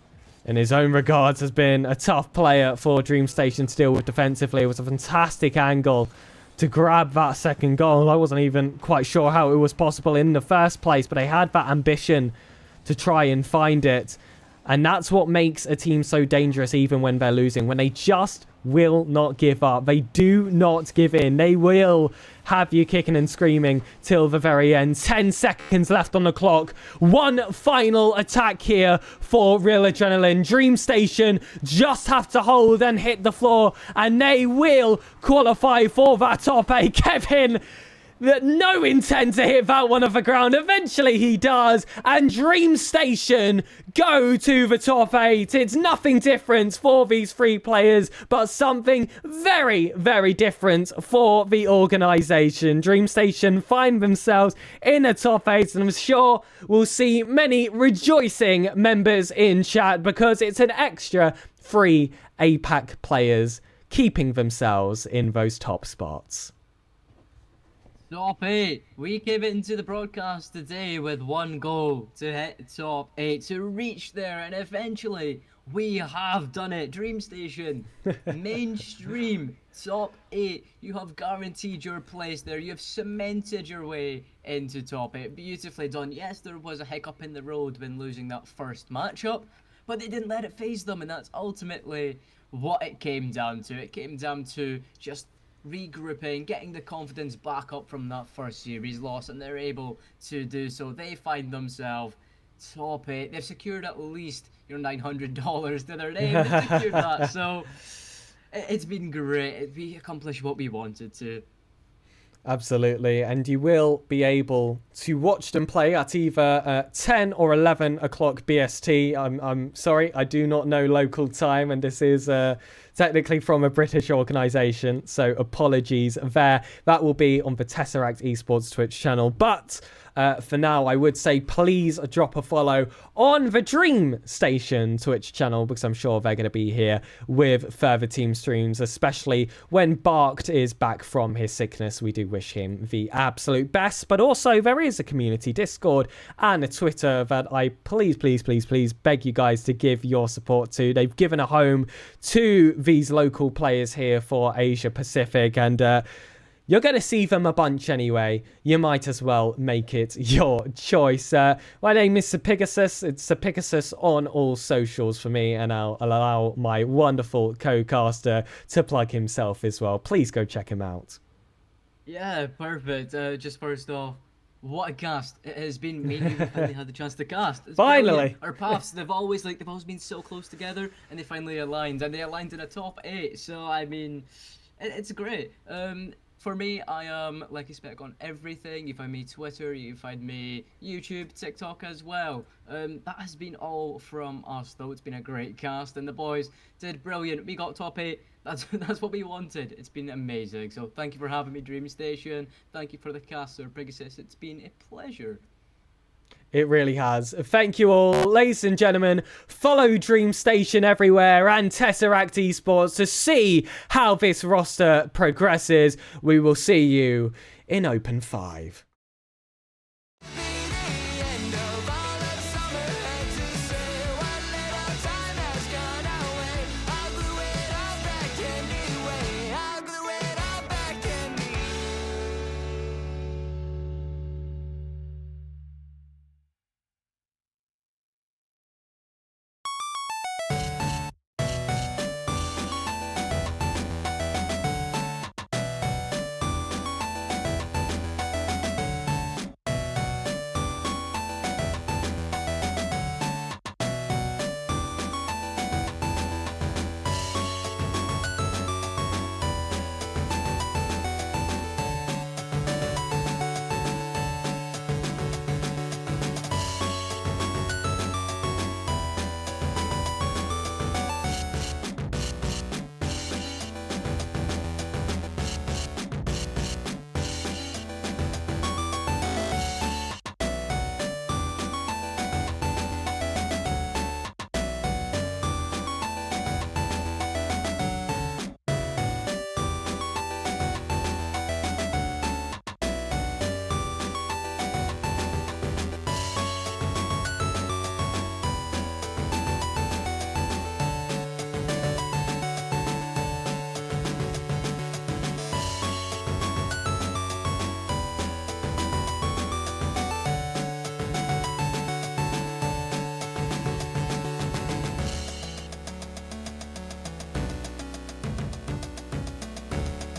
in his own regards, has been a tough player for Dreamstation to deal with defensively. It was a fantastic angle to grab that second goal. I wasn't even quite sure how it was possible in the first place, but they had that ambition to try and find it. And that's what makes a team so dangerous even when they're losing, when they just will not give up. They do not give in. They will have you kicking and screaming till the very end. 10 seconds left on the clock. One final attack here for Real Adrenaline. Dreamstation just have to hold and hit the floor, and they will qualify for that top 8. Kevin, no intent to hit that one off the ground. Eventually he does, and Dreamstation go to the top 8. It's nothing different for these 3 players, but something very, very different for the organisation. Dreamstation find themselves in the top 8, and I'm sure we'll see many rejoicing members in chat because it's an extra 3 APAC players keeping themselves in those top spots. Top 8. We came into the broadcast today with one goal to hit top 8, to reach there, and eventually we have done it. Dreamstation, mainstream, top 8. You have guaranteed your place there. You have cemented your way into top 8. Beautifully done. Yes, there was a hiccup in the road when losing that first matchup, but they didn't let it faze them, and that's ultimately what it came down to. It came down to just regrouping, getting the confidence back up from that first series loss, and they're able to do so. They find themselves top 8. They've secured at least your $900 to their name. They've secured that, so it's been great. We accomplished what we wanted to. Absolutely, and you will be able to watch them play at either 10 or 11 o'clock BST. I'm sorry, I do not know local time, and this is technically from a British organisation, so apologies there. That will be on the Tesseract Esports Twitch channel, but for now, I would say please drop a follow on the Dreamstation Twitch channel, because I'm sure they're going to be here with further team streams, especially when Barked is back from his sickness. We do wish him the absolute best, but also there is a community Discord and a Twitter that I please beg you guys to give your support to. They've given a home to these local players here for Asia Pacific, and you're going to see them a bunch anyway. You might as well make it your choice. My name is SirPigasus. It's SirPigasus on all socials for me, and I'll allow my wonderful co-caster to plug himself as well. Please go check him out. Yeah, perfect. Just first off, what a cast it has been. Me and you finally had the chance to cast. It's Finally. brilliant. Our paths, they've always been so close together, and they finally aligned, and they aligned in a top 8. So I mean, it's great. For me, I am Lucky Spec on everything. You find me Twitter, you find me YouTube, TikTok as well. That has been all from us, though. It's been a great cast, and the boys did brilliant. We got top 8. That's what we wanted. It's been amazing. So thank you for having me, Dreamstation. Thank you for the cast, SirPigasus. It's been a pleasure. It really has. Thank you all, ladies and gentlemen. Follow Dreamstation everywhere and Tesseract Esports to see how this roster progresses. We will see you in Open 5.